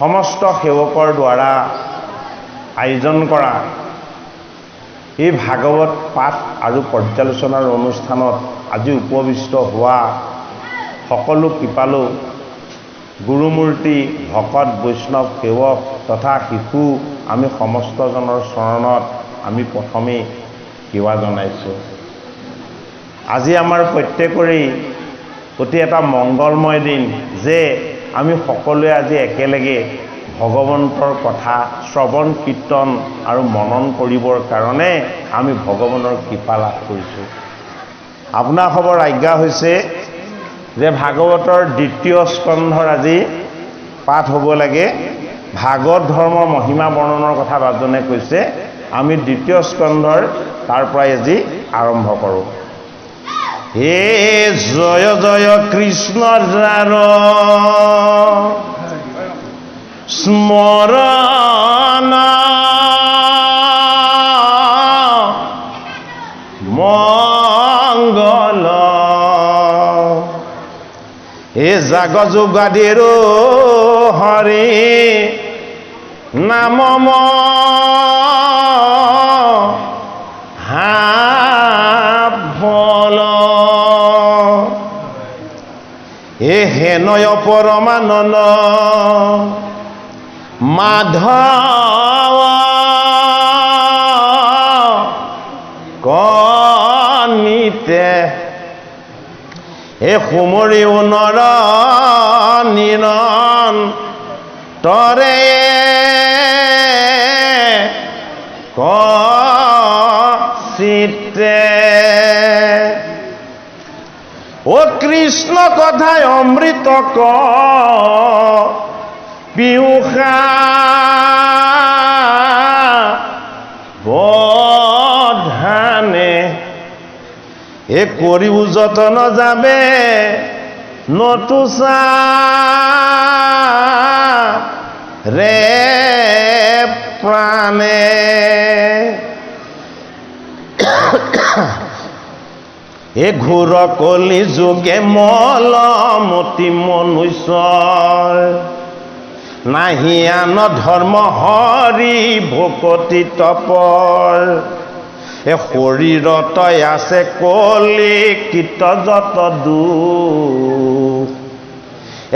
সমস্ত সেৱকৰ দ্বাৰা আয়োজন কৰা এই ভাগৱত পাঠ আৰু পৰ্যালোচনাৰ অনুষ্ঠানত আজি উপবিষ্ট হোৱা সকলো কৃপালু গুৰুমূৰ্তি ভকত বৈষ্ণৱ সেৱক তথা শিশু আমি সমস্তজনৰ চৰণত আমি প্ৰথমেই সেৱা জনাইছোঁ। আজি আমাৰ প্ৰত্যেকৰে অতি এটা মংগলময় দিন যে আমি সকলোৱে আজি একেলগে ভগৱন্তৰ কথা শ্ৰৱণ কীৰ্তন আৰু মনন কৰিবৰ কাৰণে আমি ভগৱানৰ কৃপা লাভ কৰিছোঁ। আপোনাৰ খবৰ আজ্ঞা হৈছে যে ভাগৱতৰ দ্বিতীয় স্কন্ধৰ আজি পাঠ হ'ব লাগে। ভাগৱত ধৰ্মৰ মহিমা বৰ্ণনৰ কথা বাজনে কৈছে, আমি দ্বিতীয় স্কন্ধৰ তাৰ পৰাই আজি আৰম্ভ কৰোঁ। হে জয় জয় কৃষ্ণ যাৰ স্মৰণ মংগল হে জাগ যোগাদিৰ হৰি নাম হাফল হে হেনয় পৰমানন্দ মাধৱ কনিতে হে সুমৰি নৰ নিৰণ তৰে চিতে ও কৃষ্ণ কথায় অমৃত ক পিউষা বধানে এ করিব যতন যাবে নতুসা রে প্রাণে এ ঘোর কলি যুগে মলমতি মনুষ্যৰ নাহি আন ধৰ্ম হৰি ভকতি তপৰ এ শৰীৰত আছে কলিকিত যত দুখ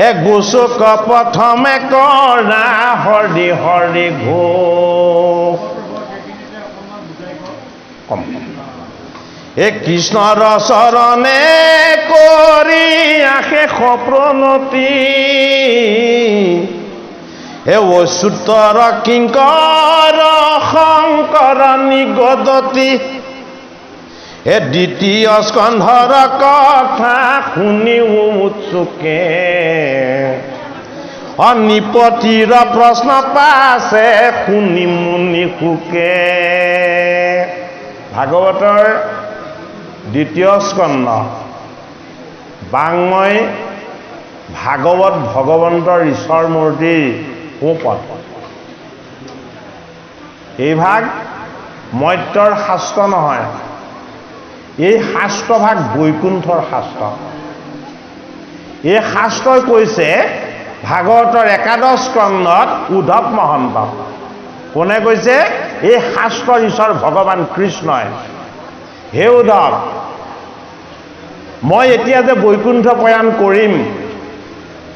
এ গোচক প্ৰথমে কৰা হৰি হৰি ঘোষ এ কৃষ্ণৰ চৰণে কৰি আশেষ প্ৰণতি এ অচ্যুতৰ কিংকৰ শংকৰ নিগদতি এ দ্বিতীয় স্কন্ধৰ কথা শুনি উৎসুকে অনিপতিৰ প্ৰশ্ন পাছে শুনি মুনি সুকে। ভাগৱতৰ দ্বিতীয় স্কন্ধ বাংময় ভাগৱত ভগৱন্তৰ ঈশ্বৰ মূৰ্তিৰ সোঁপদ। এই ভাগ মৰ্ত্যৰ শাস্ত্ৰ নহয়, এই শাস্ত্ৰভাগ বৈকুণ্ঠৰ শাস্ত্ৰ। এই শাস্ত্ৰই কৈছে ভাগৱতৰ একাদশ স্কন্ধত উদ্ধৱ মহন্ত। কোনে কৈছে? এই শাস্ত্ৰৰ ঈশ্বৰ ভগৱান কৃষ্ণই। হে উদ্ধৱ, মই এতিয়া যে বৈকুণ্ঠ প্ৰয়াণ কৰিম,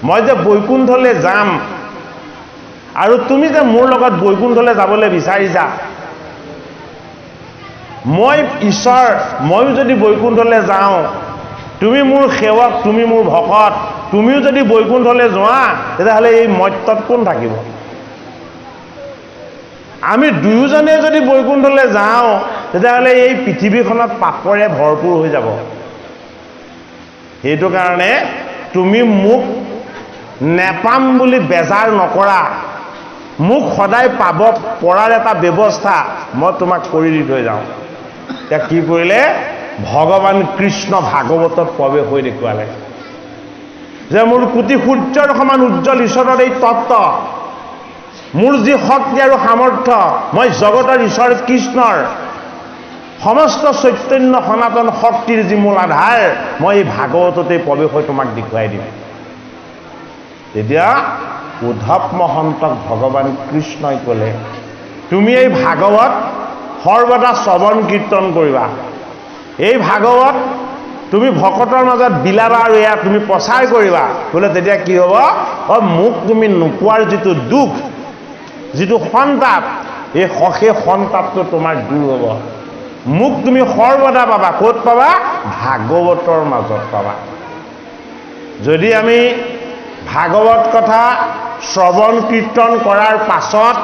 মই যে বৈকুণ্ঠলৈ যাম, আৰু তুমি যে মোৰ লগত বৈকুণ্ঠলৈ যাবলৈ বিচাৰিছা, মই ঈশ্বৰ, ময়ো যদি বৈকুণ্ঠলৈ যাওঁ, তুমি মোৰ সেৱক, তুমি মোৰ ভকত, তুমিও যদি বৈকুণ্ঠলৈ যোৱা, তেতিয়াহ'লে এই মৰ্ত্যত কোন থাকিব? আমি দুয়োজনে যদি বৈকুণ্ঠলৈ যাওঁ, তেতিয়াহ'লে এই পৃথিৱীখনত পাপৰে ভৰপূৰ হৈ যাব। সেইটো কাৰণে তুমি মোক নেপাম বুলি বেজাৰ নকৰা, মোক সদায় পাব পৰাৰ এটা ব্যৱস্থা মই তোমাক কৰি দি থৈ যাওঁ। এতিয়া কি কৰিলে? ভগৱান কৃষ্ণ ভাগৱতত প্ৰৱেশ হৈ দেখুৱালে যে মোৰ কোটি সূৰ্যৰ সমান উজ্জ্বল ঈশ্বৰৰ এই তত্ত্ব, মোৰ যি শক্তি আৰু সামৰ্থ্য, মই জগতৰ ঈশ্বৰ কৃষ্ণৰ সমস্ত চৈতন্য সনাতন শক্তিৰ যি মূল আধাৰ, মই এই ভাগৱততে প্ৰৱেশ হৈ তোমাক দেখুৱাই দিম। তেতিয়া উদ্ধৱ মহন্তক ভগৱান কৃষ্ণই ক'লে তুমি এই ভাগৱত সৰ্বদা শ্ৰৱণ কীৰ্তন কৰিবা, এই ভাগৱত তুমি ভকতৰ মাজত বিলাবা আৰু এয়া তুমি প্ৰচাৰ কৰিবা। বোলে তেতিয়া কি হ'ব? মোক তুমি নোপোৱাৰ যিটো দুখ, যিটো সন্তাপ, এই সন্তাপটো তোমাৰ দূৰ হ'ব। মোক তুমি সৰ্বদা পাবা। ক'ত পাবা? ভাগৱতৰ মাজত পাবা। যদি আমি ভাগৱত কথা শ্ৰৱণ কীৰ্তন কৰাৰ পাছত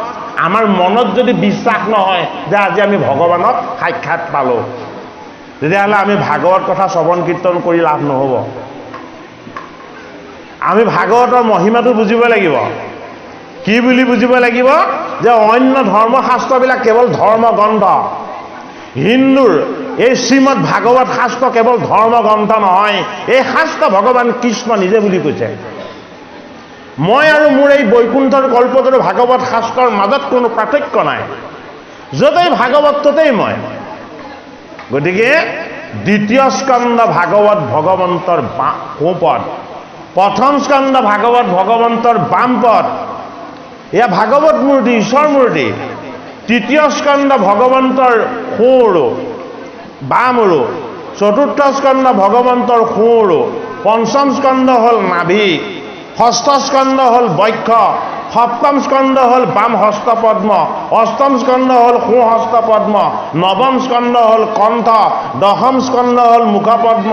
আমাৰ মনত যদি বিশ্বাস নহয় যে আজি আমি ভগৱানক সাক্ষাৎ পালোঁ, তেতিয়াহ'লে আমি ভাগৱত কথা শ্ৰৱণ কীৰ্তন কৰি লাভ নহ'ব। আমি ভাগৱতৰ মহিমাটো বুজিব লাগিব। কি বুলি বুজিব লাগিব? যে অন্য ধৰ্মশাস্ত্ৰবিলাক কেৱল ধৰ্মগ্ৰন্থ। হিন্দুৰ এই শ্ৰীমদ ভাগৱত শাস্ত্ৰ কেৱল ধৰ্মগ্ৰন্থ নহয়, এই শাস্ত্ৰ ভগৱান কৃষ্ণ নিজে বুলি কৈছে। মই আৰু মোৰ এই বৈকুণ্ঠৰ কল্পতৰু ভাগৱত শাস্ত্ৰৰ মাজত কোনো পাৰ্থক্য নাই। য'তেই ভাগৱত ততেই মই। গতিকে দ্বিতীয় স্কন্ধ ভাগৱত ভগৱন্তৰ সোঁপদ, প্ৰথম স্কন্ধ ভাগৱত ভগৱন্তৰ বামপদ, এয়া ভাগৱত মূৰ্তি, ঈশ্বৰ মূৰ্তি। তৃতীয় স্কন্ধ ভগৱন্তৰ সোঁৰো বামৰো, চতুৰ্থ স্কন্ধ ভগৱন্তৰ সোঁৰো, পঞ্চম স্কন্ধ হ'ল নাভি, ষষ্ঠ স্কন্ধ হ'ল বক্ষ, সপ্তম স্কন্ধ হ'ল বাম হস্ত পদ্ম, অষ্টম স্কন্ধ হ'ল সোঁ হস্ত পদ্ম, নৱম স্কন্ধ হ'ল কণ্ঠ, দশম স্কন্ধ হ'ল মুখপদ্ম,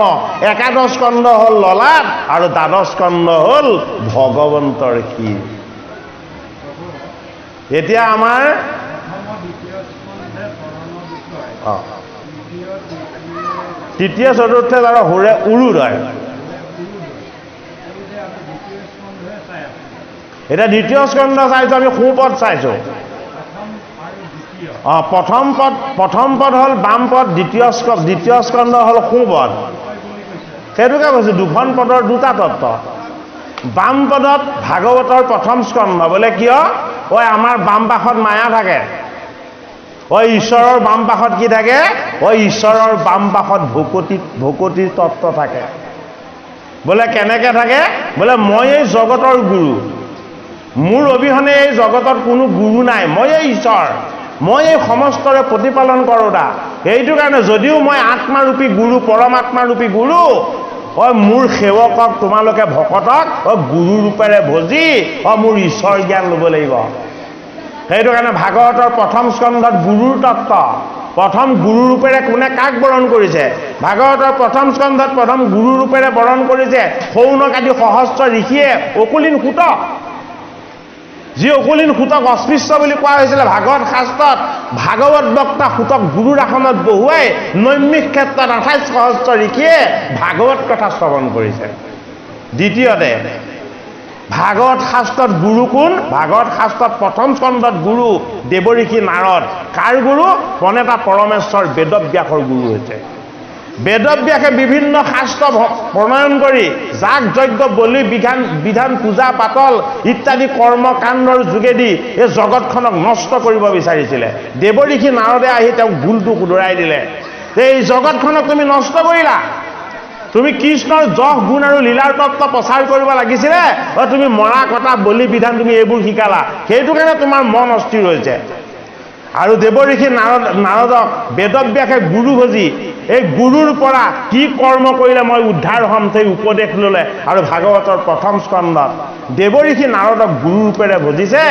একাদশ স্কন্ধ হ'ল ললাট আৰু দ্বাদশ স্কন্ধ হ'ল ভগৱন্তৰ শিৰ। এতিয়া আমাৰ তৃতীয় চতুৰ্থ আৰু উৰুদয়। এতিয়া দ্বিতীয় স্কন্ধ চাইছোঁ, আমি সোঁপদ চাইছোঁ। প্ৰথম পদ হ'ল বাম পদ, দ্বিতীয় স্কন্ধ হ'ল সোঁপদ। সেইটোকে কৈছোঁ, দুখন পদৰ দুটা তত্ত্ব। বাম পদত ভাগৱতৰ প্ৰথম স্কন্ধ বোলে কিয়? আমাৰ বাম পাশত মায়া থাকে। ঈশ্বৰৰ বাম পাশত কি থাকে? ঈশ্বৰৰ বাম পাশত ভকতিৰ তত্ত্ব থাকে। বোলে কেনেকে থাকে? বোলে মই এই জগতৰ গুৰু, মোৰ অবিহনে এই জগতত কোনো গুৰু নাই, ময়ে ঈশ্বৰ, মই এই সমস্তৰে প্ৰতিপালন কৰোঁতা। সেইটো কাৰণে যদিও মই আত্মাৰূপী গুৰু, পৰমাত্মাৰূপী গুৰু, মোৰ সেৱকক তোমালোকে ভকতক গুৰু ৰূপেৰে ভজি মোৰ ঈশ্বৰ জ্ঞান ল'ব লাগিব। সেইটো কাৰণে ভাগৱতৰ প্ৰথম স্কন্ধত গুৰুৰ তত্ত্ব, প্ৰথম গুৰু ৰূপেৰে কোনে কাক বৰণ কৰিছে? ভাগৱতৰ প্ৰথম স্কন্ধত প্ৰথম গুৰু ৰূপেৰে বৰণ কৰিছে শৌনক আদি সহস্ৰ ঋষিয়ে অকুলীন সূতক। যি অকুলীন সূতক অস্পৃশ্য বুলি কোৱা হৈছিলে ভাগৱত শাস্ত্ৰত, ভাগৱত বক্তা সূতক গুৰুৰ আসনত বহুৱাই নৈমিষ ক্ষেত্ৰত 28 সহস্ৰ ঋষিয়ে ভাগৱত কথা শ্ৰৱণ কৰিছে। দ্বিতীয়তে ভাগৱত শাস্ত্ৰত গুৰু কোন? ভাগৱত শাস্ত্ৰত প্ৰথম স্কন্ধত গুৰু দেৱঋষি নাৰদ। কাৰ গুৰু? প্ৰণেতা পৰমেশ্বৰ বেদব্যাসৰ গুৰু হৈছে। বেদব্যাসে বিভিন্ন শাস্ত্ৰ প্ৰণয়ন কৰি যাগ যজ্ঞ বলি বিধান পূজা পাতল ইত্যাদি কৰ্মকাণ্ডৰ যোগেদি এই জগতখনক নষ্ট কৰিব বিচাৰিছিলে। দেৱঋষি নাৰদে আহি তেওঁক ভুলটো শুধৰাই দিলে। এই জগতখনক তুমি নষ্ট কৰিলা, তুমি কৃষ্ণৰ যশ গুণ আৰু লীলাৰ তত্ত্ব প্ৰচাৰ কৰিব লাগিছিলে, তুমি মৰা কটা বলি বিধান তুমি এইবোৰ শিকালা। সেইটো কাৰণে তোমাৰ মন অস্থিৰ হৈছে। আৰু দেৱঋষি নাৰদক বেদব্যাসে গুৰু ভজি এই গুৰুৰ পৰা কি কৰ্ম কৰিলে মই উদ্ধাৰ হ'ম সেই উপদেশ ল'লে। আৰু ভাগৱতৰ প্ৰথম স্কন্ধত দেৱঋষি নাৰদক গুৰু ৰূপেৰে ভজিছে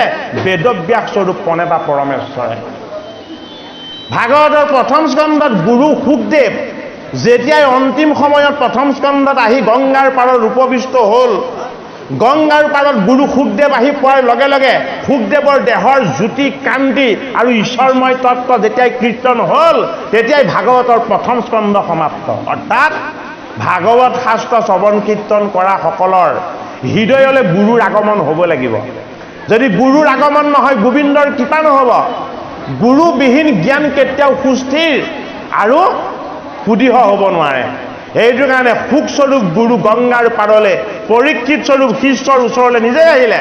বেদব্যাস স্বৰূপ প্ৰণেতা পৰমেশ্বৰে। ভাগৱতৰ প্ৰথম স্কন্ধত গুৰু শুকদেৱ যেতিয়াই অন্তিম সময়ত প্ৰথম স্কন্ধত আহি গংগাৰ পাৰত উপবিষ্ট হ'ল, গংগাৰ পাৰত গুৰু শুকদেৱ আহি পোৱাৰ লগে লগে শুকদেৱৰ দেহৰ জ্যোতি কান্তি আৰু ঈশ্বৰময় তত্ত্ব যেতিয়াই কীৰ্তন হ'ল, তেতিয়াই ভাগৱতৰ প্ৰথম স্কন্ধ সমাপ্ত। অৰ্থাৎ ভাগৱত শাস্ত্ৰ শ্ৰৱণ কীৰ্তন কৰা সকলৰ হৃদয়লৈ গুৰুৰ আগমন হ'ব লাগিব। যদি গুৰুৰ আগমন নহয়, গোবিন্দৰ কৃপা নহ'ব। গুৰুবিহীন জ্ঞান কেতিয়াও সুস্থিৰ আৰু সুদৃঢ় হ'ব নোৱাৰে। এইটো কাৰণে সুখস্বৰূপ গুৰু গংগাৰ পাৰলৈ পৰীক্ষিত স্বৰূপ শিষ্যৰ ওচৰলৈ নিজেই আহিলে।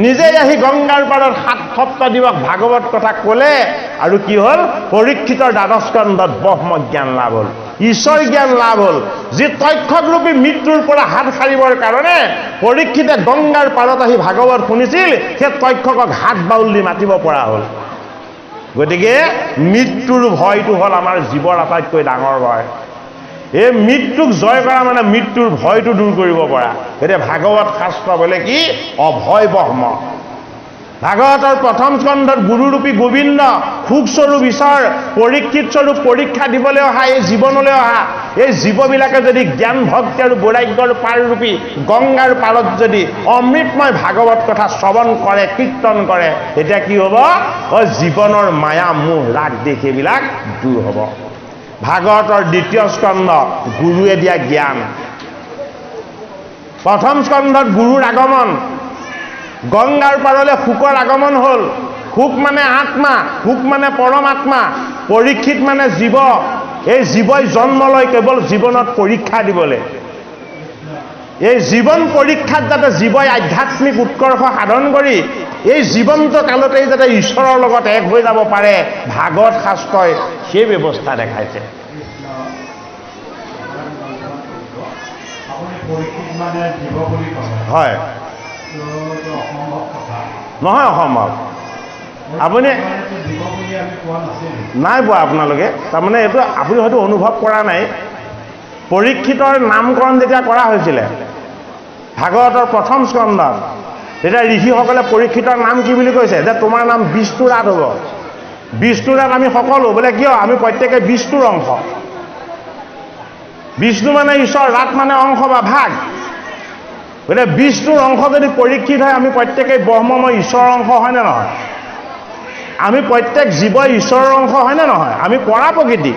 নিজেই আহি গংগাৰ পাৰত 7 সপ্তদিৱস ভাগৱত কথা ক'লে। আৰু কি হ'ল? পৰীক্ষিতৰ দ্বাদশ স্কন্ধত ব্ৰহ্ম জ্ঞান লাভ হ'ল। ঈশ্বৰ জ্ঞান লাভ হ'ল যি তক্ষকৰূপী মৃত্যুৰ পৰা হাত সাৰিবৰ কাৰণে পৰীক্ষিতে গংগাৰ পাৰত আহি ভাগৱত শুনিছিল সেই তক্ষকক হাত বাউল দি মাতিব পৰা হ'ল গতিকে মৃত্যুৰ ভয়টো হ'ল আমাৰ জীৱৰ আটাইতকৈ ডাঙৰ ভয় এই মৃত্যুক জয় কৰা মানে মৃত্যুৰ ভয়টো দূৰ কৰিব পৰা গতিকে ভাগৱত শাস্ত্ৰ বোলে কি অভয় ব্ৰহ্ম ভাগৱতৰ প্ৰথম স্কন্ধত গুৰুৰূপী গোবিন্দ সুখস্বৰূপ ঈশ্বৰ পৰীক্ষিত স্বৰূপ পৰীক্ষা দিবলৈ অহা এই জীৱনলৈ অহা এই জীৱবিলাকে যদি জ্ঞান ভক্তি আৰু বৈৰাগ্যৰ পাৰৰূপী গংগাৰ পাৰত যদি অমৃতময় ভাগৱত কথা শ্ৰৱণ কৰে কীৰ্তন কৰে তেতিয়া কি হ'ব জীৱনৰ মায়া মোহ ৰাগ দেশ এইবিলাক দূৰ হ'ব ভাগৱতৰ দ্বিতীয় স্কন্ধ গুৰুৱে দিয়া জ্ঞান প্ৰথম স্কন্ধত গুৰুৰ আগমন গংগাৰ পাৰলৈ শুকৰ আগমন হ'ল শুক মানে আত্মা শুক মানে পৰমাত্মা পৰীক্ষিত মানে জীৱ এই জীৱই জন্ম লয় কেৱল জীৱনত পৰীক্ষা দিবলৈ এই জীৱন পৰীক্ষাত যাতে জীৱই আধ্যাত্মিক উৎকৰ্ষ সাধন কৰি এই জীৱন্ত কালতেই যাতে ঈশ্বৰৰ লগত এক হৈ যাব পাৰে ভাগৱত শাস্ত্ৰই সেই ব্যৱস্থা দেখাইছে হয় নহয় অসম্ভৱ আপুনি নাই পোৱা আপোনালোকে তাৰমানে এইটো আপুনি হয়তো অনুভৱ কৰা নাই পৰীক্ষিতৰ নামকৰণ যেতিয়া কৰা হৈছিলে ভাগৱতৰ প্ৰথম স্কন্ধত তেতিয়া ঋষিসকলে পৰীক্ষিতৰ নাম কি বুলি কৈছে যে তোমাৰ নাম বিষ্ণুৰাত হ'ব বিষ্ণুৰাত আমি সকলো বোলে কিয় আমি প্ৰত্যেকে বিষ্ণুৰ অংশ বিষ্ণু মানে ঈশ্বৰ ৰাত মানে অংশ বা ভাগ গতিকে বিষ্ণুৰ অংশ যদি পৰীক্ষিত হয় আমি প্ৰত্যেকেই ব্ৰহ্মময় ঈশ্বৰৰ অংশ হয়নে নহয় আমি প্ৰত্যেক জীৱই ঈশ্বৰৰ অংশ হয়নে নহয় আমি পৰা প্ৰকৃতি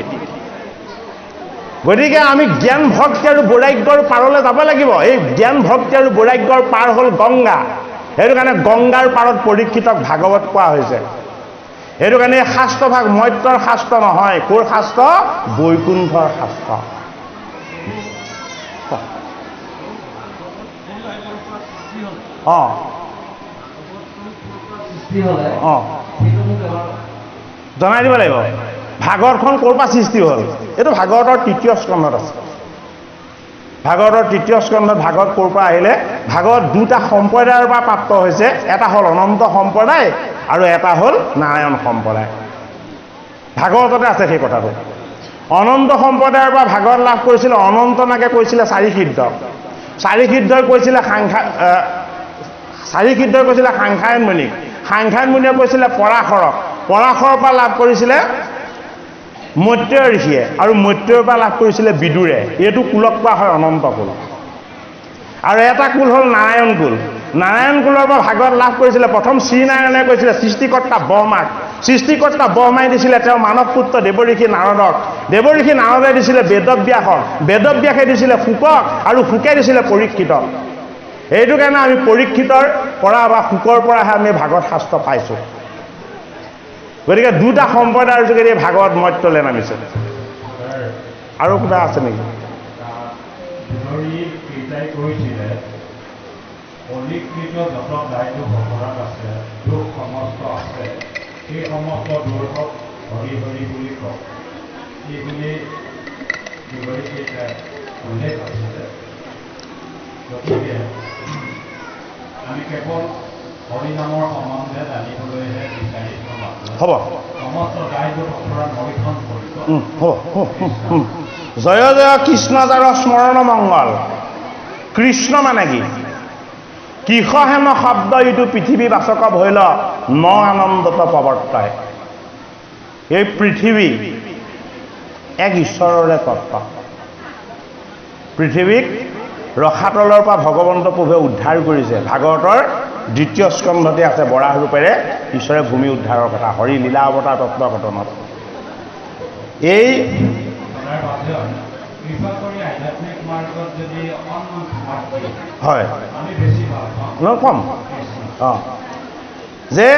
গতিকে আমি জ্ঞান ভক্তি আৰু বৈৰাগ্যৰ পাৰলৈ যাব লাগিব এই জ্ঞান ভক্তি আৰু বৈৰাগ্যৰ পাৰ হ'ল গংগা সেইটো কাৰণে গংগাৰ পাৰত পৰীক্ষিতক ভাগৱত কোৱা হৈছে সেইটো কাৰণে এই শাস্ত্ৰভাগ মৈত্ৰৰ শাস্ত্ৰ নহয় ক'ৰ শাস্ত্ৰ বৈকুণ্ঠৰ শাস্ত্ৰ জনাই দিব লাগিব ভাগৱতখন ক'ৰ পৰা সৃষ্টি হ'ল এইটো ভাগৱতৰ তৃতীয় স্কন্ধত আছে ভাগৱতৰ তৃতীয় স্কন্ধত ভাগৱত ক'ৰ পৰা আহিলে ভাগৱত দুটা সম্প্ৰদায়ৰ পৰা প্ৰাপ্ত হৈছে এটা হ'ল অনন্ত সম্প্ৰদায় আৰু এটা হ'ল নাৰায়ণ সম্প্ৰদায় ভাগৱততে আছে সেই কথাটো অনন্ত সম্প্ৰদায়ৰ পৰা ভাগৱত লাভ কৰিছিলে অনন্ত নাগে কৈছিলে চাৰি সিদ্ধই কৈছিলে সাংখ্যায়ন মুনিক সাংখ্যায়ন মুনিয়ে কৈছিলে পৰাশৰক পৰাশৰৰ পৰা লাভ কৰিছিলে মৈত্ৰেয় ঋষিয়ে আৰু মৈত্ৰেয়ৰ পৰা লাভ কৰিছিলে বিদুৰে এইটো কুলক কোৱা হয় অনন্ত কুল আৰু এটা কুল হ'ল নাৰায়ণ কুল নাৰায়ণ কুলৰ পৰা ভাগৱত লাভ কৰিছিলে প্ৰথম শ্ৰীনাৰায়ণে কৈছিলে সৃষ্টিকৰ্তা ব্ৰহ্মাই দিছিলে তেওঁ মানৱ পুত্ৰ দেৱঋষি নাৰদক দেৱঋষি নাৰদে দিছিলে বেদব্যাসে দিছিলে শুকক আৰু শুকে দিছিলে পৰীক্ষিতক এইটো কাৰণে আমি পৰীক্ষিতৰ পৰা বা শুকৰ পৰাহে আমি ভাগৱত শাস্ত্ৰ পাইছোঁ গতিকে দুটা সম্প্ৰদায়ৰ যোগেদি ভাগৱত মৈত্ৰলৈ নামিছে আৰু কিবা আছে নেকি আমি কেৱল হৰিনামৰ সম্বন্ধে জানিবলৈহে বিচাৰিছোঁ হ'ব সমস্ত দায়িত্ব অপৰাধ নৰীক্ষণ কৰিব জয় জয় কৃষ্ণ যাৰ স্মৰণ মংগল কৃষ্ণ মানে কি কৃষহেম শব্দ ইটো পৃথিৱীবাচক ভৈল ন আনন্দত প্ৰৱৰ্তায় এই পৃথিৱী এক ঈশ্বৰৰে তত্ত্ব পৃথিৱীক ৰসাতলৰ পৰা ভগৱন্ত প্ৰভুৱে উদ্ধাৰ কৰিছে ভাগৱতৰ দ্বিতীয় স্কন্ধতে আছে বৰাহ ৰূপেৰে ঈশ্বৰে ভূমি উদ্ধাৰৰ কথা হৰি লীলা অৱতাৰ তত্ত্বকথনত এই হয় কম যে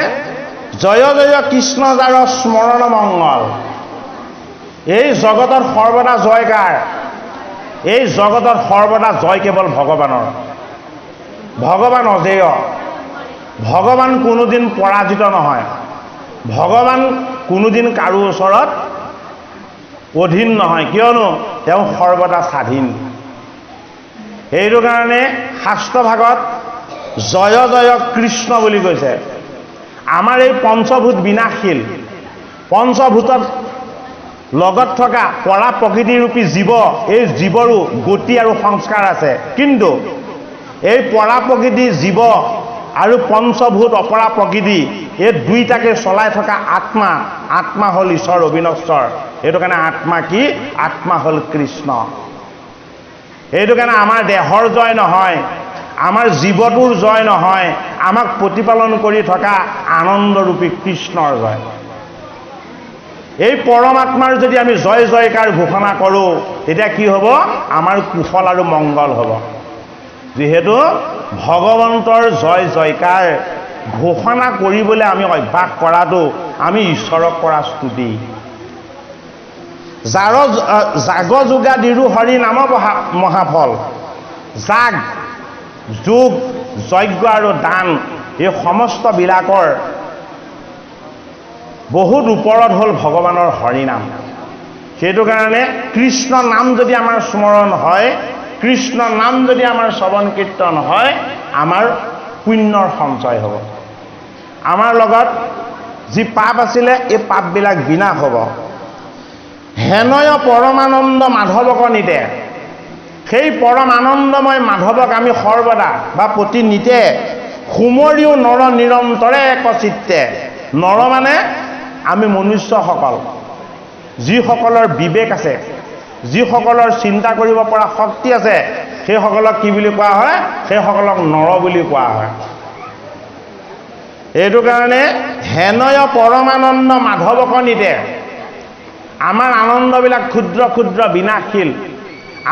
জয় জয় কৃষ্ণ যাৰ স্মৰণ মংগল এই জগতৰ সৰ্বদা জয়কাৰ এই জগতৰ সৰ্বদা জয় কেৱল ভগৱানৰ ভগৱান অজেয় ভগৱান কোনোদিন পৰাজিত নহয় ভগৱান কোনোদিন কাৰো ওচৰত অধীন নহয়, কিয়নো তেওঁ সৰ্বদা স্বাধীন। সেইটো কাৰণে শাস্ত্ৰভাগত জয় জয় কৃষ্ণ বুলি কৈছে। আমাৰ এই পঞ্চভূত বিনাশীল, পঞ্চভূতত লগত থকা পৰা প্ৰকৃতিৰূপী জীৱ, এই জীৱৰো গতি আৰু সংস্কাৰ আছে, কিন্তু এই পৰা প্ৰকৃতি জীৱ আৰু পঞ্চভূত অপৰা প্ৰকৃতি এই দুইটাকে চলাই থকা আত্মা, আত্মা হ'ল ঈশ্বৰ অবিনশ্বৰ। সেইটো কাৰণে আত্মা কি? আত্মা হ'ল কৃষ্ণ। সেইটো কাৰণে আমাৰ দেহৰ জয় নহয়, আমাৰ জীৱটোৰ জয় নহয়, আমাক প্ৰতিপালন কৰি থকা আনন্দৰূপী কৃষ্ণৰ জয়। এই পৰমাত্মাৰ যদি আমি জয় জয়কাৰ ঘোষণা কৰোঁ, তেতিয়া কি হ'ব? আমাৰ কুশল আৰু মংগল হ'ব। যিহেতু ভগৱন্তৰ জয় জয়কাৰ ঘোষণা কৰিবলৈ আমি অভ্যাস কৰাটো আমি ঈশ্বৰক কৰা স্তুতি। যাৰ জাগ যোগাদিৰো হৰি নাম মহাফল। জাগ, যোগ, যজ্ঞ আৰু দান এই সমস্তবিলাকৰ বহুত ওপৰত হ'ল ভগৱানৰ হৰিনাম। সেইটো কাৰণে কৃষ্ণ নাম যদি আমাৰ স্মৰণ হয়, কৃষ্ণ নাম যদি আমাৰ শ্ৰৱণ কীৰ্তন হয়, আমাৰ পুণ্যৰ সঞ্চয় হ'ব। আমাৰ লগত যি পাপ আছিলে এই পাপবিলাক বিনাশ হ'ব। হেনয় পৰমানন্দ মাধৱক নিতে, সেই পৰম আনন্দময় মাধৱক আমি সৰ্বদা বা প্ৰতি নিতে সুমৰিও নৰ নিৰন্তৰে একচিত্তে। নৰ মানে আমি মনুষ্যসকল, যিসকলৰ বিবেক আছে, যিসকলৰ চিন্তা কৰিব পৰা শক্তি আছে, সেইসকলক কি বুলি কোৱা হয়? সেইসকলক নৰ বুলি কোৱা হয়। এইটো কাৰণে হেনয় পৰমানন্দ মাধৱক নিতে। আমাৰ আনন্দবিলাক ক্ষুদ্ৰ ক্ষুদ্ৰ বিনাশীল,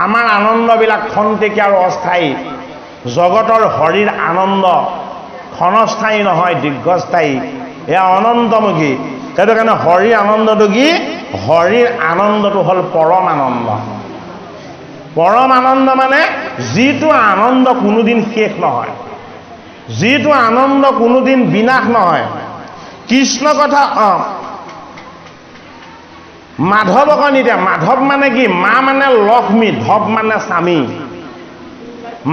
আমাৰ আনন্দবিলাক খন্তেকীয়া আৰু অস্থায়ী। জগতৰ হৰিৰ আনন্দ ক্ষণস্থায়ী নহয়, দীৰ্ঘস্থায়ী, এয়া অনন্তমুখী। সেইটো কাৰণে হৰিৰ আনন্দটো কি? হৰিৰ আনন্দটো হ'ল পৰম আনন্দ। পৰম আনন্দ মানে যিটো আনন্দ কোনোদিন শেষ নহয়, যিটো আনন্দ কোনোদিন বিনাশ নহয়। কৃষ্ণ কথা মাধৱক নিতে। মাধৱ মানে কি? মা মানে লক্ষ্মী, ধৱ মানে স্বামী।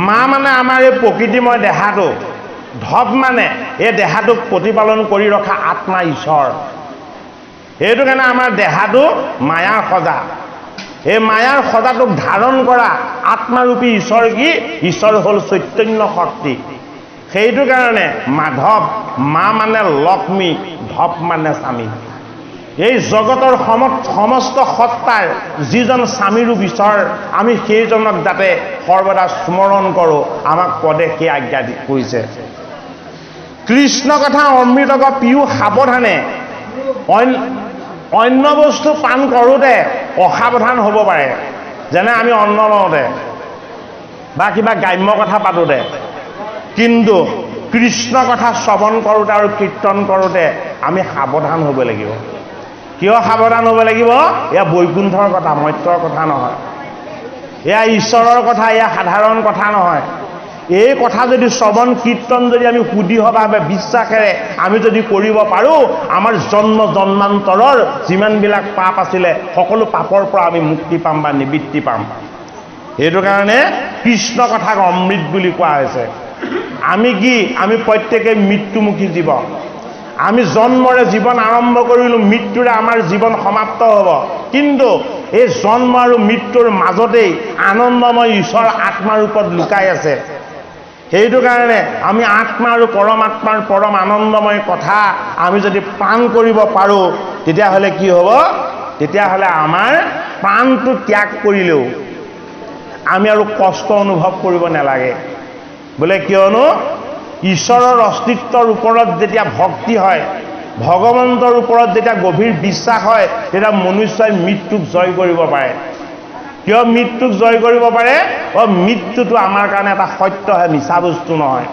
মা মানে আমাৰ এই প্ৰকৃতিময় দেহাটো, ধৱ মানে এই দেহাটোক প্ৰতিপালন কৰি ৰখা আত্মা ঈশ্বৰ। সেইটো কাৰণে আমাৰ দেহাটো মায়াৰ সজা। এই মায়াৰ সজাটোক ধাৰণ কৰা আত্মাৰূপী ঈশ্বৰ কি? ঈশ্বৰ হ'ল চৈতন্য শক্তি। সেইটো কাৰণে মাধৱ, মা মানে লক্ষ্মী, ধৱ মানে স্বামী। এই জগতৰ সমস্ত সত্তাৰ যিজন স্বামীৰূপ ঈশ্বৰ, আমি সেইজনক যাতে সৰ্বদা স্মৰণ কৰোঁ, আমাক পদে সেই আজ্ঞা কৰিছে। কৃষ্ণ কথা অমৃতক পিও সাৱধানে। অন্য বস্তু পান কৰোঁতে অসাৱধান হ'ব পাৰে, যেনে আমি অন্ন লওঁতে বা কিবা গ্ৰাম্য কথা পাতোঁতে। কিন্তু কৃষ্ণ কথা শ্ৰৱণ কৰোঁতে আৰু কীৰ্তন কৰোঁতে আমি সাৱধান হ'ব লাগিব। কিয় সাৱধান হ'ব লাগিব? এয়া বৈকুণ্ঠৰ কথা, মৰ্ত্যৰ কথা নহয়। এয়া ঈশ্বৰৰ কথা, এয়া সাধাৰণ কথা নহয়। এই কথা যদি শ্ৰৱণ কীৰ্তন যদি আমি শুদ্ধিভাৱে বিশ্বাসেৰে আমি যদি কৰিব পাৰোঁ, আমাৰ জন্ম জন্মান্তৰৰ যিমানবিলাক পাপ আছিলে সকলো পাপৰ পৰা আমি মুক্তি পাম বা নিবৃত্তি পাম। সেইটো কাৰণে কৃষ্ণ কথাক অমৃত বুলি কোৱা হৈছে। আমি কি? আমি প্ৰত্যেকেই মৃত্যুমুখী জীৱ। আমি জন্মৰে জীৱন আৰম্ভ কৰিলোঁ, মৃত্যুৰে আমাৰ জীৱন সমাপ্ত হ'ব। কিন্তু এই জন্ম আৰু মৃত্যুৰ মাজতেই আনন্দময় ঈশ্বৰ আত্মাৰ ওপৰত লুকাই আছে। সেইটো কাৰণে আমি আত্মা আৰু পৰমাত্মাৰ পৰম আনন্দময় কথা আমি যদি পান কৰিব পাৰোঁ, তেতিয়াহ'লে কি হ'ব? তেতিয়াহ'লে আমাৰ প্ৰাণটো ত্যাগ কৰিলেও আমি আৰু কষ্ট অনুভৱ কৰিব নালাগে। বোলে কিয়নো ঈশ্বৰৰ অস্তিত্বৰ ওপৰত যেতিয়া ভক্তি হয়, ভগৱন্তৰ ওপৰত যেতিয়া গভীৰ বিশ্বাস হয়, তেতিয়া মনুষ্যই মৃত্যুক জয় কৰিব পাৰে। কিয় মৃত্যুক জয় কৰিব পাৰে? মৃত্যুটো আমাৰ কাৰণে এটা সত্যহে, মিছা বস্তু নহয়।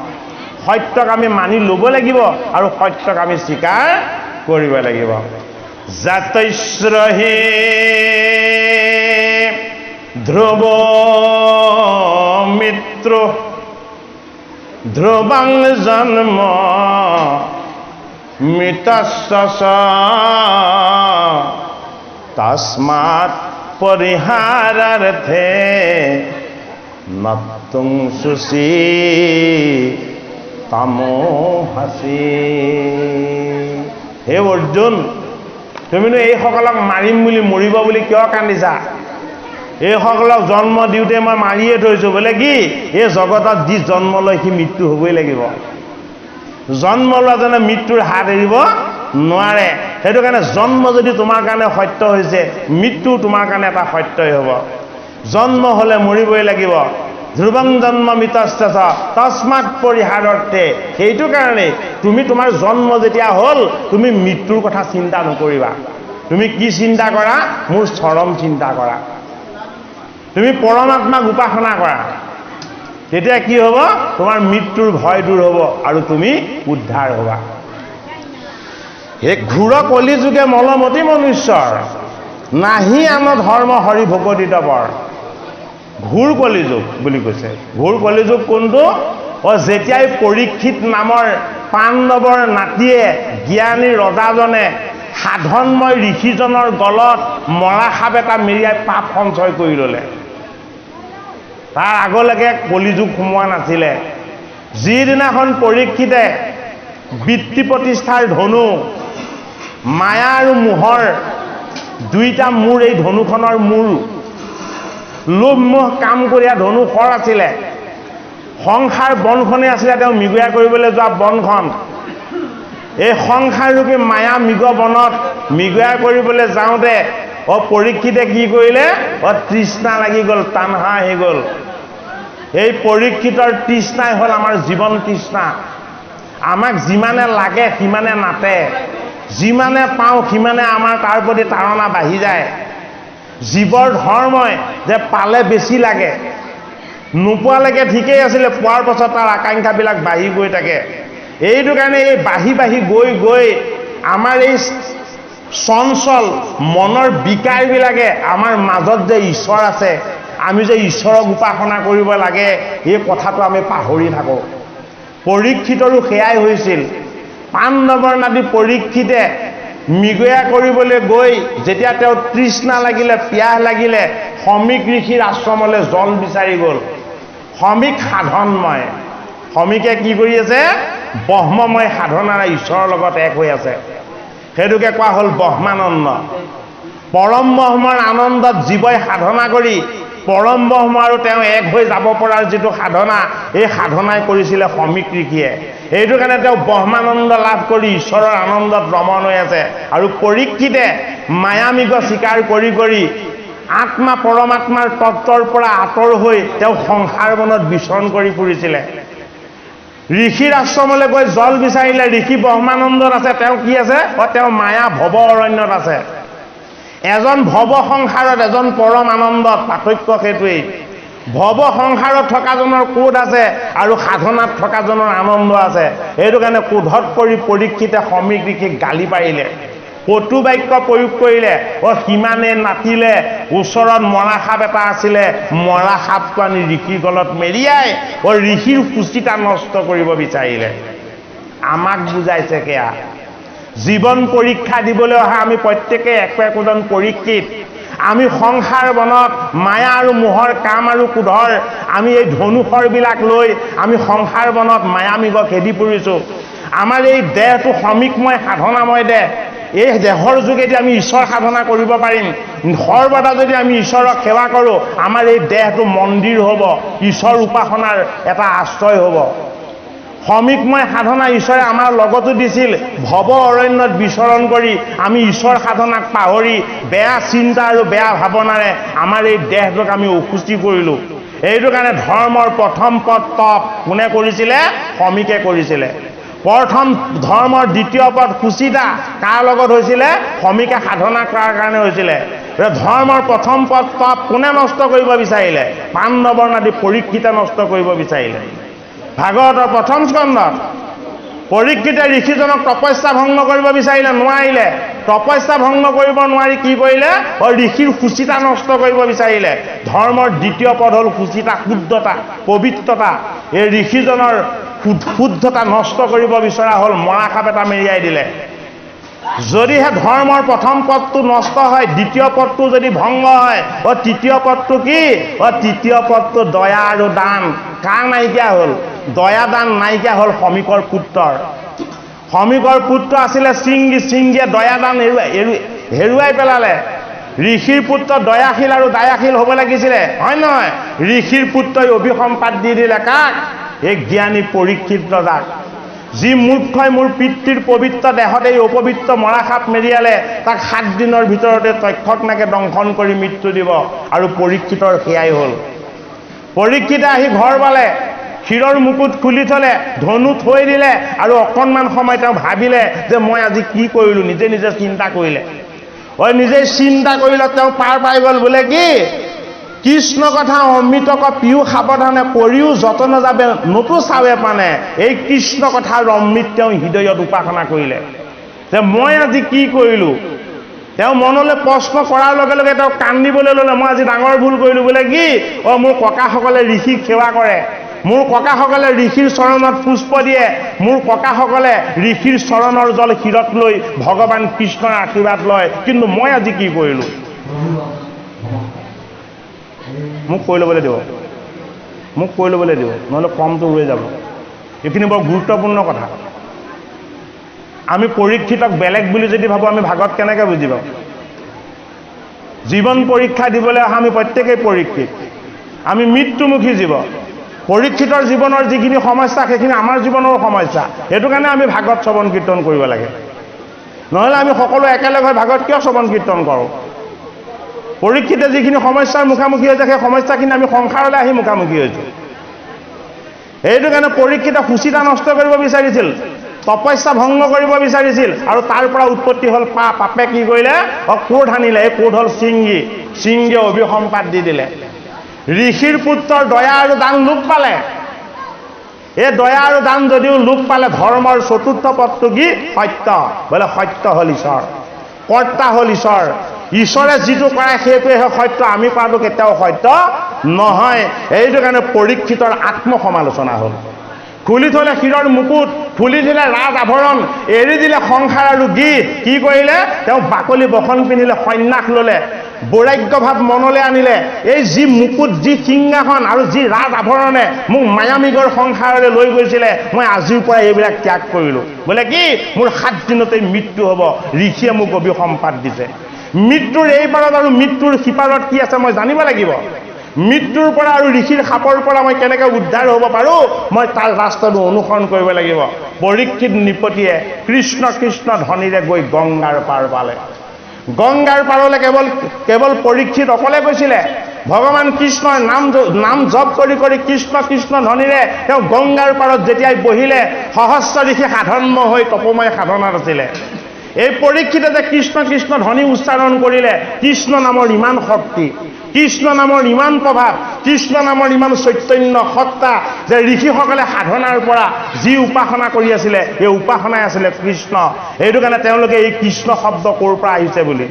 সত্যক আমি মানি ল'ব লাগিব আৰু সত্যক আমি স্বীকাৰ কৰিব লাগিব। জাতৈশ্ৰহে ধ্ৰুৱ মিত্ৰ ধ্ৰুৱাং জন্ম মৃতস্য তস্মাৎ পৰিহাৰাৰ্থে নতুং শুচি তামোহাসি। হে অৰ্জুন, তুমিনো এইসকলক মাৰিম বুলি মৰিব বুলি কিয় কান্দিছা? এইসকলক জন্ম দিওঁতে মই মাৰিয়ে থৈছোঁ। বোলে কি? এই জগতত যি জন্ম লয় সি মৃত্যু হ'বই লাগিব। জন্ম লোৱাজনে মৃত্যুৰ হাত এৰিব নোৱাৰে। সেইটো কাৰণে জন্ম যদি তোমাৰ কাৰণে সত্য হৈছে, মৃত্যু তোমাৰ কাৰণে এটা সত্যই হ'ব। জন্ম হ'লে মৰিবই লাগিব। ধ্ৰুৱং জন্ম মৃতস্তেচ তস্মাৎ পৰিহাৰাৰ্থে। সেইটো কাৰণে তুমি তোমাৰ জন্ম যেতিয়া হ'ল, তুমি মৃত্যুৰ কথা চিন্তা নকৰিবা। তুমি কি চিন্তা কৰা? মোৰ চৰম চিন্তা কৰা। তুমি পৰমাত্মাক উপাসনা কৰা। তেতিয়া কি হ'ব? তোমাৰ মৃত্যুৰ ভয় দূৰ হ'ব আৰু তুমি উদ্ধাৰ হ'বা। এই ঘোৰ কলিযুগে মলমতি মনুষ্যৰ, নাহি আন ধৰ্ম হৰি ভকতিত বৰ। ঘোৰ কলিযুগ বুলি কৈছে। ঘোৰ কলিযুগ কোনটো? যেতিয়াই পৰীক্ষিত নামৰ পাণ্ডৱৰ নাতিয়ে জ্ঞানী ৰজাজনে সাধনময় ঋষিজনৰ গলত মৰা সাপ এটা মেৰিয়াই পাপ সঞ্চয় কৰি ল'লে। তাৰ আগলৈকে কলিযুগ সোমোৱা নাছিলে। যিদিনাখন পৰীক্ষিতে বৃত্তি প্ৰতিষ্ঠাৰ ধনু, মায়া আৰু মোহৰ দুইটা মূৰ, এই ধনুখনৰ মূৰ লোভ মোহ কাম কৰিয়া ধনু শৰ আছিলে। সংসাৰ বনখনেই আছিলে তেওঁ মৃগয়া কৰিবলৈ যোৱা বনখন। এই সংসাৰৰূপী মায়া মৃগ বনত মৃগয়া কৰিবলৈ যাওঁতে পৰীক্ষিতে কি কৰিলে? তৃষ্ণা লাগি গ'ল, তাণহা আহি গ'ল। এই পৰীক্ষিতৰ তৃষ্ণাই হ'ল আমাৰ জীৱন তৃষ্ণা। আমাক যিমানে লাগে সিমানে নাটে, যিমানে পাওঁ সিমানে আমাৰ তাৰ প্ৰতি তাৰণা বাঢ়ি যায়। জীৱৰ ধৰ্মই যে পালে বেছি লাগে, নোপোৱালৈকে ঠিকেই আছিলে, পোৱাৰ পাছত তাৰ আকাংক্ষাবিলাক বাঢ়ি গৈ থাকে। এইটো কাৰণে এই বাঢ়ি বাঢ়ি গৈ গৈ আমাৰ এই চঞ্চল মনৰ বিকাৰবিলাকে আমাৰ মাজত যে ঈশ্বৰ আছে, আমি যে ঈশ্বৰক উপাসনা কৰিব লাগে, এই কথাটো আমি পাহৰি থাকোঁ। পৰীক্ষিতৰো সেয়াই হৈছিল। পাণ্ডৱৰ নাতি পৰীক্ষিতে মৃগয়া কৰিবলৈ গৈ যেতিয়া তেওঁ তৃষ্ণা লাগিলে, পিয়াহ লাগিলে, সমীক ঋষিৰ আশ্ৰমলৈ জল বিচাৰি গ'ল। সমীক সাধনময়। সমীকে কি কৰি আছে? ব্ৰহ্মময় সাধনাৰে ঈশ্বৰৰ লগত এক হৈ আছে। সেইটোকে কোৱা হ'ল ব্ৰহ্মানন্দ। পৰম ব্ৰহ্মৰ আনন্দত জীৱই সাধনা কৰি পৰম ব্ৰহ্ম আৰু তেওঁ এক হৈ যাব পৰাৰ যিটো সাধনা, এই সাধনাই কৰিছিলে সমীক ঋষিয়ে। এইটো কাৰণে তেওঁ ব্ৰহ্মানন্দ লাভ কৰি ঈশ্বৰৰ আনন্দত ৰমণ হৈ আছে। আৰু পৰীক্ষিতে মায়ামৃগ স্বীকাৰ কৰি কৰি আত্মা পৰমাত্মাৰ তত্বৰ পৰা আঁতৰ হৈ তেওঁ সংসাৰ বনত বিচৰণ কৰি ফুৰিছিলে। ঋষিৰ আশ্ৰমলৈ গৈ জল বিচাৰিলে। ঋষি ব্ৰহ্মানন্দত আছে, তেওঁ কি আছে? তেওঁ মায়া ভৱ অৰণ্যত আছে। এজন ভৱ সংসাৰত, এজন পৰম আনন্দত। পাৰ্থক্য সেইটোৱেই। ভৱ সংসাৰত থকাজনৰ ক্ৰোধ আছে আৰু সাধনাত থকাজনৰ আনন্দ আছে। সেইটো কাৰণে ক্ৰোধত পৰি পৰীক্ষিতে সমীক ঋষিক গালি পাৰিলে, কটু বাক্য প্ৰয়োগ কৰিলে। সিমানে নাতিলে, ওচৰত মৰা সাপ এটা আছিলে, মৰা সাপটো আনি ঋষিৰ গলত মেৰিয়াই ঋষিৰ সুচিতা নষ্ট কৰিব বিচাৰিলে। আমাক বুজাইছে সেয়া। জীৱন পৰীক্ষা দিবলৈ অহা আমি প্ৰত্যেকে একোজন পৰীক্ষিত। আমি সংসাৰ বনত মায়া আৰু মোহৰ কাম আৰু ক্ৰোধৰ আমি এই ধনুশৰবিলাক লৈ আমি সংসাৰ বনত মায়ামৃগ খেদি ফুৰিছোঁ। আমাৰ এই দেহটো সমীকময় সাধনাময় দেহ। এই দেহৰ যোগেদি আমি ঈশ্বৰ সাধনা কৰিব পাৰিম। সৰ্বদা যদি আমি ঈশ্বৰক সেৱা কৰোঁ, আমাৰ এই দেহটো মন্দিৰ হ'ব, ঈশ্বৰ উপাসনাৰ এটা আশ্ৰয় হ'ব। সমীকময় সাধনা ঈশ্বৰে আমাৰ লগতো দিছিল। ভৱ অৰণ্যত বিচৰণ কৰি আমি ঈশ্বৰ সাধনাক পাহৰি বেয়া চিন্তা আৰু বেয়া ভাৱনাৰে আমাৰ এই দেহটোক আমি অসুচি কৰিলোঁ। এইটো কাৰণে ধৰ্মৰ প্ৰথম পদ তপ কোনে কৰিছিলে? সমীকে কৰিছিলে। প্ৰথম ধৰ্মৰ দ্বিতীয় পদ সুচিতা কাৰ লগত হৈছিলে? সমীকে সাধনা কৰাৰ কাৰণে হৈছিলে। ধৰ্মৰ প্ৰথম পদ তপ কোনে নষ্ট কৰিব বিচাৰিলে? পাণ্ডৱৰ নাতি পৰীক্ষিতে নষ্ট কৰিব বিচাৰিলে। ভাগৱতৰ প্ৰথম স্কন্ধত পৰীক্ষিতে ঋষিজনক তপস্যা ভংগ কৰিব বিচাৰিলে, নোৱাৰিলে। তপস্যা ভংগ কৰিব নোৱাৰি কি কৰিলে? ঋষিৰ সুচিতা নষ্ট কৰিব বিচাৰিলে। ধৰ্মৰ দ্বিতীয় পদ হ'ল সুচিতা, শুদ্ধতা, পবিত্ৰতা। এই ঋষিজনৰ শুদ্ধতা নষ্ট কৰিব বিচৰা হ'ল, মৰা সাপ এটা মেৰিয়াই দিলে। যদিহে ধৰ্মৰ প্ৰথম পদটো নষ্ট হয়, দ্বিতীয় পদটো যদি ভংগ হয়, তৃতীয় পদটো কি? তৃতীয় পদটো দয়া আৰু দান। কাৰ নাইকিয়া হ'ল? দয়া দান নাইকিয়া হ'ল শ্ৰমিকৰ পুত্ৰৰ। শ্ৰমিকৰ পুত্ৰ আছিলে শৃংগী, শৃংগীয়ে দয়া দান হেৰুৱাই পেলালে। ঋষিৰ পুত্ৰ দয়াশীল আৰু দায়াশীল হ'ব লাগিছিলে, হয় নহয়? ঋষিৰ পুত্ৰই অভিসম্পাত দি দিলে কাক? এই জ্ঞানী পৰীক্ষিত ৰজাক। যি মূৰ্খই মোৰ পিতৃৰ পবিত্ৰ দেহত এই অপবিত্ৰ মৰাসাপ মেৰিয়ালে, তাক 7 দিনৰ ভিতৰতে তক্ষকনাকে দংশন কৰি মৃত্যু দিব। আৰু পৰীক্ষিতৰ সেয়াই হ'ল। পৰীক্ষিতে আহি ঘৰ পালে, শিৰৰ মুকুট খুলি থলে, ধনু থৈ দিলে, আৰু অকণমান সময় তেওঁ ভাবিলে যে মই আজি কি কৰিলোঁ। নিজে নিজে চিন্তা কৰিলে। নিজেই চিন্তা কৰিলে, তেওঁ পাৰ পাই গ'ল। বোলে কি? কৃষ্ণ কথা অমৃতক পিও সাৱধানে, কৰিও যতন যাবে নতু চাবে পানে। এই কৃষ্ণ কথাৰ অমৃত তেওঁ হৃদয়ত উপাসনা কৰিলে যে মই আজি কি কৰিলোঁ। তেওঁ মনলৈ প্ৰশ্ন কৰাৰ লগে লগে তেওঁ কান্দিবলৈ ল'লে, মই আজি ডাঙৰ ভুল কৰিলোঁ। বোলে কি? মোৰ ককাসকলে ঋষিক সেৱা কৰে, মোৰ ককাসকলে ঋষিৰ চৰণত পুষ্প দিয়ে, মোৰ ককাসকলে ঋষিৰ চৰণৰ জল শিৰত লৈ ভগৱান কৃষ্ণৰ আশীৰ্বাদ লয়, কিন্তু মই আজি কি কৰিলোঁ? মোক কৈ ল'বলৈ দিব, মোক কৈ ল'বলৈ দিব, নহ'লে কমটো ৰৈ যাব। এইখিনি বৰ গুৰুত্বপূৰ্ণ কথা। আমি পৰীক্ষিতক বেলেগ বুলি যদি ভাবোঁ, আমি ভাগত কেনেকৈ বুজি পাওঁ? জীৱন পৰীক্ষা দিবলৈ অহা আমি প্ৰত্যেকেই পৰীক্ষিত। আমি মৃত্যুমুখী জীৱ। পৰীক্ষিতৰ জীৱনৰ যিখিনি সমস্যা, সেইখিনি আমাৰ জীৱনৰ সমস্যা। সেইটো কাৰণে আমি ভাগত শ্ৰৱণ কীৰ্তন কৰিব লাগে। নহ'লে আমি সকলো একেলগে হৈ ভাগত কিয় শ্ৰৱণ কীৰ্তন কৰোঁ? পৰীক্ষিতে যিখিনি সমস্যাৰ মুখামুখি হৈছে, সেই সমস্যাখিনি আমি সংসাৰলৈ আহি মুখামুখি হৈছোঁ। সেইটো কাৰণে পৰীক্ষিতে সুচিতা নষ্ট কৰিব বিচাৰিছিল, তপস্যা ভংগ কৰিব বিচাৰিছিল, আৰু তাৰ পৰা উৎপত্তি হ'ল পাপ। পাপে কি কৰিলে? ক্ৰোধ আনিলে। এই ক্ৰোধ হ'ল শৃংগী। শৃংগীয়ে অভিসম্পাত দি দিলে। ঋষিৰ পুত্ৰৰ দয়া আৰু দান লোপ পালে। এই দয়া আৰু দান যদিও লোপ পালে, ধৰ্মৰ চতুৰ্থ পদটো কি? সত্য। বোলে সত্য হ'ল ঈশ্বৰ, কৰ্তা হ'ল ঈশ্বৰ। ঈশ্বৰে যিটো কৰে সেইটোৱেহে সত্য। আমি কৰাটো কেতিয়াও সত্য নহয়। এইটো কাৰণে পৰীক্ষিতৰ আত্মসমালোচনা হ'ল। খুলি থলে শিৰৰ মুকুট, খুলি দিলে ৰাজ আভৰণ, এৰি দিলে সংসাৰ আৰু গীত। কি কৰিলে? তেওঁ বাকলি বসন পিন্ধিলে, সন্ন্যাস ল'লে, বৈৰাগ্যভাৱ মনলৈ আনিলে। এই যি মুকুট, যি সিংহাসন আৰু যি ৰাজ আভৰণে মোক মায়ামিগৰ সংসাৰলৈ লৈ গৈছিলে, মই আজিৰ পৰা এইবিলাক ত্যাগ কৰিলোঁ। বোলে কি? মোৰ 7 দিনতেই মৃত্যু হ'ব। ঋষিয়ে মোক অভিসম্পাত দিছে। মৃত্যুৰ এই পাৰত আৰু মৃত্যুৰ সিপাৰত কি আছে মই জানিব লাগিব। মৃত্যুৰ পৰা আৰু ঋষিৰ সাপৰ পৰা মই কেনেকৈ উদ্ধাৰ হ'ব পাৰোঁ, মই তাৰ ৰাস্তাটো অনুসৰণ কৰিব লাগিব। পৰীক্ষিত নৃপতিয়ে কৃষ্ণ কৃষ্ণ ধ্বনিৰে গৈ গংগাৰ পাৰ পালে। গংগাৰ পাৰলৈ কেৱল পৰীক্ষিত অকলে গৈছিলে। ভগৱান কৃষ্ণৰ নাম জপ কৰি কৰি কৃষ্ণ কৃষ্ণ ধ্বনিৰে তেওঁ গংগাৰ পাৰত যেতিয়াই বহিলে, সহস্ৰ ঋষি সাধন্য হৈ তপময় সাধনাত আছিলে। এই পৰীক্ষিতে যে কৃষ্ণ কৃষ্ণ ধ্বনি উচ্চাৰণ কৰিলে, কৃষ্ণ নামৰ ইমান শক্তি, কৃষ্ণ নামৰ ইমান প্ৰভাৱ, কৃষ্ণ নামৰ ইমান চৈতন্য সত্তা, যে ঋষিসকলে সাধনাৰ পৰা যি উপাসনা কৰি আছিলে, এই উপাসনাই আছিলে কৃষ্ণ। সেইটো কাৰণে তেওঁলোকে এই কৃষ্ণ শব্দ ক'ৰ পৰা আহিছে বুলি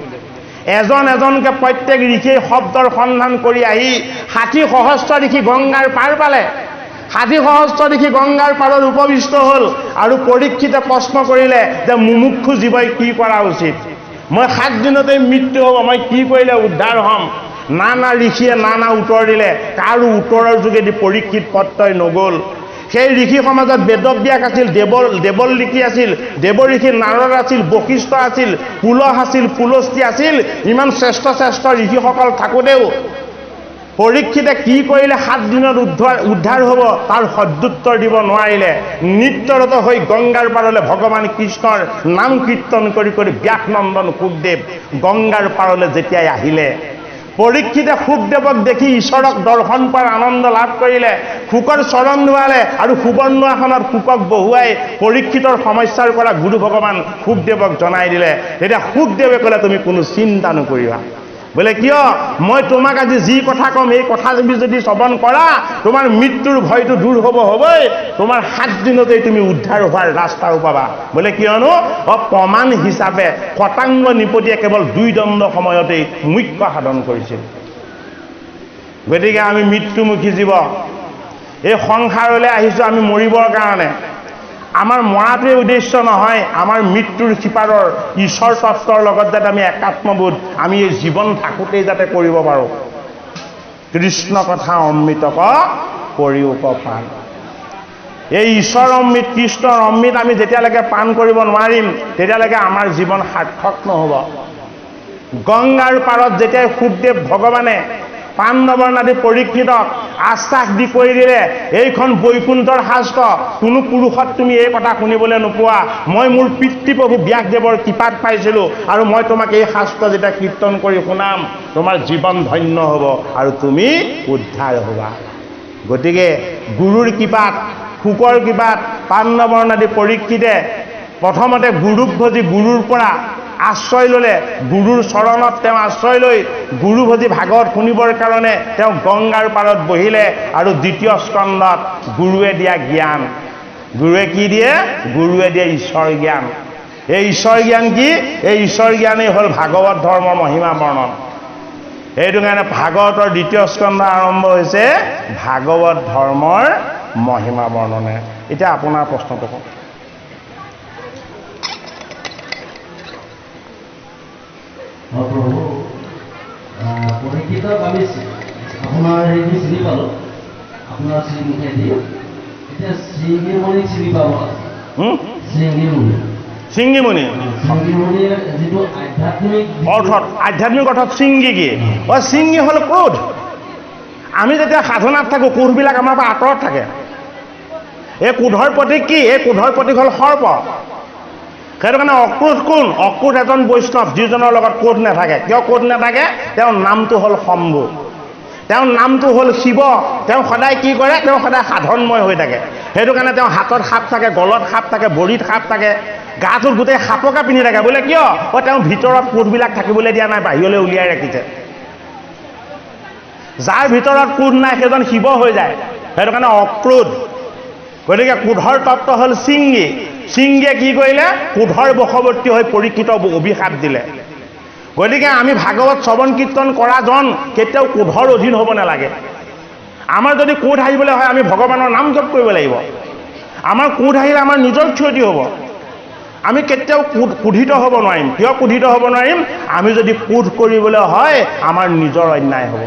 এজন এজনকে প্ৰত্যেক ঋষিয়ে শব্দৰ সন্ধান কৰি আহি 60 সহস্ৰ ঋষি গংগাৰ পাৰ পালে। 60 সহস্ৰ ঋষি গংগাৰ পাৰত উপবিষ্ট হ'ল। আৰু পৰীক্ষিতে প্ৰশ্ন কৰিলে যে মুমুক্ষু জীৱই কি কৰা উচিত? মই 7 দিনতেই মৃত্যু হ'ব, মই কি কৰিলে উদ্ধাৰ হ'ম? নানা ঋষিয়ে নানা উত্তৰ দিলে। কাৰো উত্তৰৰ যোগেদি পৰীক্ষিত পত্ৰই নগ'ল। সেই ঋষি সমাজত বেদব্যাস আছিল, দেৱল ঋষি আছিল, দেৱ ঋষি নাৰদ আছিল, বশিষ্ঠ আছিল, পুলহ আছিল, পুলস্তি আছিল। ইমান শ্ৰেষ্ঠ শ্ৰেষ্ঠ ঋষিসকল থাকোঁতেও পৰীক্ষিতে কি কৰিলে 7 দিনত উদ্ধাৰ হ'ব, তাৰ সদুত্তৰ দিব নোৱাৰিলে। নিত্যৰত হৈ গংগাৰ পাৰলৈ ভগৱান কৃষ্ণৰ নাম কীৰ্তন কৰি কৰি ব্যাসনন্দন শুকদেৱ গংগাৰ পাৰলৈ যেতিয়াই আহিলে, পৰীক্ষিতে শুকদেৱক দেখি ঈশ্বৰক দৰ্শন কৰাৰ আনন্দ লাভ কৰিলে। শুকৰ চৰণ ধোৱালে আৰু সুবৰ্ণ আসনত শুকক বহুৱাই পৰীক্ষিতৰ সমস্যাৰ পৰা গুৰু ভগৱান শুকদেৱক জনাই দিলে। তেতিয়া শুকদেৱে ক'লে, তুমি কোনো চিন্তা নকৰিবা। বোলে কিয়? মই তোমাক আজি যি কথা ক'ম, এই কথা যদি শ্ৰৱণ কৰা, তোমাৰ মৃত্যুৰ ভয়টো দূৰ হ'বই। তোমাৰ 7 দিনতেই তুমি উদ্ধাৰ হোৱাৰ ৰাস্তাও পাবা। বোলে কিয়নো? প্ৰমাণ হিচাপে শতাংগ নৃপতিয়ে কেৱল 2 দণ্ড সময়তেই মুখ্য সাধন কৰিছিল। গতিকে আমি মৃত্যুমুখী জীৱ, এই সংসাৰলৈ আহিছোঁ আমি মৰিবৰ কাৰণে। আমাৰ মৰাটোৱে উদ্দেশ্য নহয়, আমাৰ মৃত্যুৰ সিপাৰৰ ঈশ্বৰ তত্বৰ লগত যাতে আমি একাত্মবোধ আমি এই জীৱন থাকোঁতেই যাতে কৰিব পাৰোঁ। কৃষ্ণ কথা অমৃতক কৰিওক পান। এই ঈশ্বৰ অমৃত, কৃষ্ণৰ অমৃত আমি যেতিয়ালৈকে পান কৰিব নোৱাৰিম তেতিয়ালৈকে আমাৰ জীৱন সাৰ্থক নহ'ব। গংগাৰ পাৰত যেতিয়া সুখদেৱ ভগৱানে পাণ্ডৱৰ নাতি পৰীক্ষিতক আশ্বাস দি কৈ দিলে, এইখন বৈকুণ্ঠৰ শাস্ত্ৰ, কোনো পুৰুষত তুমি এই কথা শুনিবলৈ নোপোৱা, মই মোৰ পিতৃপ্ৰভু ব্যাসদেৱৰ কৃপাত পাইছিলোঁ আৰু মই তোমাক এই শাস্ত্ৰ যেতিয়া কীৰ্তন কৰি শুনাম তোমাৰ জীৱন ধন্য হ'ব আৰু তুমি উদ্ধাৰ হ'বা। গতিকে গুৰুৰ কৃপাত, শুকৰ কৃপাত পাণ্ডৱৰ নাতি পৰীক্ষিতে প্ৰথমতে গুৰুক ভজি গুৰুৰ পৰা আশ্ৰয় ল'লে, গুৰুৰ চৰণত তেওঁ আশ্ৰয় লৈ গুৰু ভজি ভাগৱত শুনিবৰ কাৰণে তেওঁ গংগাৰ পাৰত বহিলে আৰু দ্বিতীয় স্কন্ধত গুৰুৱে দিয়া জ্ঞান, গুৰুৱে কি দিয়ে? গুৰুৱে দিয়ে ঈশ্বৰ জ্ঞান। এই ঈশ্বৰ জ্ঞান কি? এই ঈশ্বৰ জ্ঞানেই হ'ল ভাগৱত ধৰ্মৰ মহিমা বৰ্ণন। সেইটো কাৰণে ভাগৱতৰ দ্বিতীয় স্কন্ধ আৰম্ভ হৈছে ভাগৱত ধৰ্মৰ মহিমা বৰ্ণনে। এতিয়া আপোনাৰ প্ৰশ্নটো কওক। প্ৰভু পৰীক্ষিতক আমি আপোনাৰ হেৰি চিনি পালোঁ, আপোনাৰ শ্ৰীমুখেদি। এতিয়া শৃংগীমণিক চিনি পাব আছে। শৃংগীমণি, শৃংগীমণি শৃংগীমণিৰ যিটো আধ্যাত্মিক অৰ্থত, আধ্যাত্মিক অৰ্থত শৃংগী কি? শৃংগী হ'ল ক্ৰোধ। আমি যেতিয়া সাধনাত থাকোঁ ক্ৰোধবিলাক আমাৰ পৰা আঁতৰত থাকে। এই ক্ৰোধৰ প্ৰতীক কি? এই ক্ৰোধৰ প্ৰতীক হ'ল সৰ্প। সেইটো কাৰণে অক্ৰোধ কোন? অক্ৰোধ এজন বৈষ্ণৱ যিজনৰ লগত ক্ৰোধ নাথাকে। কিয় ক্ৰোধ নাথাকে? তেওঁৰ নামটো হ'ল শম্ভু, তেওঁৰ নামটো হ'ল শিৱ। তেওঁ সদায় কি কৰে? তেওঁ সদায় সাধনময় হৈ থাকে। সেইটো কাৰণে তেওঁ হাতত সাপ থাকে, গলত সাপ থাকে, ভৰিত সাপ থাকে, গাটোত গোটেই সাপকা পিন্ধি থাকে। বোলে কিয়? তেওঁ ভিতৰত ক্ৰোধবিলাক থাকিবলৈ দিয়া নাই, বাহিৰলৈ উলিয়াই ৰাখিছে। যাৰ ভিতৰত ক্ৰোধ নাই সেইজন শিৱ হৈ যায়। সেইটো কাৰণে অক্ৰোধ। গতিকে ক্ৰোধৰ তত্ত্ব হ'ল শৃংগী। শৃংগীয়ে কি কৰিলে? ক্ৰোধৰ বশৱৰ্তী হৈ পৰীক্ষিতক অভিশাপ দিলে। গতিকে আমি ভাগৱত শ্ৰৱণ কীৰ্তন কৰাজন কেতিয়াও ক্ৰোধৰ অধীন হ'ব নালাগে। আমাৰ যদি ক্ৰোধ আহিবলৈ হয় আমি ভগৱানৰ নাম জপ কৰিব লাগিব। আমাৰ ক্ৰোধ আহিলে আমাৰ নিজৰ ক্ষতি হ'ব। আমি কেতিয়াও ক্ৰোধিত হ'ব নোৱাৰিম। কিয় ক্ৰোধিত হ'ব নোৱাৰিম? আমি যদি ক্ৰোধ কৰিবলৈ হয় আমাৰ নিজৰ অন্যায় হ'ব,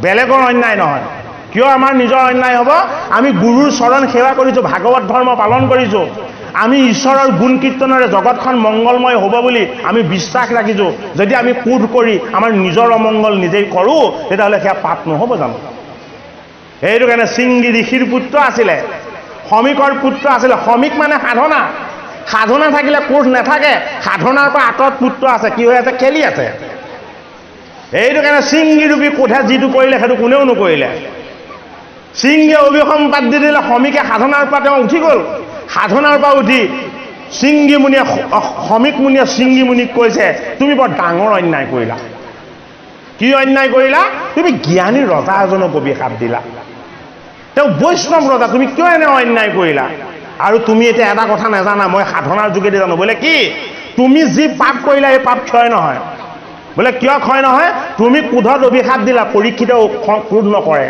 বেলেগৰ অন্যায় নহয়। কিয় আমাৰ নিজৰ অন্যায় হ'ব? আমি গুৰুৰ চৰণ সেৱা কৰিছোঁ, ভাগৱত ধৰ্ম পালন কৰিছোঁ, আমি ঈশ্বৰৰ গুণ কীৰ্তনেৰে জগতখন মংগলময় হ'ব বুলি আমি বিশ্বাস ৰাখিছোঁ। যদি আমি ক্ৰোধ কৰি আমাৰ নিজৰ অমংগল নিজেই কৰোঁ তেতিয়াহ'লে সেয়া পাপ নহ'ব জানো? সেইটো কাৰণে শৃংগী ঋষিৰ পুত্ৰ আছিলে, শমিকৰ পুত্ৰ আছিলে। শমিক মানে সাধনা। সাধনা থাকিলে ক্ৰোধ নাথাকে। সাধনাৰ পৰা আঁতৰত পুত্ৰ আছে, কি হৈ আছে? খেলি আছে। এইটো কাৰণে শৃংগী ৰূপী ক্ৰোধে যিটো কৰিলে সেইটো কোনেও নকৰিলে। শৃংগীয়ে অভিসম্পাত দি দিলে, শমিকে সাধনাৰ পৰা তেওঁ উঠি গ'ল। সাধনাৰ পৰা উঠি শৃংগী মুনিয়ে, শমিক মুনিয়ে শৃংগী মুনিক কৈছে তুমি বৰ ডাঙৰ অন্যায় কৰিলা। কি অন্যায় কৰিলা? তুমি জ্ঞানী ৰজা এজনক অভিশাপ দিলা। তেওঁ বৈষ্ণৱ ৰজা, তুমি কিয় এনে অন্যায় কৰিলা? আৰু তুমি এতিয়া এটা কথা নাজানা, মই সাধনাৰ যোগেদি জানো। বোলে কি? তুমি যি পাপ কৰিলা এই পাপ ক্ষয় নহয়। বোলে কিয় ক্ষয় নহয়? তুমি ক্ৰোধত অভিশাপ দিলা, পৰীক্ষিতে ক্ৰোধ নকৰে।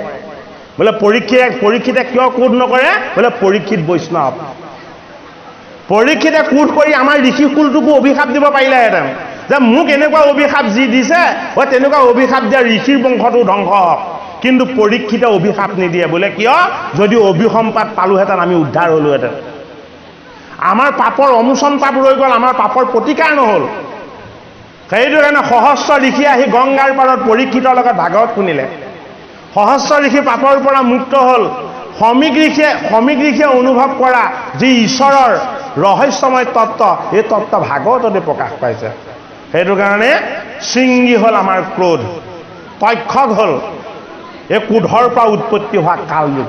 বোলে পৰীক্ষিতে কিয় ক্ৰোধ নকৰে? বোলে পৰীক্ষিত বৈষ্ণৱ। পৰীক্ষিতে ক্ৰোধ কৰি আমাৰ ঋষিকুলটোকো অভিশাপ দিব পাৰিলেহেঁতেন যে মোক এনেকুৱা অভিশাপ যি দিছে তেনেকুৱা অভিশাপ দিয়া ঋষিৰ বংশটো ধ্বংস হওক। কিন্তু পৰীক্ষিতে অভিশাপ নিদিয়ে। বোলে কিয়? যদি অভিসম্পাত পালোহেঁতেন আমি উদ্ধাৰ হ'লোহেঁতেন। আমাৰ পাপৰ অমোচন পাপ ৰৈ গ'ল, আমাৰ পাপৰ প্ৰতিকাৰ নহ'ল। সেইটো কাৰণে সহস্ৰ ঋষি আহি গংগাৰ পাৰত পৰীক্ষিতৰ লগত ভাগৱত শুনিলে। সহস্ৰ ঋষি পাপৰ পৰা মুক্ত হ'ল। শমিক ঋষিয়ে অনুভৱ কৰা যি ঈশ্বৰৰ ৰহস্যময় তত্ত্ব, এই তত্ত্ব ভাগৱততে প্ৰকাশ পাইছে। সেইটো কাৰণে শৃংগী হ'ল আমাৰ ক্ৰোধ, তক্ষক হ'ল এই ক্ৰোধৰ পৰা উৎপত্তি হোৱা কালযুগ।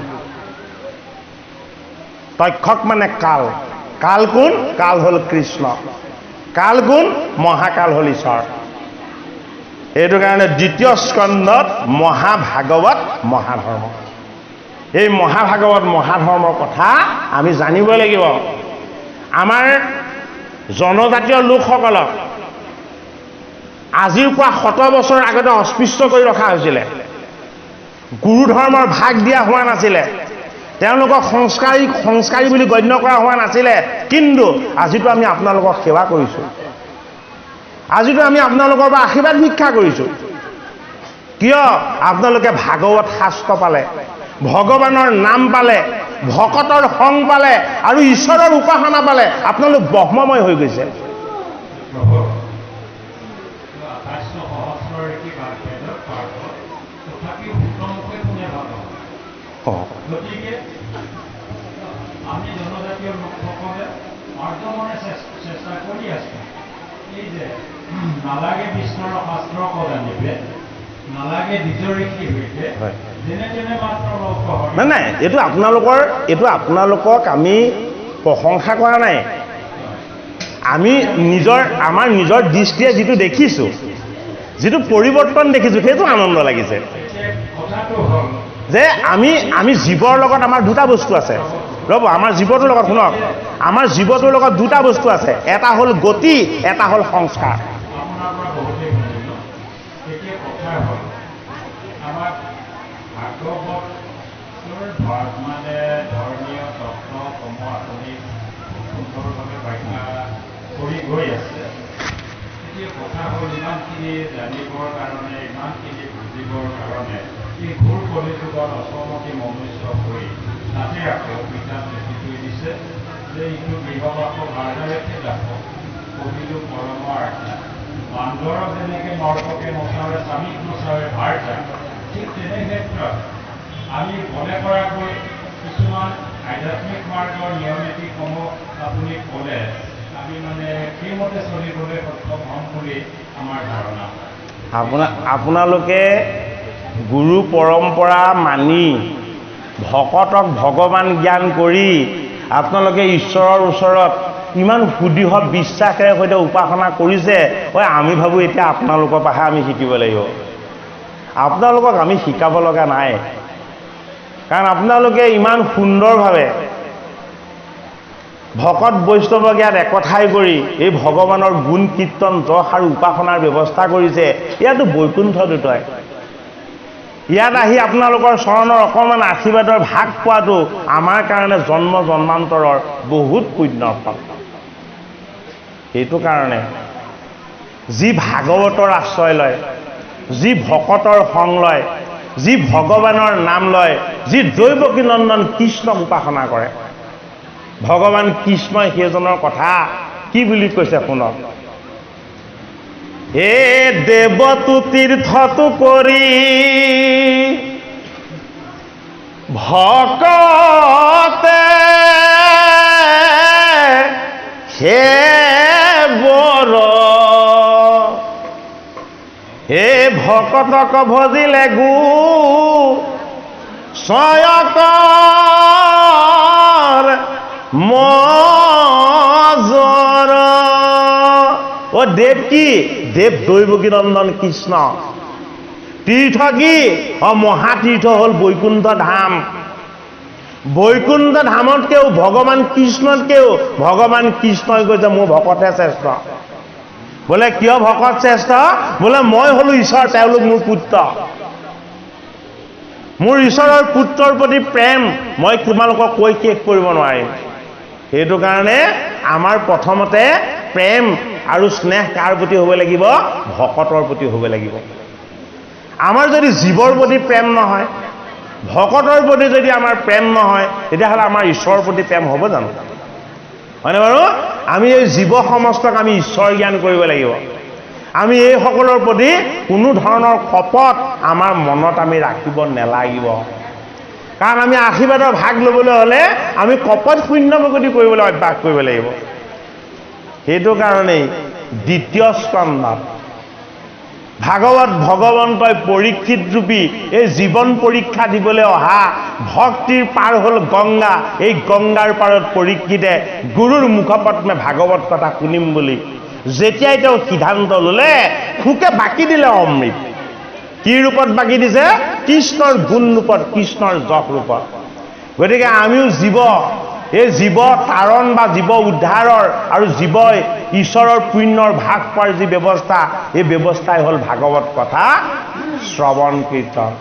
তক্ষক মানে কাল। কাল কোন? কাল হ'ল কৃষ্ণ। কাল কোন? মহাকাল হ'ল ঈশ্বৰ। এইটো কাৰণে দ্বিতীয় স্কন্ধত মহাভাগৱত মহাধৰ্ম। এই মহাভাগৱত মহাধৰ্মৰ কথা আমি জানিব লাগিব। আমাৰ জনজাতীয় লোকসকলক আজিৰ পৰা 100 বছৰ আগতে অস্পৃশ্য কৰি ৰখা হৈছিলে। গুৰু ধৰ্মৰ ভাগ দিয়া হোৱা নাছিলে। তেওঁলোকক সংস্কাৰী বুলি গণ্য কৰা হোৱা নাছিলে, কিন্তু আজিতো আমি আপোনালোকক সেৱা কৰিছোঁ, আজিতো আমি আপোনালোকৰ পৰা আশীৰ্বাদ ভিক্ষা কৰিছোঁ। কিয়? আপোনালোকে ভাগৱত শাস্ত্ৰ পালে, ভগৱানৰ নাম পালে, ভকতৰ সং পালে আৰু ঈশ্বৰৰ উপাসনা পালে। আপোনালোক ব্ৰহ্মময় হৈ গৈছে। প্ৰভু 28 সহস্ৰৰ এটি বেদৰ পাঠ তথাপিও শুদ্ধমুখে কোনে ভাল গতিকে আমি জনজাতীয় লোকসকলে মাৰ্গমনে চেষ্টা কৰি আছোঁ। এই যে নালাগে বিষ্ণুৰ শাস্ত্ৰ কল আনিবে, নালাগে দ্বিজঋষি হৈতে, যেনে তেনে মাত্ৰ লোক নাই, এইটো আপোনালোকক আমি প্ৰশংসা কৰা নাই। আমি আমাৰ নিজৰ দৃষ্টিয়ে যিটো দেখিছোঁ, যিটো পৰিৱৰ্তন দেখিছোঁ, সেইটো আনন্দ লাগিছে কথাটো হ'ল যে আমি জীৱৰ লগত আমাৰ দুটা বস্তু আছে। ৰ'ব, আমাৰ জীৱটোৰ লগত শুনক, আমাৰ জীৱটোৰ লগত দুটা বস্তু আছে, এটা হ'ল গতি, এটা হ'ল সংস্কাৰ। আপোনাৰ পৰা বহুতেই শুনিলোঁ। এতিয়া কথা হ'ল আমাক ভাগৱতৰ মানে ধৰ্মীয় তত্ত্বসমূহ আপুনি সুন্দৰভাৱে ব্যাখ্যা কৰি গৈ আছে। এতিয়া কথা হ'ল ইমানখিনি জানিবৰ কাৰণে, ইমানখিনি বুজিবৰ কাৰণে এই ঘূৰ কলিযুগত অসমতি মনুষ্য হৈ তাতে আকৌ পিতাত লিখি থৈ দিছে যে ইটো গৃহবাস ভাৰততে যাব কবিলো পৰম আৰ্তা, বান্দৰ যেনেকৈ নৰককে নচাৱে স্বামীক নচাৱে ভাৰ্তা, ঠিক তেনে ক্ষেত্ৰত আমি মনে কৰাকৈ কিছুমান আধ্যাত্মিক মাৰ্গৰ নিয়ম নীতিসমূহ আপুনি ক'লে আমি মানে সেইমতে চলিবলৈ সক্ষম হ'ম বুলি আমাৰ ধাৰণা। আপোনালোকে গুৰু পৰম্পৰা মানি ভকতক ভগৱান জ্ঞান কৰি আপোনালোকে ঈশ্বৰৰ ওচৰত ইমান সুদৃঢ় বিশ্বাসেৰে সৈতে উপাসনা কৰিছে। আমি ভাবোঁ এতিয়া আপোনালোকৰ পৰাহে আমি শিকিব লাগিব। আপোনালোকক আমি শিকাব লগা নাই, কাৰণ আপোনালোকে ইমান সুন্দৰভাৱে ভকত বৈষ্ণৱ জ্ঞাত একঠাই কৰি এই ভগৱানৰ গুণ কীৰ্তন যশ আৰু উপাসনাৰ ব্যৱস্থা কৰিছে। ইয়াতো বৈকুণ্ঠ দুটাই, ইয়াত আহি আপোনালোকৰ চৰণৰ অকণমান আশীৰ্বাদৰ ভাগ পোৱাটো আমাৰ কাৰণে জন্ম জন্মান্তৰৰ বহুত পুণ্যৰ ফল। সেইটো কাৰণে যি ভাগৱতৰ আশ্ৰয় লয়, যি ভকতৰ সং লয়, যি ভগৱানৰ নাম লয়, যি দৈৱকী নন্দন কৃষ্ণক উপাসনা কৰে, ভগৱান কৃষ্ণই সেইজনৰ কথা কি বুলি কৈছে শুনক। এ দেৱতু তীৰ্থতু কৰি ভকতে সেবৰ, হে ভকতক ভজিলে গু ছয়কৰ মজৰ। দেৱ কি? দেৱ দৈৱকী নন্দন কৃষ্ণ। তীৰ্থ কি? মহাতীৰ্থ হ'ল বৈকুণ্ঠ ধাম। বৈকুণ্ঠ ধামতকেও ভগৱান কৃষ্ণতকেও ভগৱান কৃষ্ণই কৈছে মোৰ ভকতহে শ্ৰেষ্ঠ। বোলে কিয় ভকত শ্ৰেষ্ঠ? বোলে মই হ'লো ঈশ্বৰ, তেওঁলোক মোৰ পুত্ৰ। মোৰ ঈশ্বৰৰ পুত্ৰৰ প্ৰতি প্ৰেম মই তোমালোকক কৈ শেষ কৰিব নোৱাৰিম। সেইটো কাৰণে আমাৰ প্ৰথমতে প্ৰেম আৰু স্নেহ কাৰ প্ৰতি হ'ব লাগিব? ভকতৰ প্ৰতি হ'ব লাগিব। আমাৰ যদি জীৱৰ প্ৰতি প্ৰেম নহয়, ভকতৰ প্ৰতি যদি আমাৰ প্ৰেম নহয়, তেতিয়াহ'লে আমাৰ ঈশ্বৰৰ প্ৰতি প্ৰেম হ'ব জানো? হয়নে বাৰু? আমি এই জীৱ সমস্তক আমি ঈশ্বৰ জ্ঞান কৰিব লাগিব। আমি এইসকলৰ প্ৰতি কোনো ধৰণৰ কপট আমাৰ মনত আমি ৰাখিব নেলাগিব, কাৰণ আমি আশীৰ্বাদৰ ভাগ ল'বলৈ হ'লে আমি কপট শূন্য প্ৰগতি কৰিবলৈ অভ্যাস কৰিব লাগিব। সেইটো কাৰণেই দ্বিতীয় স্কন্ধত ভাগৱত ভগৱন্তই পৰীক্ষিত ৰূপী এই জীৱন পৰীক্ষা দিবলৈ অহা ভক্তিৰ পাৰ হ'ল গংগা। এই গংগাৰ পাৰত পৰীক্ষিতে গুৰুৰ মুখপদ্মে ভাগৱত কথা শুনিম বুলি যেতিয়াই তেওঁ সিদ্ধান্ত ল'লে, খুকে বাকি দিলে অমৃত। কি ৰূপত বাকি দিছে? কৃষ্ণৰ গুণ ৰূপত, কৃষ্ণৰ যশ ৰূপত। গতিকে আমিও জীৱ, এই জীৱ তাৰণ বা জীৱ উদ্ধাৰৰ আৰু জীৱই ঈশ্বৰৰ পুণ্যৰ ভাগ পোৱাৰ যি ব্যৱস্থা, এই ব্যৱস্থাই হ'ল ভাগৱত কথা শ্ৰৱণ কীৰ্তন।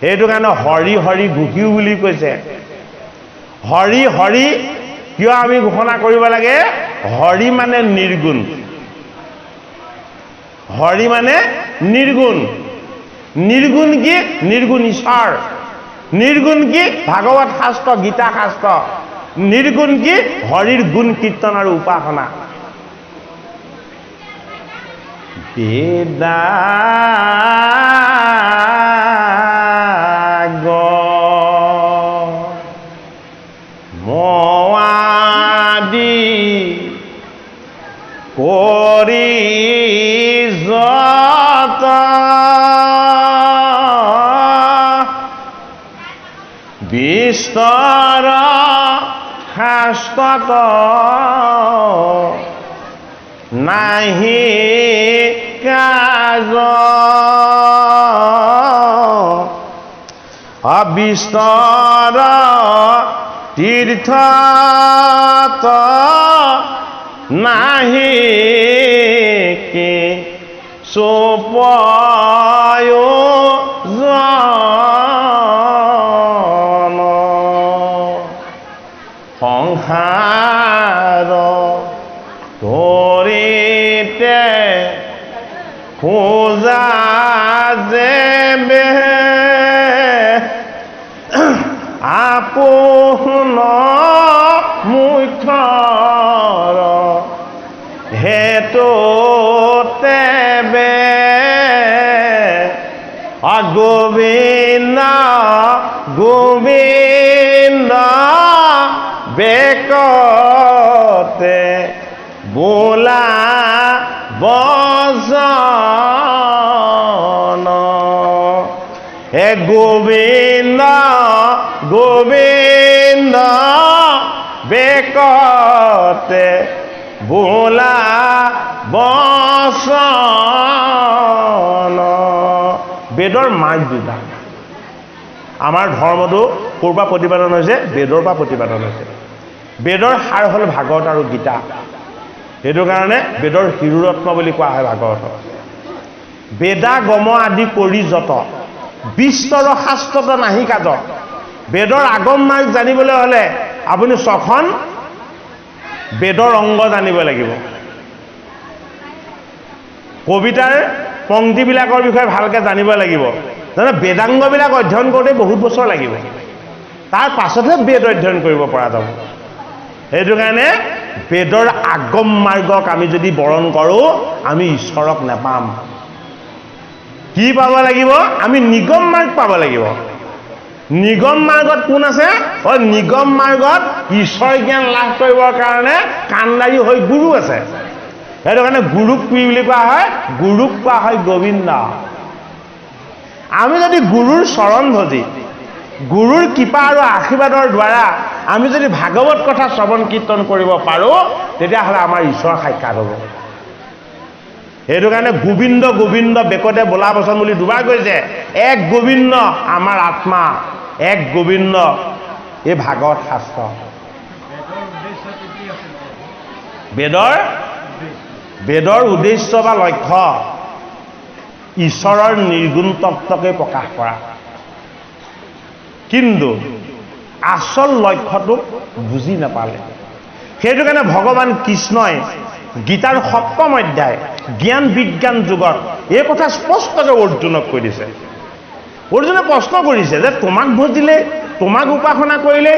সেইটো কাৰণে হৰি হৰি ঘুকিও বুলি কৈছে। হৰি হৰি কিয় আমি ঘোষণা কৰিব লাগে? হৰি মানে নিৰ্গুণ, হৰি মানে নিৰ্গুণ। নিৰ্গুণ কি? নিৰ্গুণ ঈশ্বৰ। নিৰ্গুণ কি? ভাগৱত শাস্ত্ৰ, গীতা শাস্ত্ৰ। নিৰ্গুণ কি? হৰিৰ গুণ কীৰ্তন আৰু উপাসনা। বেদাগ মোৱাদি কৰি যত বিস্তৰ শাস্ত্ৰত নাহি কাজ অবিস্তৰ তীৰ্থত নাহি কি সুপ্ৰয়োজন সংসাৰ ধৰিতে খোজা যে আপোন মুখ্যৰ হেতুতে গোবিন্দ গোবিন্দ বেকতে বোলা বজন হে গোবিন্দ গোবিন্দ বেকতে বোলা বচন। বেদৰ মাৰ্গ দুটা। আমাৰ ধৰ্মটো ক'ৰ পৰা প্ৰতিপাদন হৈছে? বেদৰ পৰা প্ৰতিপাদন হৈছে। বেদৰ সাৰ হ'ল ভাগৱত আৰু গীতা। সেইটো কাৰণে বেদৰ শিৰোৰত্ন বুলি কোৱা হয় ভাগৱতক। বেদা গম আদি কৰি যত বিস্তৰ শাস্ত্ৰত নাহি কাজ। বেদৰ আগম মাৰ্গ জানিবলৈ হ'লে আপুনি 6খন বেদৰ অংগ জানিব লাগিব। কবিতাৰ পংক্তিবিলাকৰ বিষয়ে ভালকৈ জানিব লাগিব। তাৰমানে বেদাংগবিলাক অধ্যয়ন কৰোঁতে বহুত বছৰ লাগিব, তাৰ পাছতহে বেদ অধ্যয়ন কৰিব পৰা যাব। সেইটো কাৰণে বেদৰ আগম মাৰ্গক আমি যদি বৰণ কৰোঁ আমি ঈশ্বৰক নাপাম। কি পাব লাগিব? আমি নিগম মাৰ্গ পাব লাগিব। নিগম মাৰ্গত কোন আছে? নিগম মাৰ্গত ঈশ্বৰ জ্ঞান লাভ কৰিবৰ কাৰণে কাণ্ডাৰী হৈ গুৰু আছে। সেইটো কাৰণে গুৰুক কি বুলি কোৱা হয়? গুৰুক কোৱা হয় গোবিন্দ। আমি যদি গুৰুৰ চৰণ ভজি গুৰুৰ কৃপা আৰু আশীৰ্বাদৰ দ্বাৰা আমি যদি ভাগৱত কথা শ্ৰৱণ কীৰ্তন কৰিব পাৰোঁ তেতিয়াহ'লে আমাৰ ঈশ্বৰ সাক্ষাৎ হ'ব। সেইটো কাৰণে গোবিন্দ গোবিন্দ বেকতে বোলা বচন বুলি দুবাৰ কৈছে। এক গোবিন্দ আমাৰ আত্মা, এক গোবিন্দ এই ভাগৱত শাস্ত্ৰ। বেদৰ উদ্দেশ্য বা লক্ষ্য ঈশ্বৰৰ নিৰ্গুণ তত্ত্বকে প্ৰকাশ কৰা, কিন্তু আচল লক্ষ্যটোক বুজি নাপালে। সেইটো কাৰণে ভগৱান কৃষ্ণই গীতাৰ 7ম অধ্যায় জ্ঞান বিজ্ঞান যুগত এই কথা স্পষ্টকৈ অৰ্জুনক কৈ দিছে। অৰ্জুনে প্ৰশ্ন কৰিছে যে তোমাক ভজিলে, তোমাক উপাসনা কৰিলে,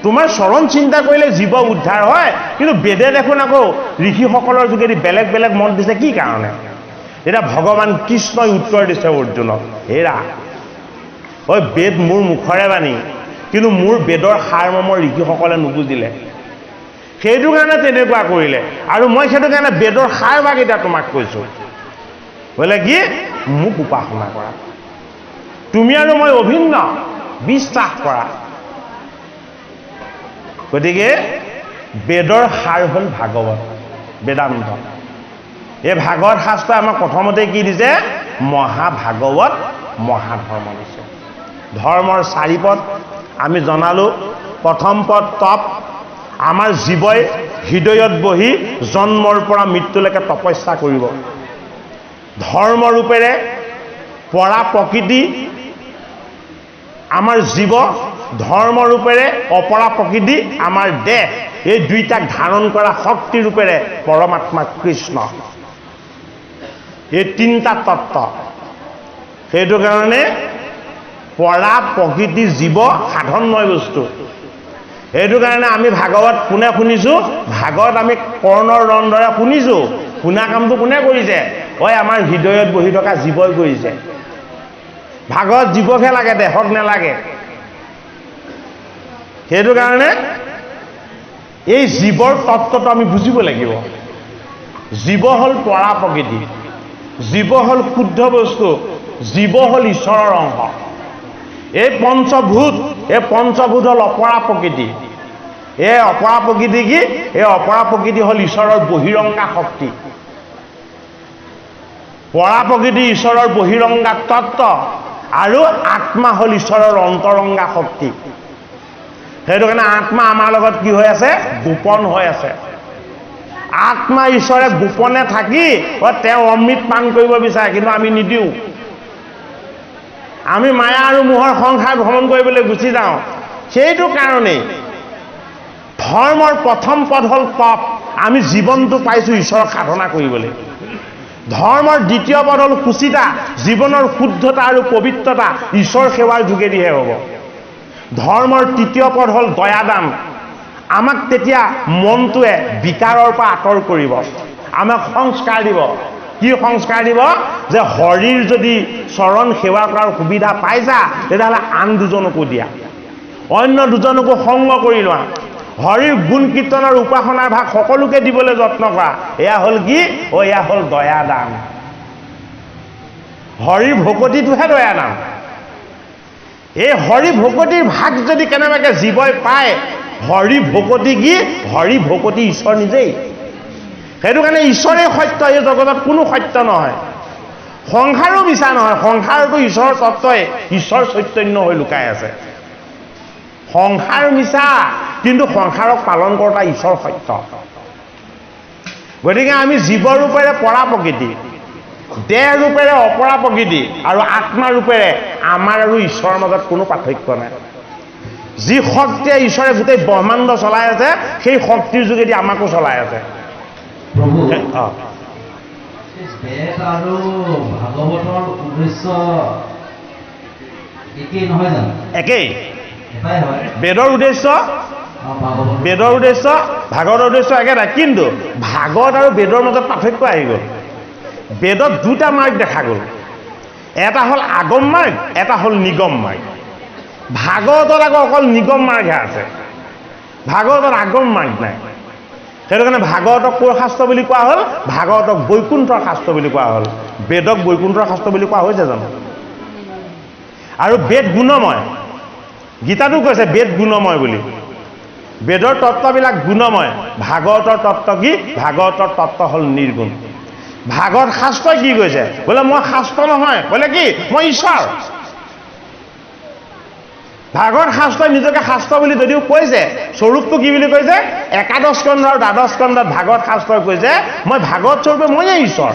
তোমাৰ চৰণ চিন্তা কৰিলে জীৱ উদ্ধাৰ হয়, কিন্তু বেদে দেখোন আকৌ ঋষিসকলৰ যোগেদি বেলেগ বেলেগ মত দিছে, কি কাৰণে? এতিয়া ভগৱান কৃষ্ণই উত্তৰ দিছে অৰ্জুনক, হেৰা বেদ মোৰ মুখৰে বাণী, কিন্তু মোৰ বেদৰ সাৰমৰ্ম ঋষিসকলে নুবুজিলে, সেইটো কাৰণে তেনেকুৱা কৰিলে। আৰু মই সেইটো কাৰণে বেদৰ সাৰ ভাগ এতিয়া তোমাক কৈছোঁ, বোলে কি মোক উপাসনা কৰা, তুমি আৰু মই অভিন্ন, বিশ্বাস কৰা। গতিকে বেদৰ সাৰ হ'ল ভাগৱত, বেদান্ত। এই ভাগৱত শাস্ত্ৰই আমাক প্ৰথমতে কি দিছে? মহাভাগৱত মহাধৰ্ম দিছে। ধৰ্মৰ 4 পদ আমি জনালোঁ। প্ৰথম পদ তপ। আমাৰ জীৱই হৃদয়ত বহি জন্মৰ পৰা মৃত্যুলৈকে তপস্যা কৰিব। ধৰ্মৰূপেৰে পৰা প্ৰকৃতি আমাৰ জীৱ ধৰ্ম ৰূপেৰে অপৰা প্ৰকৃতি আমাৰ দেহ, এই দুইটাক ধাৰণ কৰা শক্তি ৰূপেৰে পৰমাত্মা কৃষ্ণ। এই তিনিটা তত্ত্ব। সেইটো কাৰণে পৰা প্ৰকৃতি জীৱ সাধনময় বস্তু। সেইটো কাৰণে আমি ভাগৱত কোনে শুনিছোঁ? ভাগৱত আমি কৰ্ণৰ ৰন্ধৰে শুনিছোঁ। শুনা কামটো কোনে কৰিছে? আমাৰ হৃদয়ত বহি থকা জীৱই কৰিছে। ভাগৱত জীৱকহে লাগে, দেহক নালাগে। সেইটো কাৰণে এই জীৱৰ তত্ত্বটো আমি বুজিব লাগিব। জীৱ হ'ল পৰা প্ৰকৃতি, জীৱ হ'ল শুদ্ধ বস্তু, জীৱ হ'ল ঈশ্বৰৰ অংশ। এই পঞ্চভূত হ'ল অপৰা প্ৰকৃতি। এই অপৰা প্ৰকৃতি কি? এই অপৰা প্ৰকৃতি হ'ল ঈশ্বৰৰ বহিৰংগা শক্তি। পৰা প্ৰকৃতি ঈশ্বৰৰ বহিৰংগা তত্ত্ব আৰু আত্মা হ'ল ঈশ্বৰৰ অন্তৰংগা শক্তি। সেইটো কাৰণে আত্মা আমাৰ লগত কি হৈ আছে? গোপন হৈ আছে। আত্মা ঈশ্বৰে গোপনে থাকি তেওঁ অমৃত পান কৰিব বিচাৰে, কিন্তু আমি নিদিওঁ। আমি মায়া আৰু মোহৰ সংসাৰ ভ্ৰমণ কৰিবলৈ গুচি যাওঁ। সেইটো কাৰণেই ধৰ্মৰ প্ৰথম পদ হ'ল তপ। আমি জীৱনটো পাইছোঁ ঈশ্বৰৰ সাধনা কৰিবলৈ। ধৰ্মৰ দ্বিতীয় পদ হ'ল সুচিতা। জীৱনৰ শুদ্ধতা আৰু পবিত্ৰতা ঈশ্বৰ সেৱাৰ যোগেদিহে হ'ব। ধৰ্মৰ তৃতীয় পদ হ'ল দয়াদান। আমাক তেতিয়া মনটোৱে বিকাৰৰ পৰা আঁতৰ কৰিব, আমাক সংস্কাৰ দিব। কি সংস্কাৰ দিব? যে হৰিৰ যদি চৰণ সেৱা কৰাৰ সুবিধা পাইছা, তেতিয়াহ'লে আন দুজনকো দিয়া, অন্য দুজনকো সংগ কৰি লোৱা। হৰিৰ গুণ কীৰ্তনৰ উপাসনাৰ ভাগ সকলোকে দিবলৈ যত্ন কৰা। এয়া হ'ল কি? এয়া হ'ল দয়াদান। হৰিৰ ভকতিটোহে দয়াদান। এই হৰি ভকতিৰ ভাগ যদি কেনেবাকৈ জীৱই পায়, হৰি ভকতি কি? হৰি ভকতি ঈশ্বৰ নিজেই। সেইটো কাৰণে ঈশ্বৰেই সত্য, এই জগতত কোনো সত্য নহয়। সংসাৰো মিছা নহয়, সংসাৰতো ঈশ্বৰৰ তত্ত্বই ঈশ্বৰ চৈতন্য হৈ লুকাই আছে। সংসাৰ মিছা, কিন্তু সংসাৰক পালন কৰোঁতা ঈশ্বৰ সত্য। গতিকে আমি জীৱ ৰূপেৰে পৰা প্ৰকৃতি, দেহ ৰূপেৰে অপৰা প্ৰকৃতি আৰু আত্মা ৰূপেৰে আমাৰ আৰু ঈশ্বৰৰ মাজত কোনো পাৰ্থক্য নাই। যি শক্তিয়ে ঈশ্বৰে গোটেই ব্ৰহ্মাণ্ড চলাই আছে, সেই শক্তিৰ যোগেদি আমাকো চলাই আছে। প্ৰভু, বেদ আৰু ভাগৱতৰ উদ্দেশ্য একেই নহয় জানো? একেই। এটাই হয়। বেদৰ উদ্দেশ্য ভাগৱতৰ উদ্দেশ্য একেটাই, কিন্তু ভাগৱত আৰু বেদৰ মাজত পাৰ্থক্য আহি গ'ল। বেদত দুটা মাৰ্গ দেখা গ'ল, এটা হ'ল আগম মাৰ্গ, এটা হ'ল নিগম মাৰ্গ। ভাগৱতত আকৌ অকল নিগম মাৰ্গহে আছে, ভাগৱতত আগম মাৰ্গ নাই। সেইটো কাৰণে ভাগৱতক ক'ৰ শাস্ত্ৰ বুলি কোৱা হ'ল? ভাগৱতক বৈকুণ্ঠৰ শাস্ত্ৰ বুলি কোৱা হ'ল। বেদক বৈকুণ্ঠৰ শাস্ত্ৰ বুলি কোৱা হৈছে জানো? আৰু বেদ গুণময়। গীতাটো কৈছে বেদ গুণময় বুলি। বেদৰ তত্ত্ববিলাক গুণময়। ভাগৱতৰ তত্ত্ব কি? ভাগৱতৰ তত্ত্ব হ'ল নিৰ্গুণ। ভাগৱত শাস্ত্ৰই কি কৈছে? বোলে মই শাস্ত্ৰ নহয়, বোলে কি? মই ঈশ্বৰ। ভাগৱত শাস্ত্ৰই নিজকে শাস্ত্ৰ বুলি যদিও কৈছে, স্বৰূপটো কি বুলি কৈছে? একাদশ স্কন্ধ আৰু দ্বাদশ স্কন্ধত ভাগৱত শাস্ত্ৰই কৈছে মই ভাগৱত স্বৰূপে ময়েই ঈশ্বৰ।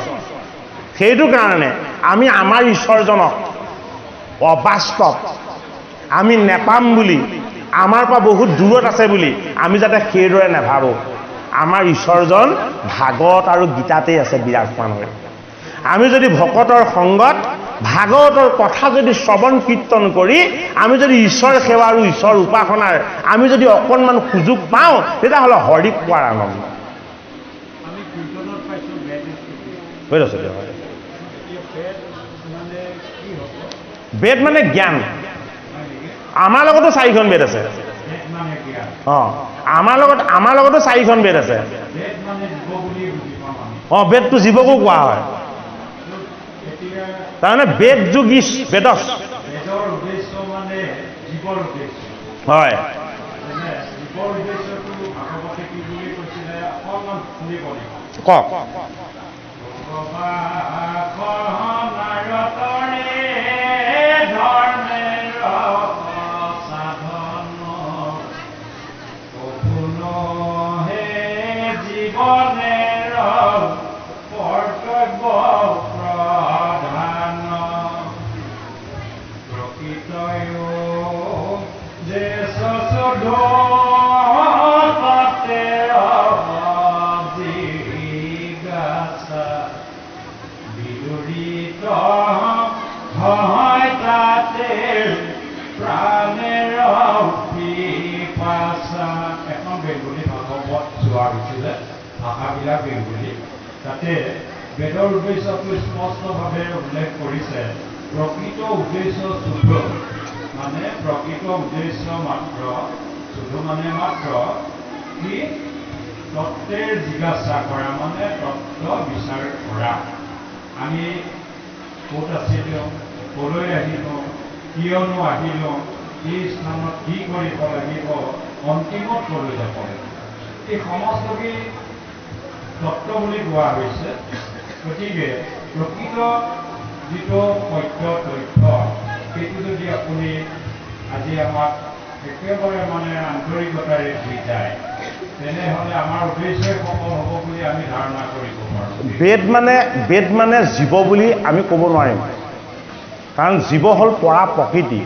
সেইটো কাৰণে আমি আমাৰ ঈশ্বৰজনক অবাস্তৱ, আমি নেপাম বুলি, আমাৰ পৰা বহুত দূৰত আছে বুলি আমি যাতে সেইদৰে নাভাবোঁ। আমাৰ ঈশ্বৰজন ভাগৱত আৰু গীতাতেই আছে বিৰাজমান হৈ। আমি যদি ভকতৰ সংগত ভাগৱতৰ কথা যদি শ্ৰৱণ কীৰ্তন কৰি আমি যদি ঈশ্বৰ সেৱা আৰু ঈশ্বৰ উপাসনাৰ আমি যদি অকণমান সুযোগ পাওঁ, তেতিয়াহ'লে হৰিক পোৱাৰ আনন্দ। আমি কীৰ্তনত পাইছোঁ বেদ স্তুতি। হৈ আছে দিয়ক। বেদ মানে কি হ'ব? বেদ মানে জ্ঞান। হয় নেকি? আমাৰ লগতো 4খন বেদ আছে। বেদ মানে জ্ঞান। আমাৰ লগতো 4খন বেদ আছে। বেদ মানে জীৱ বুলি বুজি পাওঁ আমি। বেদটো জীৱকো কোৱা হয়। এতিয়া তাৰমানে বেদ যুগ ইজ বেদস। বেদৰ উদ্দেশ্য মানে জীৱৰ উদ্দেশ্য। হয়। মানে জীৱৰ উদ্দেশ্যটো ভাগৱতে কি বুলি কৈছিলে অকণমান শুনিব লাগিব। কওক। জীৱনেৰ কৰ্তব্য প্ৰধান প্ৰকৃত যে পিপাসা বিলুৰিত হয় তাতে প্ৰাণেৰ পিপাসা। এখন বেংগলী ভাগৱত চোৱা গৈছিলে, ভাষাবিলাক বেংগলী। তাতে বেদৰ উদ্দেশ্যটো স্পষ্টভাৱে উল্লেখ কৰিছে। প্ৰকৃত উদ্দেশ্য শুদ্ধ, মানে প্ৰকৃত উদ্দেশ্য মাত্ৰ, শুদ্ধ মানে মাত্ৰ কি তত্ত্বেৰ জিজ্ঞাসা কৰা, মানে তত্ত্ব বিচাৰ কৰা। আমি ক'ত আছিলোঁ, ক'লৈ আহিলোঁ, কিয়নো আহিলোঁ, এই স্থানত কি কৰিব লাগিব, অন্তিমত ক'লৈ যাব লাগিব, এই সমস্তকে তত্ত্ব বুলি কোৱা হৈছে। গতিকে প্ৰকৃত যিটো সত্য তথ্য, সেইটো যদি আপুনি আজি আমাক একেবাৰে মানে আন্তৰিকতাৰে দি যায়, তেনেহ'লে আমাৰ উদ্দেশ্যই সফল হ'ব বুলি আমি ধাৰণা কৰিব পাৰোঁ। বেদ মানে জীৱ বুলি আমি ক'ব নোৱাৰিম, কাৰণ জীৱ হ'ল পৰা প্ৰকৃতি।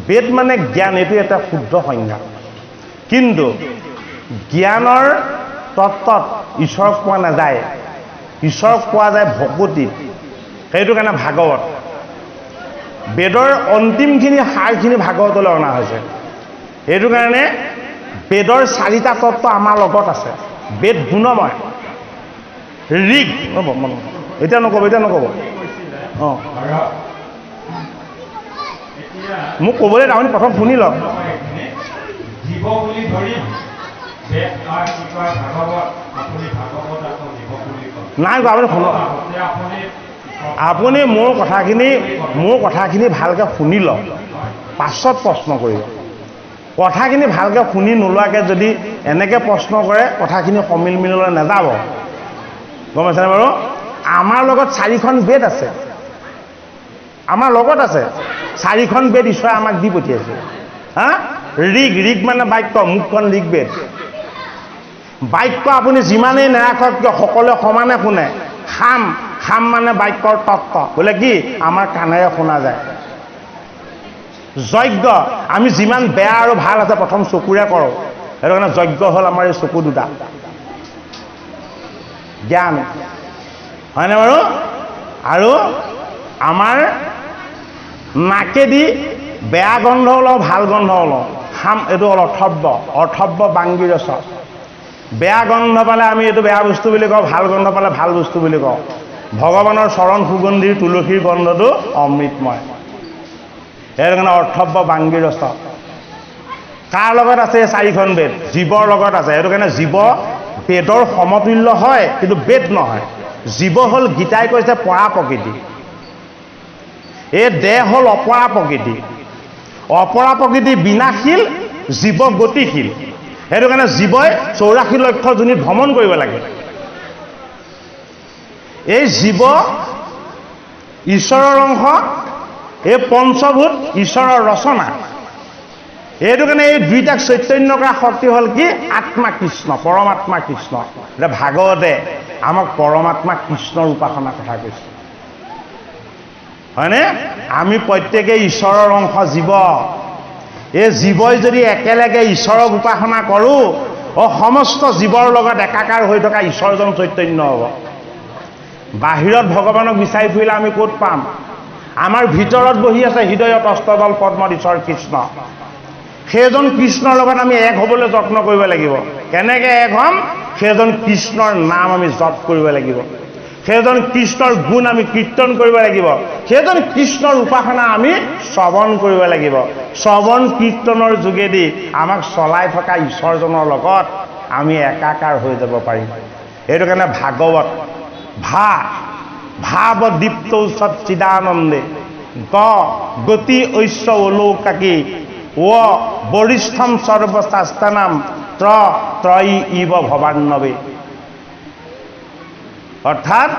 বেদ মানে জ্ঞান, এইটো এটা শুদ্ধ সংজ্ঞা। কিন্তু জ্ঞানৰ তত্ত্বত ঈশ্বৰক পোৱা নাযায়, ঈশ্বৰক পোৱা যায় ভকতিত। সেইটো কাৰণে ভাগৱত, বেদৰ অন্তিমখিনি সাৰখিনি ভাগৱতলৈ অনা হৈছে। সেইটো কাৰণে বেদৰ 4টা তত্ত্ব আমাৰ লগত আছে। বেদ গুণময়, ঋগ এতিয়া নক'ব অঁ, মোক ক'বলৈ আপুনি প্ৰথম শুনি লওক। জীৱ বুলি ধৰিম বেদ আৰু কি কয় ভাগৱত, আপুনি ভাগৱত আকৌ জীৱ বুলি কয় নাই কোৱা। আপুনি শুনক, আপুনি মোৰ কথাখিনি ভালকৈ শুনি লওক, পাছত প্ৰশ্ন কৰিব। কথাখিনি ভালকৈ শুনি নোলোৱাকৈ যদি এনেকৈ প্ৰশ্ন কৰে, কথাখিনি সমিল মিললৈ নাযাব, গম পাইছেনে বাৰু? আমাৰ লগত 4খন বেদ আছে, আমাৰ লগত আছে 4খন বেদ ঈশ্বৰে আমাক দি পঠিয়াইছে। হা, ঋগ মানে বাক্য, মুখখন ঋগবেদ। বাক্য আপুনি যিমানেই নাৰাখক কিয় সকলোৱে সমানে শুনে। খাম মানে বাক্যৰ তত্ত্ব, বোলে কি আমাৰ কাণেৰে শুনা যায়। যজ্ঞ, আমি যিমান বেয়া আৰু ভাল আছে প্ৰথম চকুৰে কৰোঁ, সেইটো কাৰণে যজ্ঞ হ'ল আমাৰ এই চকু দুটা। জ্ঞান হয়নে বাৰু? আৰু আমাৰ নাকেদি বেয়া গন্ধ লওঁ, ভাল গন্ধ লওঁ। এইটো হ'ল অৰ্থব্য বাংগীৰস। বেয়া গন্ধ পালে আমি এইটো বেয়া বস্তু বুলি কওঁ, ভাল গন্ধ পালে ভাল বস্তু বুলি কওঁ। ভগৱানৰ চৰণ সুগন্ধিৰ তুলসীৰ গন্ধটো অমৃতময়। সেইটো কাৰণে অৰ্থব্য বাংগীৰস। কাৰ লগত আছে এই 4খন বেদ? জীৱৰ লগত আছে। সেইটো কাৰণে জীৱ বেদৰ সমতুল্য হয়, কিন্তু বেদ নহয়। জীৱ হ'ল, গীতাই কৈছে পৰা প্ৰকৃতি। এই দেহ হ'ল অপৰা প্ৰকৃতি। অপৰা প্ৰকৃতি বিনাশীল, জীৱ গতিশীল। সেইটো কাৰণে জীৱই 84 লক্ষ যোনিত ভ্ৰমণ কৰিব লাগে। এই জীৱ ঈশ্বৰৰ অংশ, এই পঞ্চভূত ঈশ্বৰৰ ৰচনা। এইটো কাৰণে এই দুইটাক চৈতন্য কৰা শক্তি হ'ল কি? আত্মা কৃষ্ণ, পৰমাত্মা কৃষ্ণ। এতিয়া ভাগৱতে আমাক পৰমাত্মা কৃষ্ণৰ উপাসনাৰ কথা কৈছে, হয়নে? আমি প্ৰত্যেকেই ঈশ্বৰৰ অংশ জীৱ। এই জীৱই যদি একেলগে ঈশ্বৰক উপাসনা কৰোঁ, সমস্ত জীৱৰ লগত একাকাৰ হৈ থকা ঈশ্বৰজন চৈতন্য হ'ব। বাহিৰত ভগৱানক বিচাৰি ফুৰিলে আমি ক'ত পাম? আমাৰ ভিতৰত বহি আছে হৃদয়ত অষ্টদল পদ্মত ঈশ্বৰ কৃষ্ণ। সেইজন কৃষ্ণৰ লগত আমি এক হ'বলৈ যত্ন কৰিব লাগিব। কেনেকৈ এক হ'ম? সেইজন কৃষ্ণৰ নাম আমি জপ কৰিব লাগিব, সেইজন কৃষ্ণৰ গুণ আমি কীৰ্তন কৰিব লাগিব, সেইজন কৃষ্ণৰ উপাসনা আমি শ্ৰৱণ কৰিব লাগিব। শ্ৰৱণ কীৰ্তনৰ যোগেদি আমাক চলাই থকা ঈশ্বৰজনৰ লগত আমি একাকাৰ হৈ যাব পাৰিম। সেইটো কাৰণে ভাগৱত ভাৱদীপ্ত সচ্চিদানন্দে গতি ঐশ্য অলৌকাকী বৰিষ্ঠম সৰ্বশাস্ত্ৰানাম ত্ৰয়ী ইব ভৱান্নবে। অৰ্থাৎ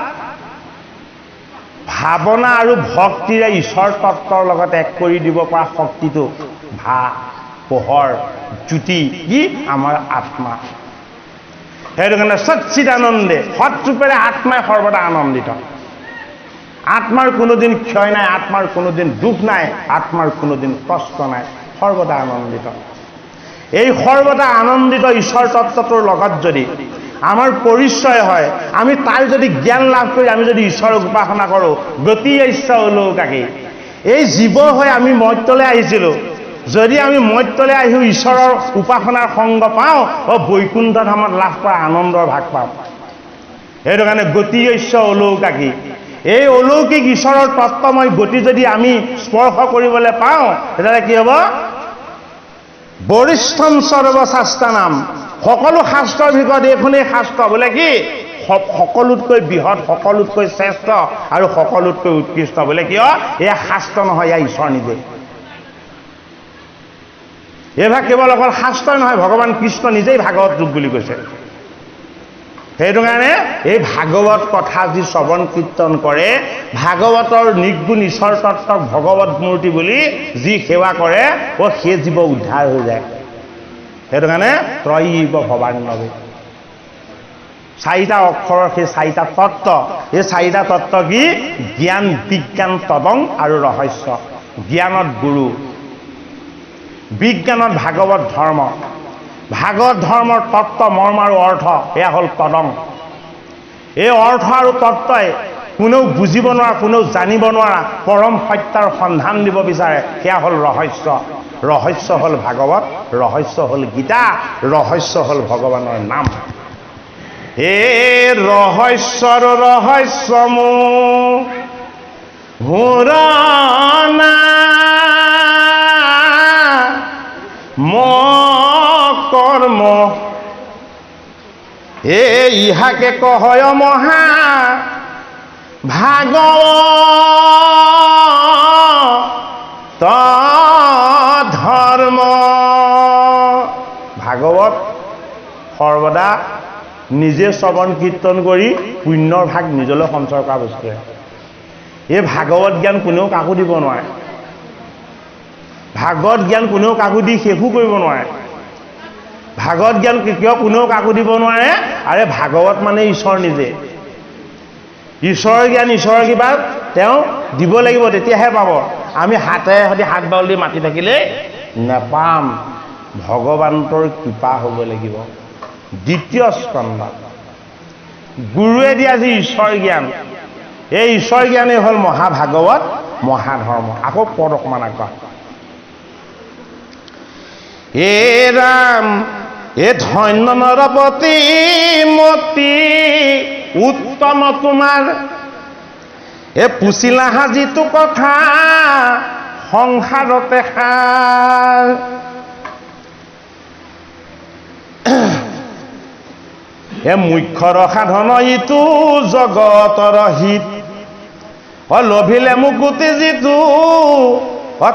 ভাৱনা আৰু ভক্তিৰে ঈশ্বৰ তত্ত্বৰ লগত এক কৰি দিব পৰা শক্তিটো পোহৰ জ্যোতি, কি আমাৰ আত্মা। সেইটো কাৰণে সচ্চিদানন্দে, সৎৰূপেৰে আত্মাই সৰ্বদা আনন্দিত। আত্মাৰ কোনোদিন ক্ষয় নাই, আত্মাৰ কোনোদিন দুখ নাই, আত্মাৰ কোনোদিন কষ্ট নাই, সৰ্বদা আনন্দিত। এই সৰ্বদা আনন্দিত ঈশ্বৰ তত্ত্বটোৰ লগত যদি আমাৰ পৰিচয় হয়। আমি তাৰ যদি জ্ঞান লাভ কৰি আমি যদি ঈশ্বৰক উপাসনা কৰোঁ, গতি ইচ্ছা অলৌকাকী। এই জীৱ হৈ আমি মৰ্ত্যলৈ আহিছিলোঁ, যদি আমি মৰ্ত্যলৈ আহিও ঈশ্বৰৰ উপাসনাৰ সংগ পাওঁ, বৈকুণ্ঠ ধামত লাভ কৰা আনন্দৰ ভাগ পাম। সেইটো কাৰণে গতি ইচ্ছা অলৌকাকী, এই অলৌকিক ঈশ্বৰৰ তত্ত্বময় গতি যদি আমি স্পৰ্শ কৰিবলৈ পাওঁ, তেতিয়াহ'লে কি হ'ব? বৰিষ্ঠম সৰ্বশাস্ত্ৰানাম, সকলো শাস্ত্ৰৰ ভিতৰত এইখনেই শাস্ত্ৰ বোলে কি সকলোতকৈ বৃহৎ, সকলোতকৈ শ্ৰেষ্ঠ আৰু সকলোতকৈ উৎকৃষ্ট। বোলে কিয়? এয়া শাস্ত্ৰ নহয়, এয়া ঈশ্বৰ নিজে। এইভাগ কেৱল অকল শাস্ত্ৰই নহয়, ভগৱান কৃষ্ণ নিজেই ভাগৱত ৰূপ বুলি কৈছে। সেইটো কাৰণে এই ভাগৱত কথা যি শ্ৰৱণ কীৰ্তন কৰে, ভাগৱতৰ নিৰ্গুণ ঈশ্বৰ তত্ত্বক ভগৱত মূৰ্তি বুলি যি সেৱা কৰে, সেই জীৱ উদ্ধাৰ হৈ যায়। সেইটো কাৰণে ত্ৰয়ীব ভৱান্নৱে, চাৰিটা অক্ষৰৰ সেই চাৰিটা তত্ত্ব। এই চাৰিটা তত্ত্ব কি? জ্ঞান, বিজ্ঞান, তদং আৰু ৰহস্য। জ্ঞানত গুৰু, বিজ্ঞানত ভাগৱত ধৰ্ম, ভাগৱত ধৰ্মৰ তত্ত্ব মৰ্ম আৰু অৰ্থ এয়া হ'ল তদং। এই অৰ্থ আৰু তত্ত্বই কোনেও বুজিব নোৱাৰা, কোনেও জানিব নোৱাৰা পৰম সত্যাৰ সন্ধান দিব বিচাৰে, সেয়া হ'ল ৰহস্য। ৰহস্য হ'ল ভাগৱত, ৰহস্য হ'ল গীতা, ৰহস্য হ'ল ভগৱানৰ নাম। এই ৰহস্যৰ ৰহস্যমো ঘূৰণা কৰ্ম, এই ইহাকে কহয় মহা ভাগৱত ধৰ্ম। ভাগৱত সৰ্বদা নিজে শ্ৰৱণ কীৰ্তন কৰি পুণ্যৰ ভাগ নিজলৈ সঞ্চয় কৰা বস্তুৱে। এই ভাগৱত জ্ঞান কোনেও কাকো দিব নোৱাৰে, ভাগৱত জ্ঞান কোনেও কাকো দি শেষো কৰিব নোৱাৰে। ভাগৱত জ্ঞান কিয় কোনেও কাকো দিব নোৱাৰে? আৰে ভাগৱত মানে ঈশ্বৰ নিজে। ঈশ্বৰৰ জ্ঞান, ঈশ্বৰৰ কিবা তেওঁ দিব লাগিব, তেতিয়াহে পাব। আমি হাতেৰে সৈতে হাত বাউল দি মাতি থাকিলে নেপাম, ভগৱানৰ কৃপা হ'ব লাগিব। দ্বিতীয় স্কন্ধ, গুৰুৱে দিয়া যি ঈশ্বৰ জ্ঞান, এই ঈশ্বৰ জ্ঞানেই হ'ল মহাভাগৱত, মহাধৰ্ম। আকৌ পদ অকণমান আগবাঢ়। এ ৰাম, এ ধন্য নৰপতি মতি উত্তম তোমাৰ, এ পুচিলা যিটো কথা সংসাৰতে সাৰ। এ মুখ্যৰ সাধন ইটো জগতৰ হিত, লভিলে মুকুতি যিটো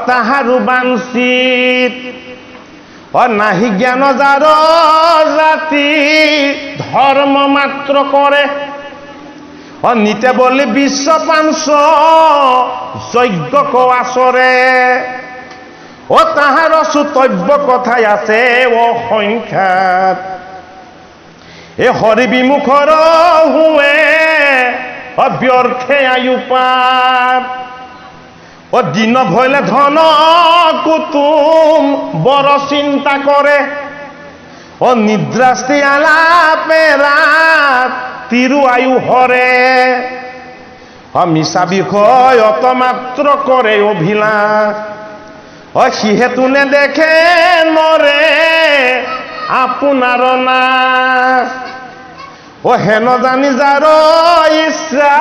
তাহাৰো বাঞ্চিত। নাহি জ্ঞান যাৰ জাতি ধৰ্ম মাত্ৰ কৰে, নিতে বলি বিশ্ব পাঞ্চ যজ্ঞ আচৰে। তাহাৰ সুতব্য কথাই আছে অসংখ্যাত, এ হৰি বিমুখৰ হুৱে ব্যৰ্থে আয়ু পাত। দিন ভইলে ধন কুতুম বৰ চিন্তা কৰে, নিদ্ৰাস্তি আলাপে ৰাত তিৰু আয়ু হৰে। মিছা বিষয় অত মাত্ৰ কৰে অভিলাষ, সিহেতু নেদেখে নৰে আপোনাৰ নাশ। হেন জানি যাৰ ইচ্ছা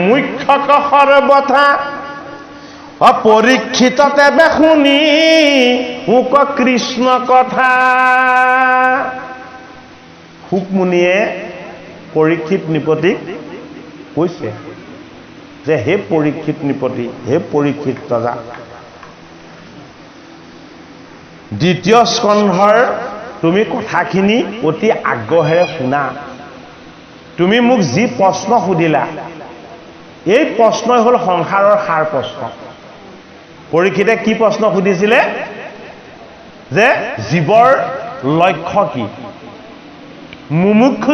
মুখ্যক সৰ্বথা, পৰীক্ষিত তেবে শুনি মোক কৃষ্ণ কথা। শুকমুনিয়ে পৰীক্ষিত নৃপতিক কৈছে যে হে পৰীক্ষিত নৃপতি, হে পৰীক্ষিত ৰজা, দ্বিতীয় স্কন্ধৰ তুমি কথাখিনি অতি আগ্ৰহেৰে শুনা। তুমি মোক যি প্ৰশ্ন সুধিলা, এই প্ৰশ্নই হ'ল সংসাৰৰ সাৰ প্ৰশ্ন। পৰীক্ষিতে কি প্ৰশ্ন সুধিছিলে? যে জীৱৰ লক্ষ্য কি? মুমুক্ষু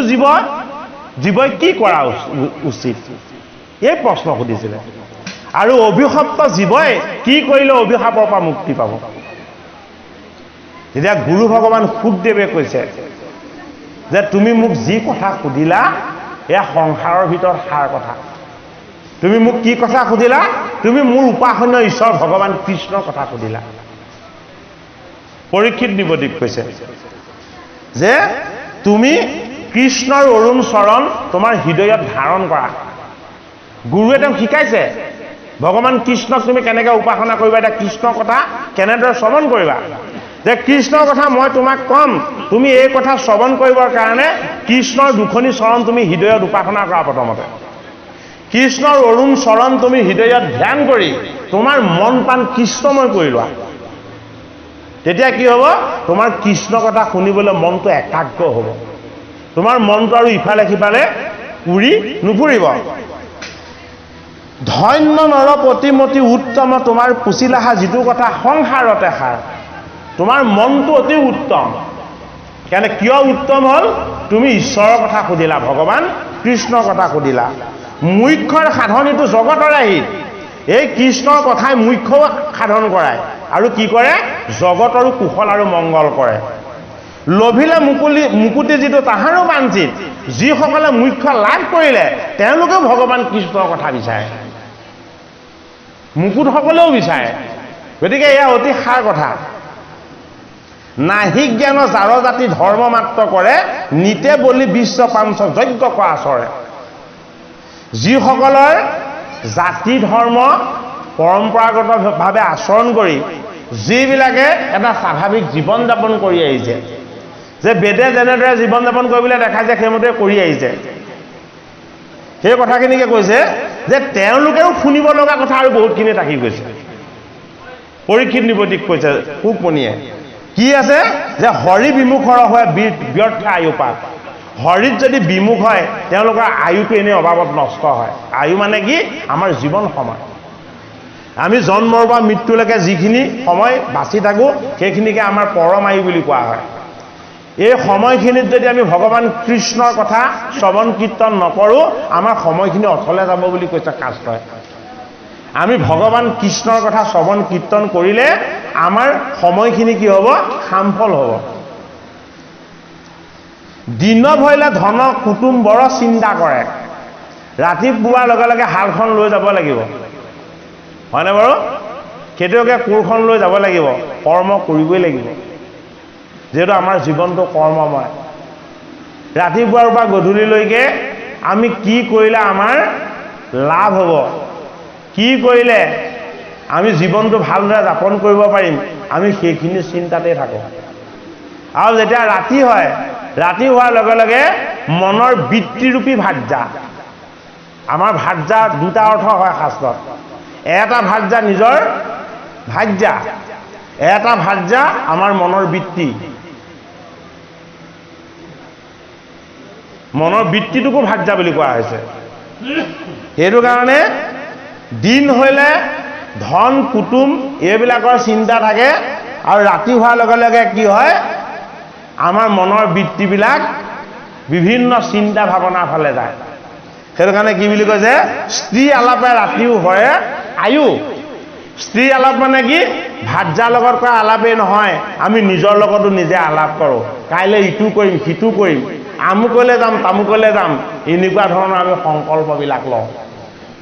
জীৱই কি কৰা উচিত? এই প্ৰশ্ন সুধিছিলে। আৰু অভিশপ্ত জীৱই কি কৰিলে অভিশাপৰ পৰা মুক্তি পাব? যেতিয়া গুৰু ভগৱান শুকদেৱে কৈছে যে তুমি মোক যি কথা সুধিলা এয়া সংসাৰৰ ভিতৰত সাৰ কথা। তুমি মোক কি কথা সুধিলা? তুমি মোৰ উপাসনীয় ঈশ্বৰ ভগৱান কৃষ্ণৰ কথা সুধিলা। পৰীক্ষিত নিবদিক কৈছে যে তুমি কৃষ্ণৰ অৰুণ চৰণ তোমাৰ হৃদয়ত ধাৰণ কৰা। গুৰুৱে তেওঁক শিকাইছে ভগৱান কৃষ্ণক তুমি কেনেকৈ উপাসনা কৰিবা, এতিয়া কৃষ্ণৰ কথা কেনেদৰে শ্ৰৱণ কৰিবা। যে কৃষ্ণৰ কথা মই তোমাক ক'ম, তুমি এই কথা শ্ৰৱণ কৰিবৰ কাৰণে কৃষ্ণৰ দুখনি চৰণ তুমি হৃদয়ত উপাসনা কৰা। প্ৰথমতে কৃষ্ণৰ অৰুণ চৰণ তুমি হৃদয়ত ধ্যান কৰি তোমাৰ মন প্ৰাণ কৃষ্ণময় কৰি লোৱা। তেতিয়া কি হ'ব? তোমাৰ কৃষ্ণ কথা শুনিবলৈ মনটো একাগ্ৰ হ'ব। তোমাৰ মনটো আৰু ইফালে সিফালে উৰি নুফুৰিব। ধন্য নৰ প্ৰতিমতি উত্তম তোমাৰ পুচিলাহা যিটো কথা সংসাৰতে সাৰ। তোমাৰ মনটো অতি উত্তম। কেনে কিয় উত্তম হ'ল? তুমি ঈশ্বৰৰ কথা সুধিলা, ভগৱান কৃষ্ণৰ কথা সুধিলা। মুখ্যৰ সাধন এইটো জগতৰে হিত। এই কৃষ্ণৰ কথাই মুখ্য সাধন কৰায় আৰু কি কৰে? জগতৰো কুশল আৰু মংগল কৰে। লভিলে মুকুতি যিটো তাহাৰো বাঞ্চিত। যিসকলে মুখ্য লাভ কৰিলে তেওঁলোকেও ভগৱান কৃষ্ণৰ কথা বিচাৰে, মুকুট সকলেও বিচাৰে। গতিকে এয়া অতি সাৰ কথা। নাহিক জ্ঞান যাৰ জাতি ধৰ্ম মাত্ৰ কৰে, নিতে বলি বিশ্ব পাঞ্চ যজ্ঞ কৰা চৰে। যিসকলৰ জাতি ধৰ্ম পৰম্পৰাগতভাৱে আচৰণ কৰি যিবিলাকে এটা স্বাভাৱিক জীৱন যাপন কৰি আহিছে, যে বেদে যেনেদৰে জীৱন যাপন কৰিবলৈ দেখাইছে সেইমতে কৰি আহিছে, সেই কথাখিনিকে কৈছে যে তেওঁলোকেও শুনিব লগা কথা আৰু বহুতখিনি থাকি গৈছে। পৰীক্ষিত নিবদিক কৈছে সুকমণিয়ে কি আছে? যে হৰি বিমুখৰ হয় ব্যৰ্থ আয়ুপাত। হৰিত যদি বিমুখ হয় তেওঁলোকৰ আয়ুটো এনেই অভাৱত নষ্ট হয়। আয়ু মানে কি? আমাৰ জীৱন সময়। আমি জন্মৰ পৰা মৃত্যুলৈকে যিখিনি সময় বাচি থাকোঁ সেইখিনিকে আমাৰ পৰম আয়ু বুলি কোৱা হয়। এই সময়খিনিত যদি আমি ভগৱান কৃষ্ণৰ কথা শ্ৰৱণ কীৰ্তন নকৰোঁ আমাৰ সময়খিনি অথলে যাব বুলি কৈছে শাস্ত্ৰই। আমি ভগৱান কৃষ্ণৰ কথা শ্ৰৱণ কীৰ্তন কৰিলে আমাৰ সময়খিনি কি হ'ব? সামফল হ'ব। দিন ভৰিলে ধন কুটুম বৰ চিন্তা কৰে। ৰাতিপুৱাৰ লগে লগে হালখন লৈ যাব লাগিব, হয়নে বাৰু? খেতিয়কে কোৰখন লৈ যাব লাগিব, কৰ্ম কৰিবই লাগিব, যিহেতু আমাৰ জীৱনটো কৰ্মময়। ৰাতিপুৱাৰ পৰা গধূলিলৈকে আমি কি কৰিলে আমাৰ লাভ হ'ব, কি কৰিলে আমি জীৱনটো ভালদৰে যাপন কৰিব পাৰিম, আমি সেইখিনি চিন্তাতে থাকোঁ। আৰু যেতিয়া ৰাতি হয়, ৰাতি হোৱাৰ লগে লগে মনৰ বৃত্তিৰূপী ভাৰ্যা। আমাৰ ভাৰ্যা দুটা অৰ্থ হয় শাস্ত্ৰত। এটা ভাৰ্যা নিজৰ ভাৰ্যা, এটা ভাৰ্যা আমাৰ মনৰ বৃত্তি। মনৰ বৃত্তিটোকো ভাৰ্যা বুলি কোৱা হৈছে। সেইটো কাৰণে দিন হ'লে ধন কুটুম এইবিলাকৰ চিন্তা থাকে, আৰু ৰাতি হোৱাৰ লগে লগে কি হয়? আমাৰ মনৰ বৃত্তিবিলাক বিভিন্ন চিন্তা ভাৱনাৰ ফালে যায়। সেইটো কাৰণে কি বুলি কয় যে স্ত্ৰী আলাপে ৰাতিও হয় আয়ু। স্ত্ৰী আলাপ মানে কি? ভাৰ্যাৰ লগত কৰা আলাপেই নহয়, আমি নিজৰ লগতো নিজে আলাপ কৰোঁ। কাইলৈ ইটো কৰিম, সিটো কৰিম, আমুকলৈ যাম, তামুকলৈ যাম, এনেকুৱা ধৰণৰ আমি সংকল্পবিলাক লওঁ।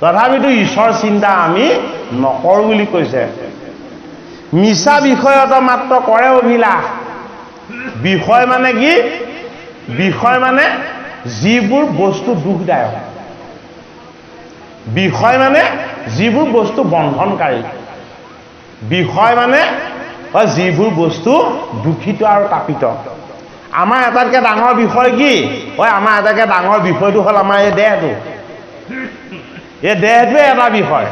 তথাপিতো ঈশ্বৰ চিন্তা আমি নকৰোঁ বুলি কৈছে। মিছা বিষয়ত মাত্ৰ কৰে অভিলাষ। বিষয় মানে কি? বিষয় মানে যিবোৰ বস্তু দুখদায়ক। বিষয় মানে যিবোৰ বস্তু বন্ধনকাৰী। বিষয় মানে যিবোৰ বস্তু দূষিত আৰু তাপিত। আমাৰ আটাইতকৈ ডাঙৰ বিষয় কি? আমাৰ আটাইতকৈ ডাঙৰ বিষয়টো হ'ল আমাৰ এই দেহটো। এই দেহটোৱে এটা বিষয়।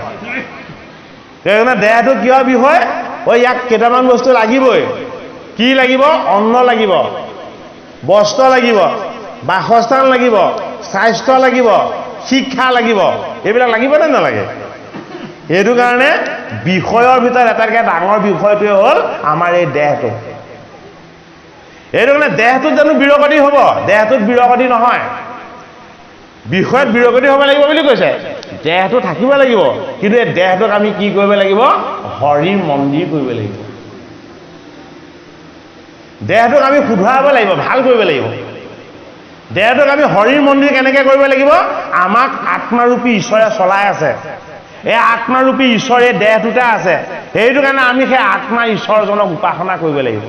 সেইকাৰণে দেহটো কিয় বিষয়? ইয়াক কেইটামান বস্তু লাগিবই। কি লাগিব? অন্ন লাগিব, বস্ত্ৰ লাগিব, বাসস্থান লাগিব, স্বাস্থ্য লাগিব, শিক্ষা লাগিব। এইবিলাক লাগিব নে নালাগে? সেইটো কাৰণে বিষয়ৰ ভিতৰত এটাতকৈ ডাঙৰ বিষয়টোৱে হ'ল আমাৰ এই দেহটো। এইটো কাৰণে দেহটোত জানো বিৰগতি হ'ব? দেহটোত বিৰগতি নহয়। বিষয়ত বিৰগতি হ'ব লাগিব বুলি কৈছে। দেহটো থাকিব লাগিব, কিন্তু এই দেহটোক আমি কি কৰিব লাগিব? হৰিৰ মন্দিৰ কৰিব লাগিব। দেহটোক আমি শুধৰাব লাগিব, ভাল কৰিব লাগিব। দেহটোক আমি হৰিৰ মন্দিৰ কেনেকৈ কৰিব লাগিব? আমাক আত্মাৰূপী ঈশ্বৰে চলাই আছে। এই আত্মাৰূপী ঈশ্বৰে দেহটোতে আছে। সেইটো কাৰণে আমি সেই আত্মা ঈশ্বৰজনক উপাসনা কৰিব লাগিব।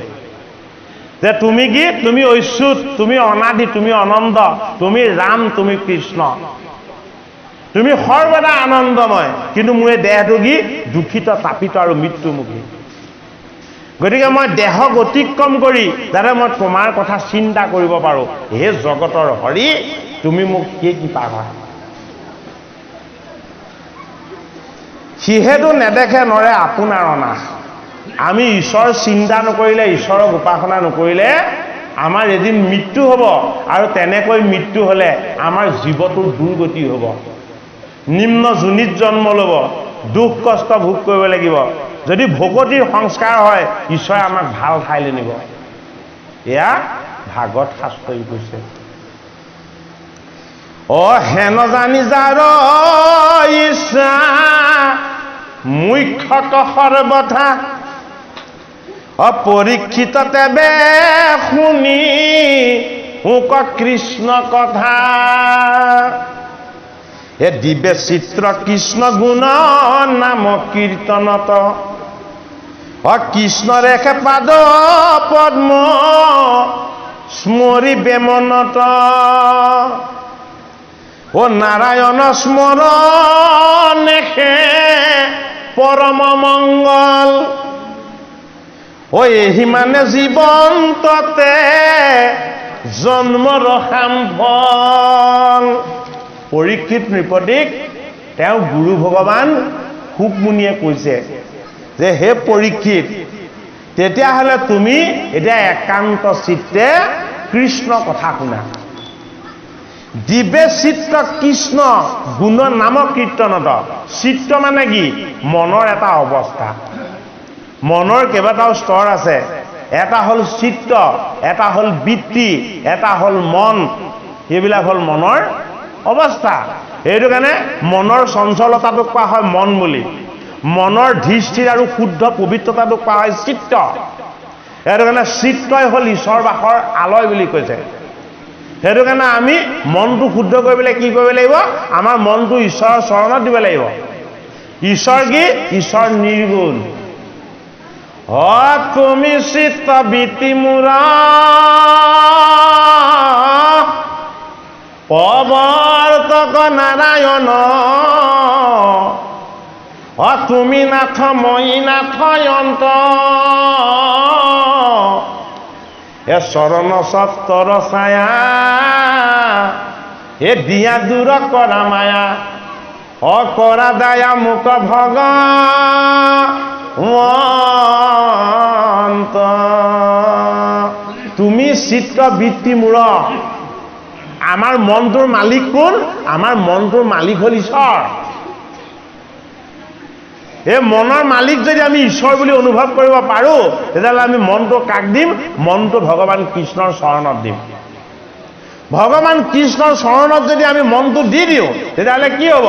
যে তুমি কি? তুমি ঐচ্যুত, তুমি অনাদি, তুমি অনন্ত, তুমি ৰাম, তুমি কৃষ্ণ, তুমি সৰ্বদা আনন্দময়। কিন্তু মোৰ এই দেহটো কি? দুখিত, তাপিত আৰু মৃত্যুমুখী। গতিকে মই দেহক অতিক্ৰম কৰি যাতে মই তোমাৰ কথা চিন্তা কৰিব পাৰোঁ। হে জগতৰ হৰি, তুমি মোক কি কৃপা কৰা। সিহেতু নেদেখে নৰে আপোনাৰ অনাশ। আমি ঈশ্বৰ চিন্তা নকৰিলে, ঈশ্বৰক উপাসনা নকৰিলে আমাৰ এদিন মৃত্যু হ'ব। আৰু তেনেকৈ মৃত্যু হ'লে আমাৰ জীৱটোৰ দুৰ্গতি হ'ব, নিম্ন যোনিত জন্ম ল'ব, দুখ কষ্ট ভোগ কৰিব লাগিব। যদি ভকতিৰ সংস্কাৰ হয়, ঈশ্বৰে আমাক ভাল ঠাইলৈ নিব। এয়া ভাগৱত শাস্ত্ৰই কৈছে। হেন জানি যাৰ ইচ্ছা মুখ্যক সৰ্বথা, পৰীক্ষিত তেবে শুনি ওক কৃষ্ণ কথা। হে দিবে চিত্ৰ কৃষ্ণ গুণ নাম কীৰ্তনত, কৃষ্ণ ৰেখে পাদ পদ্ম স্মৰি বেমনত। নাৰায়ণ স্মৰণেহে পৰম মংগল। এহি মানে জীৱন্ততে জন্মৰ সাম্ফল। পৰীক্ষিত নৃপতিক তেওঁ গুৰু ভগৱান শুকমুনিয়ে কৈছে যে হে পৰীক্ষিত, তেতিয়াহ'লে তুমি এতিয়া একান্ত চিত্তে কৃষ্ণ কথা শুনা। দিবে চিত্ৰ কৃষ্ণ গুণ নাম কীৰ্তনত। চিত্ৰ মানে কি? মনৰ এটা অৱস্থা। মনৰ কেইবাটাও স্তৰ আছে। এটা হ'ল চিত্ত, এটা হ'ল বৃত্তি, এটা হ'ল মন। সেইবিলাক হ'ল মনৰ অৱস্থা। সেইটো কাৰণে মনৰ চঞ্চলতাটোক কোৱা হয় মন বুলি। মনৰ ধীৰ স্থিৰ আৰু শুদ্ধ পবিত্ৰতাটোক কোৱা হয় চিত্ত। সেইটো কাৰণে চিত্তই হ'ল ঈশ্বৰ বাসৰ আলয় বুলি কৈছে। সেইটো কাৰণে আমি মনটো শুদ্ধ কৰিবলৈ কি কৰিব লাগিব? আমাৰ মনটো ঈশ্বৰৰ চৰণত দিব লাগিব। ঈশ্বৰ কি? ঈশ্বৰ নিৰ্গুণ। তুমি চিত্ত বৃত্তি মূৰ প্ৰৱৰ্তক নাৰায়ণ, তুমি নাথ মই নাথয়ন্ত। চৰণ সত্তৰ ছায়া দিয়া দূৰ কৰা মায়া, কৰা দায়া মুক ভগৱন্ত। তুমি চিত্ত বৃত্তি মূৰ। আমাৰ মনটোৰ মালিক কোন? আমাৰ মনটোৰ মালিক হ'ল ঈশ্বৰ। এই মনৰ মালিক যদি আমি ঈশ্বৰ বুলি অনুভৱ কৰিব পাৰোঁ, তেতিয়াহ'লে আমি মনটো কাক দিম? মনটো ভগৱান কৃষ্ণৰ চৰণত দিম। ভগৱান কৃষ্ণৰ চৰণত যদি আমি মনটো দি দিওঁ, তেতিয়াহ'লে কি হ'ব?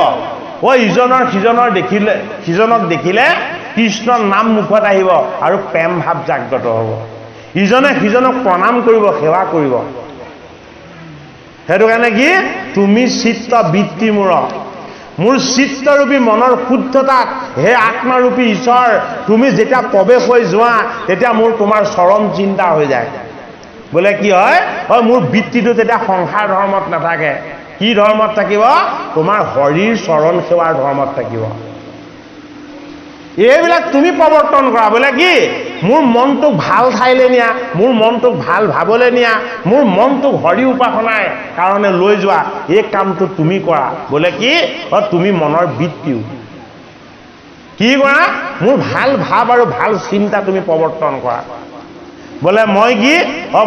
ইজনৰ সিজনক দেখিলে কৃষ্ণৰ নাম মুখত আহিব আৰু প্ৰেম ভাৱ জাগ্ৰত হ'ব। ইজনে সিজনক প্ৰণাম কৰিব, সেৱা কৰিব। সেইটো কাৰণে কি? তুমি চিত্ত বৃত্তি মূৰ। মোৰ চিত্তৰূপী মনৰ শুদ্ধতাত হে আত্মাৰূপী ঈশ্বৰ তুমি যেতিয়া প্ৰৱেশ হৈ যোৱা, তেতিয়া মোৰ তোমাৰ চৰম চিন্তা হৈ যায়। বোলে কি হয়? মোৰ বৃত্তিটো তেতিয়া সংসাৰ ধৰ্মত নাথাকে। কি ধৰ্মত থাকিব? তোমাৰ হৰিৰ চৰণ সেৱাৰ ধৰ্মত থাকিব। এইবিলাক তুমি প্ৰৱৰ্তন কৰা। বোলে কি? মোৰ মনটোক ভাল ঠাইলৈ নিয়া, মোৰ মনটোক ভাল ভাবলৈ নিয়া, মোৰ মনটোক হৰি উপাসনাৰ কাৰণে লৈ যোৱা। এই কামটো তুমি কৰা। বোলে কি? তুমি মনৰ বৃত্তিও কি কৰা? মোৰ ভাল ভাৱ আৰু ভাল চিন্তা তুমি প্ৰৱৰ্তন কৰা। বোলে মই কি?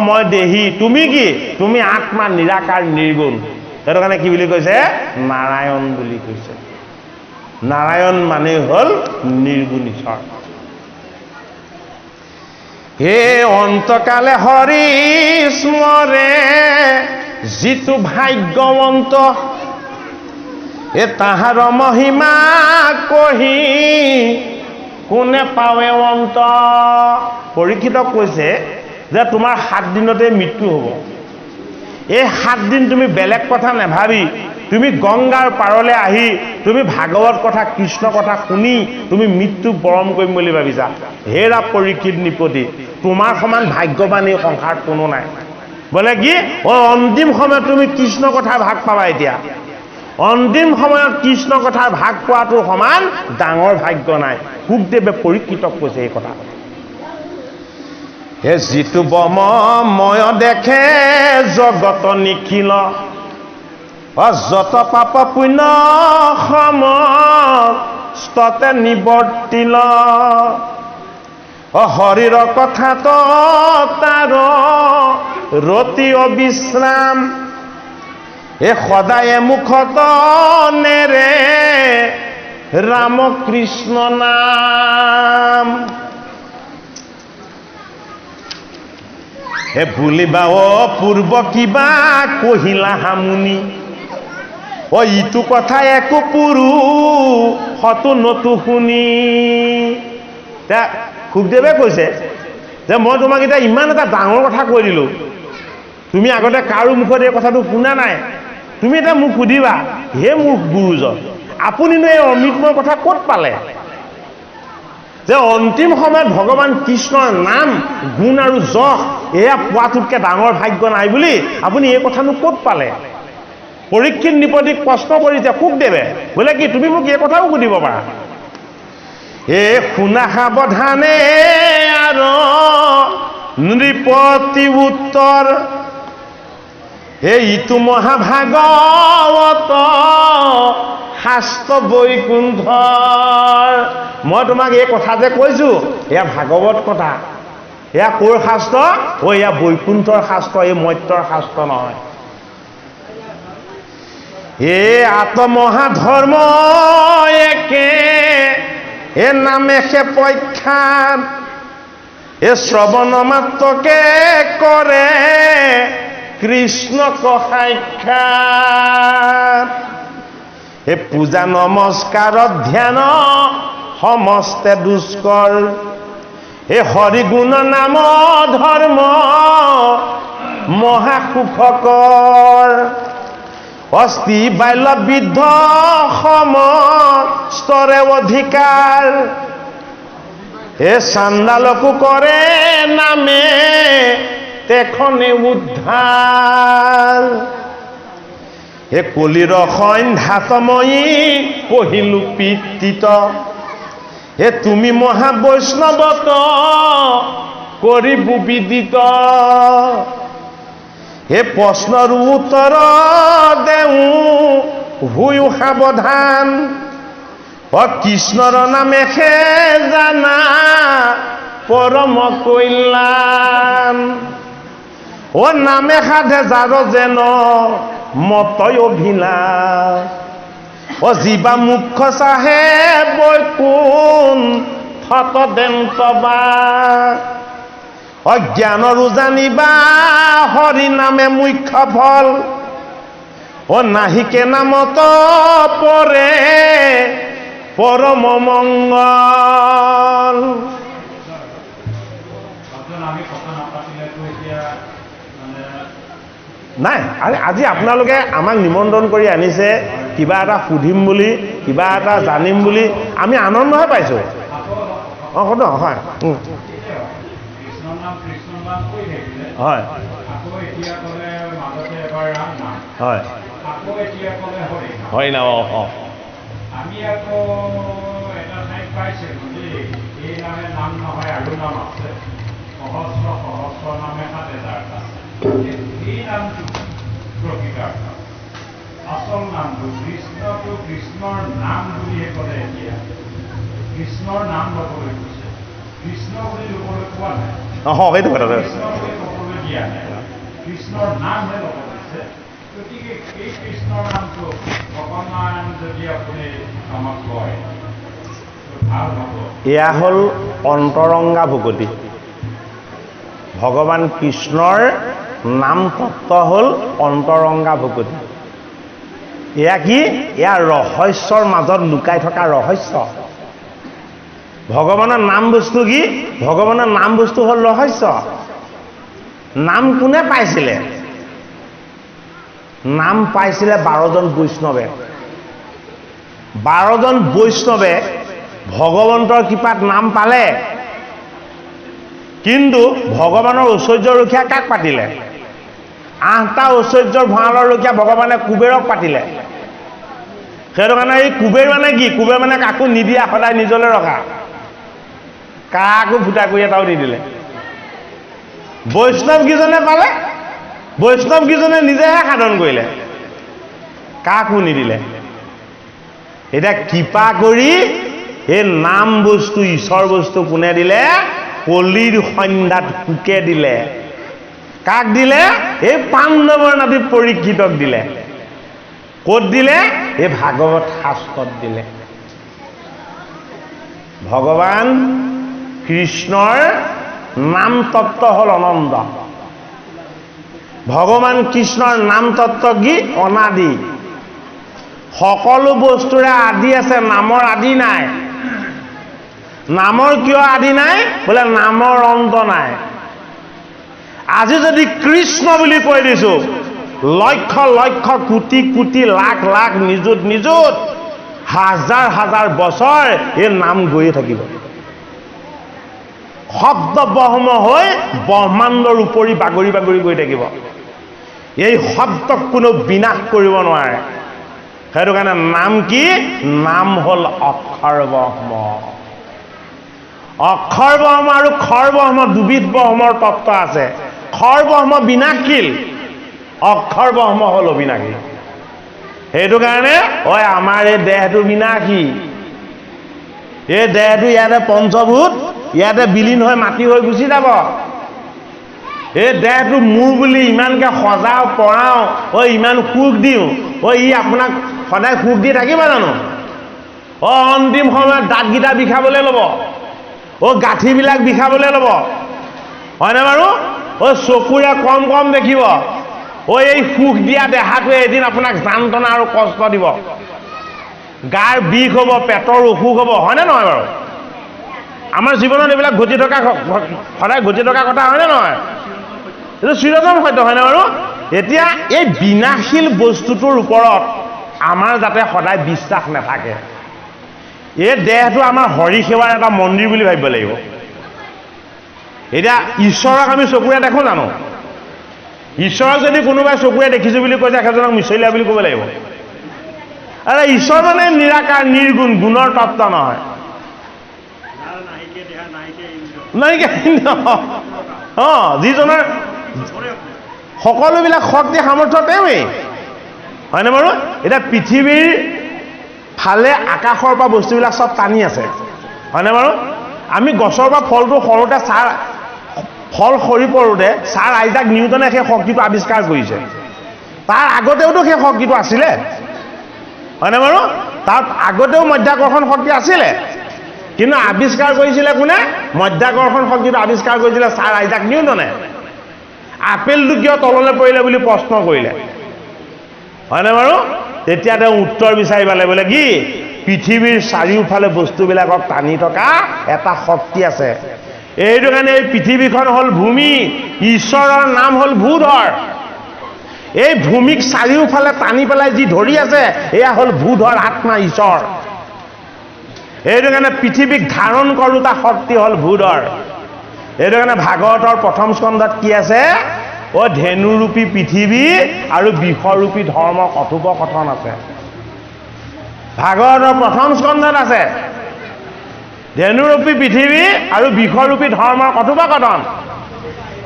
মই দেহি। তুমি কি? তুমি আত্মা নিৰাকাৰ নিৰ্গুণ। সেইটো কাৰণে কি বুলি কৈছে? নাৰায়ণ বুলি কৈছে। নাৰায়ণ মানে হ'ল নিৰ্গুণ ঈশ্বৰ। হে অন্তকালে হৰি স্মৰে যিটো ভাগ্যৱন্ত, তাহাৰ মহিমা কহি কোনে পাৱে অন্ত। পৰীক্ষিতক কৈছে যে তোমাৰ 7 দিনতে মৃত্যু হ'ব। এই 7 দিন তুমি বেলেগ কথা নেভাবি তুমি গংগাৰ পাৰলৈ আহি তুমি ভাগৱত কথা কৃষ্ণ কথা শুনি তুমি মৃত্যু বৰণ কৰিম বুলি ভাবিছা হেৰা পৰীক্ষিত নিপতি তোমাৰ সমান ভাগ্যৱান এই সংসাৰত কোনো নাই বলে কি অন্তিম সময়ত তুমি কৃষ্ণ কথা ভাগ পাবা এতিয়া অন্তিম সময়ত কৃষ্ণ কথা ভাগ পোৱাটো সমান ডাঙৰ ভাগ্য নাই শুকদেৱে পৰীক্ষিতক কৈছে এই কথা হে যিটো ব্ৰহ্মময় দেখে জগত নিখিল যত পাপ পুণ্য সমস্ততে নিবৰ্তিল হৰিৰ কথাত তাৰ ৰতি অবিশ্ৰাম এ সদায়ে মুখত নেৰে ৰাম কৃষ্ণ নাম হে বুলিবা পূৰ্ব কিবা কহিলা হামুনি ইটো কথা একো পুৰু হতো নতু শুনি শুকদেৱে কৈছে যে মই তোমাক এতিয়া ইমান এটা ডাঙৰ কথা কৈ দিলোঁ তুমি আগতে কাৰো মুখত এই কথাটো শুনা নাই তুমি এতিয়া মোক সুধিবা হে মোক গুৰুজন আপুনিনো এই অমৃতময় কথা ক'ত পালে যে অন্তিম সময়ত ভগৱান কৃষ্ণৰ নাম গুণ আৰু যশ এয়া পোৱাটোতকৈ ডাঙৰ ভাগ্য নাই বুলি আপুনি এই কথানো ক'ত পালে পৰীক্ষিত নিপতিক প্ৰশ্ন কৰিছে শুকদেৱে বোলে কি তুমি মোক এই কথাও সুধিব পাৰা এ শুনা সাৱধানে আৰু নৃপতি উত্তৰ এইটো মহাভাগৱত শাস্ত্ৰ বৈকুণ্ঠৰ মই তোমাক এই কথা যে কৈছো এয়া ভাগৱত কথা এয়া ক'ৰ শাস্ত্ৰ এয়া বৈকুণ্ঠৰ শাস্ত্ৰ এই মৰ্ত্যৰ শাস্ত্ৰ নহয় এ আত্মহাধৰ্ম একে এ নামে সে প্ৰখ্যাত এ শ্ৰৱণ মাত্ৰকে কৰে কৃষ্ণ সাক্ষাৎ এ পূজা নমস্কাৰত ধ্যান সমস্তে দুষ্কৰ এ হৰিগুণ নাম ধৰ্ম মহাসুখকৰ অস্তি বাল্য বৃদ্ধ সমস্তৰে অধিকাৰ এ চাণ্ডালকো কৰে নামে তেখনে উদ্ধাৰ এ কলিৰ সন্ধ্যাতময়ী কহিলো পিতৃত এ তুমি মহাবৈষ্ণৱত কৰিব বিদিত হে প্ৰশ্নৰ উত্তৰ দেও হুয়ো সাৱধান কৃষ্ণৰ নামে সে জানা পৰম কল্যাণ নামে সাধে যাৰ যেন মতয় অভিলাষ জীৱা মুখ্য চাহে বৈকুণ্ঠত দেন্তবা জ্ঞানৰো জানিবা হৰি নামে মুখ্য ফল নাহিকে নামত পৰে পৰম মংগল নাই আজি আপোনালোকে আমাক নিমন্ত্ৰণ কৰি আনিছে কিবা এটা সুধিম বুলি কিবা এটা জানিম বুলি আমি আনন্দহে পাইছোঁ শুনো হয় হয় হয় হয় না আমি আকৌ এটা ঠাইত পাইছিলোঁ যে এই নামে নাম নহয় আৰু নাম আছে সহস্ৰ সহস্ৰ নামে ৭,০০০টা এই নামটো প্ৰকৃতাৰ্থ আচল নামটো কৃষ্ণটো কৃষ্ণৰ নাম বুলিহে ক'লে এতিয়া কৃষ্ণৰ নাম ল'বলৈ কৈছে কৃষ্ণ বুলি ল'বলৈ কোৱা নাই সেইটো কথা কৃষ্ণ বুলি ক'বলৈ দিয়া নাই কৃষ্ণৰ নামহে ল'ব দিছে গতিকে এই কৃষ্ণৰ নামটো অকণমান যদি আপুনি আমাক কয় ভাল হ'ব এয়া হ'ল অন্তৰংগা ভকতি ভগৱান কৃষ্ণৰ নাম তত্ত্ব হ'ল অন্তৰংগা ভকতি এয়া কি এয়া ৰহস্যৰ মাজত লুকাই থকা ৰহস্য ভগৱানৰ নাম বস্তু কি ভগৱানৰ নাম বস্তু হ'ল ৰহস্য নাম কোনে পাইছিলে নাম পাইছিলে 12জন বৈষ্ণৱে। 12জন বৈষ্ণৱে ভগৱন্তৰ কৃপাত নাম পালে, কিন্তু ভগৱানৰ ঐশ্বৰ্য ৰক্ষা কাক পাতিলে? 8টা ঐশ্বৰ্যৰ ভঁৰালৰ ৰক্ষা ভগৱানে কুবেৰক পাতিলে। সেইটো কাৰণে এই কুবেৰ মানে কি? কুবেৰ মানে কাকো নিদিয়া, সদায় নিজলৈ ৰখা, কাকো ফুটা কৰি এটাও নিদিলে। বৈষ্ণৱ কিজনে পালে? বৈষ্ণৱ কিজনে নিজেহে সাধন কৰিলে, কাকো নিদিলে। এতিয়া কৃপা কৰি এই নাম বস্তু, ঈশ্বৰ বস্তু কোনে দিলে? কলিৰ সন্ধ্যাত পোকে দিলে। কাক দিলে? এই পাণ্ডৱৰ নাতি পৰীক্ষিতক দিলে। ক'ত দিলে? এই ভাগৱত শাস্ত্ৰত দিলে। ভগৱান কৃষ্ণৰ নাম তত্ত্ব হ'ল অনন্ত। ভগৱান কৃষ্ণৰ নাম তত্ত্ব কি? অনাদি। সকলো বস্তুৰে আদি আছে, নামৰ আদি নাই। নামৰ কিয় আদি নাই? বোলে নামৰ অন্ত নাই। আজি যদি কৃষ্ণ বুলি কৈ দিছো, লক্ষ লক্ষ কোটি কোটি লাখ লাখ নিযুত নিযুত হাজাৰ হাজাৰ বছৰ এই নাম গৈয়ে থাকিব। শব্দ ব্ৰহ্ম হৈ ব্ৰহ্মাণ্ডৰ উপৰি বাগৰি বাগৰি গৈ থাকিব। এই শব্দক কোনো বিনাশ কৰিব নোৱাৰে। সেইটো কাৰণে নাম কি? নাম হ'ল অক্ষৰ ব্ৰহ্ম। অক্ষৰ ব্ৰহ্ম আৰু খৰ ব্ৰহ্ম দুবিধ ব্ৰহ্মৰ তত্ত্ব আছে। খৰ ব্ৰহ্ম বিনাশীল, অক্ষৰ ব্ৰহ্ম হ'ল অবিনাশী। সেইটো কাৰণে আমাৰ এই দেহটো বিনাশী। এই দেহটো ইয়াতে পঞ্চভূত, ইয়াতে বিলীন হৈ মাটি হৈ গুচি যাব। এই দেহটো মোৰ বুলি ইমানকে সজাও পৰাও, ইমান সুখ দিওঁ, ই আপোনাক সদায় সুখ দি থাকিব জানো? অন্তিম সময়ত দাঁতকেইটা বিষাবলৈ ল'ব, গাঁঠিবিলাক বিষাবলৈ ল'ব, হয়নে বাৰু? চকুৰে কম কম দেখিব। এই সুখ দিয়া দেহাটোৱে এদিন আপোনাক যান্ত্ৰণা আৰু কষ্ট দিব। গাৰ বিষ হ'ব, পেটৰ অসুখ হ'ব, হয়নে নহয় বাৰু? আমাৰ জীৱনত এইবিলাক ঘটি থকা, সদায় ঘটি থকা কথা, হয়নে নহয়? এইটো চিৰন্তন সত্য, হয়নে বাৰু? এতিয়া এই বিনাশীল বস্তুটোৰ ওপৰত আমাৰ যাতে সদায় বিশ্বাস নাথাকে। এই দেহটো আমাৰ হৰি সেৱাৰ এটা মন্দিৰ বুলি ভাবিব লাগিব। এতিয়া ঈশ্বৰক আমি চকুৰে দেখো জানো? ঈশ্বৰক যদি কোনোবাই চকুৰে দেখিছো বুলি কৈছে, সেইজনক মিছলীয়া বুলি ক'ব লাগিব। আৰে ঈশ্বৰ মানে নিৰাকাৰ, নিৰ্গুণ, গুণৰ তত্ত্ব নহয়। যিজনৰ সকলোবিলাক শক্তি সামৰ্থ্য তেওঁৱেই, হয়নে বাৰু? এতিয়া পৃথিৱীৰ ফালে আকাশৰ পৰা বস্তুবিলাক চব টানি আছে, হয়নে বাৰু? আমি গছৰ পৰা ফলটো সৰোতে, ফল সৰি পৰোতে ছাৰ আইজাক নিউটনে সেই শক্তিটো আৱিষ্কাৰ কৰিছে। তাৰ আগতেওতো সেই শক্তিটো আছিলে, হয়নে বাৰু? তাৰ আগতেও মধ্যাকৰ্ষণ শক্তি আছিলে, কিন্তু আৱিষ্কাৰ কৰিছিলে কোনে? মধ্যাকৰ্ষণ শক্তিটো আৱিষ্কাৰ কৰিছিলে ছাৰ আইজাক নিউটনে। আপেলটো কিয় তললৈ পৰিলে বুলি প্ৰশ্ন কৰিলে, হয়নে বাৰু? তেতিয়া তেওঁ উত্তৰ বিচাৰি পালে, বোলে কি? পৃথিৱীৰ চাৰিওফালে বস্তুবিলাকক টানি থকা এটা শক্তি আছে। এইটো কাৰণে এই পৃথিৱীখন হ'ল ভূমি, ঈশ্বৰৰ নাম হ'ল ভূধৰ। এই ভূমিক চাৰিওফালে টানি পেলাই যি ধৰি আছে, এয়া হ'ল ভূধৰ আত্মা ঈশ্বৰ। এইটো কাৰণে পৃথিৱীক ধাৰণ কৰোতা শক্তি হ'ল ভূধৰ। এইটো কাৰণে ভাগৱতৰ প্ৰথম স্কন্ধত কি আছে? ধেনুৰূপী পৃথিৱী আৰু বিষৰূপী ধৰ্মৰ কথোপকথন আছে। ভাগৱতৰ প্ৰথম স্কন্ধত আছে ধেনুৰূপী পৃথিৱী আৰু বিষৰূপী ধৰ্মৰ কথোপকথন।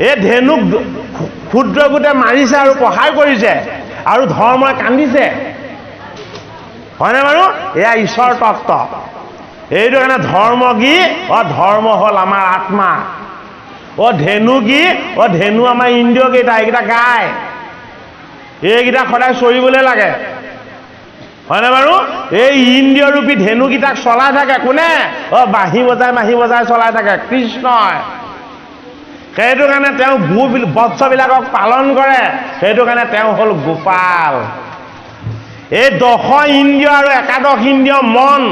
এই ধেনুক ক্ষুদ্ৰগোটে মাৰিছে আৰু প্ৰসাৰ কৰিছে, আৰু ধৰ্মই কান্দিছে, হয়নে বাৰু? এয়া ঈশ্বৰ তত্ত্ব। এইটো কাৰণে ধৰ্ম কি? ধৰ্ম হ'ল আমাৰ আত্মা। ধেনু কি? ধেনু আমাৰ ইন্দ্ৰিয়কেইটা, এইকেইটা গাই, এইকেইটা সদায় চৰিবলৈ লাগে, হয়নে বাৰু? এই ইন্দ্ৰিয়ৰূপী ধেনুকেইটাক চলাই থাকে কোনে? বাঁহী বজাই চলাই থাকে কৃষ্ণই। সেইটো কাৰণে তেওঁ বৎসবিলাকক পালন কৰে। সেইটো কাৰণে তেওঁ হ'ল গোপাল। এই 10 ইন্দ্ৰিয় আৰু 11 ইন্দ্ৰিয় মন,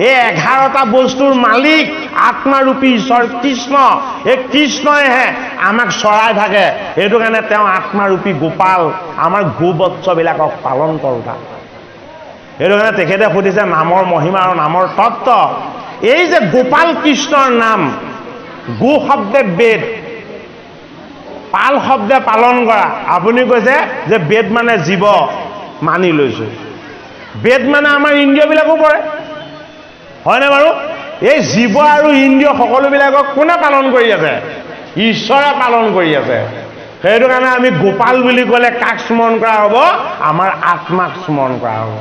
এই 11টা বস্তুৰ মালিক আত্মাৰূপী ঈশ্বৰ কৃষ্ণ। এই কৃষ্ণইহে আমাক চৰাই থাকে, সেইটো কাৰণে তেওঁ আত্মাৰূপী গোপাল, আমাৰ গোবৎসবিলাকক পালন কৰোতা। সেইটো কাৰণে তেখেতে সুধিছে নামৰ মহিমা আৰু নামৰ তত্ত্ব। এই যে গোপাল কৃষ্ণৰ নাম, গো শব্দে বেদ, পাল শব্দে পালন কৰা। আপুনি কৈছে যে বেদ মানে জীৱ, মানি লৈছো। বেদ মানে আমাৰ ইন্দ্ৰিয়বিলাকো পৰে, হয়নে বাৰু? এই জীৱ আৰু ইন্দ্ৰিয় সকলোবিলাকক কোনে পালন কৰি আছে? ঈশ্বৰে পালন কৰি আছে। সেইটো কাৰণে আমি গোপাল বুলি ক'লে কাক স্মৰণ কৰা হ'ব? আমাৰ আত্মাক স্মৰণ কৰা হ'ব।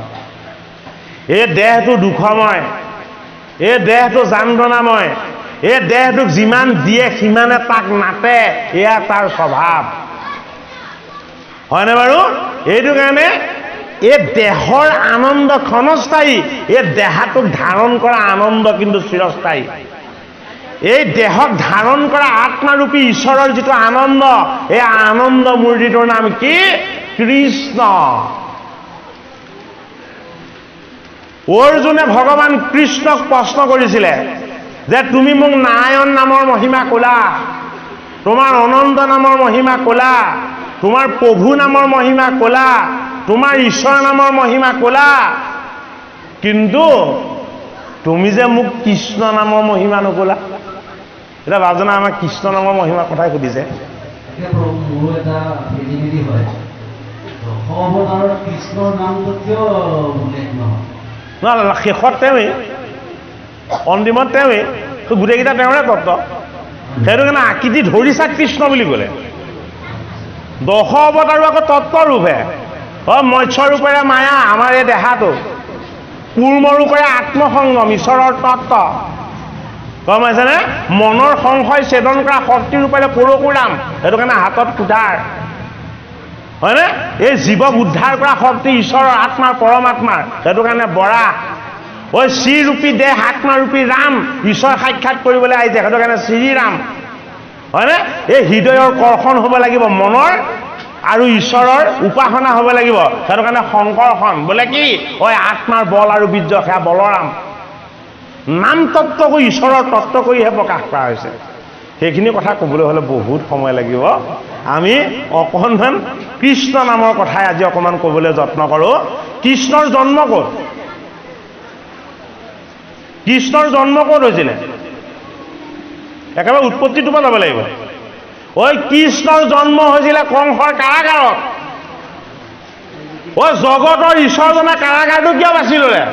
এই দেহটো দুখময়, এই দেহটো যন্ত্ৰণাময়, এই দেহটোক যিমান দিয়ে সিমানে তাক নাটে, এয়া তাৰ স্বভাৱ, হয়নে বাৰু? এইটো কাৰণে এই দেহৰ আনন্দ ক্ষণস্থায়ী, এই দেহাটোক ধাৰণ কৰা আনন্দ কিন্তু চিৰস্থায়ী। এই দেহক ধাৰণ কৰা আত্মাৰূপী ঈশ্বৰৰ যিটো আনন্দ, এই আনন্দ মূৰ্তিটোৰ নাম কি? কৃষ্ণ। অৰ্জুনে ভগৱান কৃষ্ণক প্ৰশ্ন কৰিছিলে যে তুমি মোক নাৰায়ণ নামৰ মহিমা ক'লা, তোমাৰ অনন্ত নামৰ মহিমা ক'লা, তোমাৰ প্ৰভু নামৰ মহিমা ক'লা, তোমাৰ ঈশ্বৰ নামৰ মহিমা ক'লা, কিন্তু তুমি যে মোক কৃষ্ণ নামৰ মহিমা নক'লা। এতিয়া বাজনা আমাক কৃষ্ণ নামৰ মহিমাৰ কথাই সুধিছে। মোৰো এটা খেলিমেলি হয়, দশাৱতাৰত কৃষ্ণৰ নামটো কিয় উল্লেখ নহয়? নহয়, শেষত তেওঁৱেই, অন্তিমত তেওঁৱেই, গোটেইকেইটা তেওঁৰে তত্ত্ব। সেইটো কাৰণে আকৃতি ধৰিছা কৃষ্ণ বুলি ক'লে। দশ অৱতাৰো আকৌ তত্ত্বৰূপে, মৎস্য ৰূপেৰে মায়া আমাৰ এই দেহাটো, কুৰ্ম ৰূপেৰে আত্মসংগম ঈশ্বৰৰ তত্ত্ব, গম পাইছেনে? মনৰ সংশয় ছেদন কৰা শক্তি ৰূপেৰে পৰশুৰাম, সেইটো কাৰণে হাতত কুঠাৰ, হয়নে? এই জীৱক উদ্ধাৰ কৰা শক্তি ঈশ্বৰৰ আত্মাৰ পৰমাত্মাৰ, সেইটো কাৰণে বৰাহ। ঐ শ্ৰীৰূপী দেহ আত্মাৰূপী ৰাম, ঈশ্বৰ সাক্ষাৎ কৰিবলৈ আহিছে, সেইটো কাৰণে শ্ৰীৰাম, হয়নে? এই হৃদয়ৰ কৰ্ষণ হ'ব লাগিব মনৰ, আৰু ঈশ্বৰৰ উপাসনা হ'ব লাগিব, সেইটো কাৰণে শংকৰখন। বোলে কি? ঐ আত্মাৰ বল আৰু বীৰ্য, সেয়া বলৰাম। নাম তত্ত্ব কৰি ঈশ্বৰৰ তত্ত্ব কৰিহে প্ৰকাশ কৰা হৈছে। সেইখিনি কথা ক'বলৈ হ'লে বহুত সময় লাগিব। আমি অকণমান কৃষ্ণ নামৰ কথাই আজি অকণমান ক'বলৈ যত্ন কৰোঁ। কৃষ্ণৰ জন্ম ক'ত? কৃষ্ণৰ জন্ম ক'ত হৈছিলে? একেবাৰে উৎপত্তিটোৰ পৰা যাব লাগিব। ঐ কৃষ্ণৰ জন্ম হৈছিলে কংসৰ কাৰাগাৰত। জগতৰ ঈশ্বৰজনে কাৰাগাৰটো কিয় বাছি ল'লে?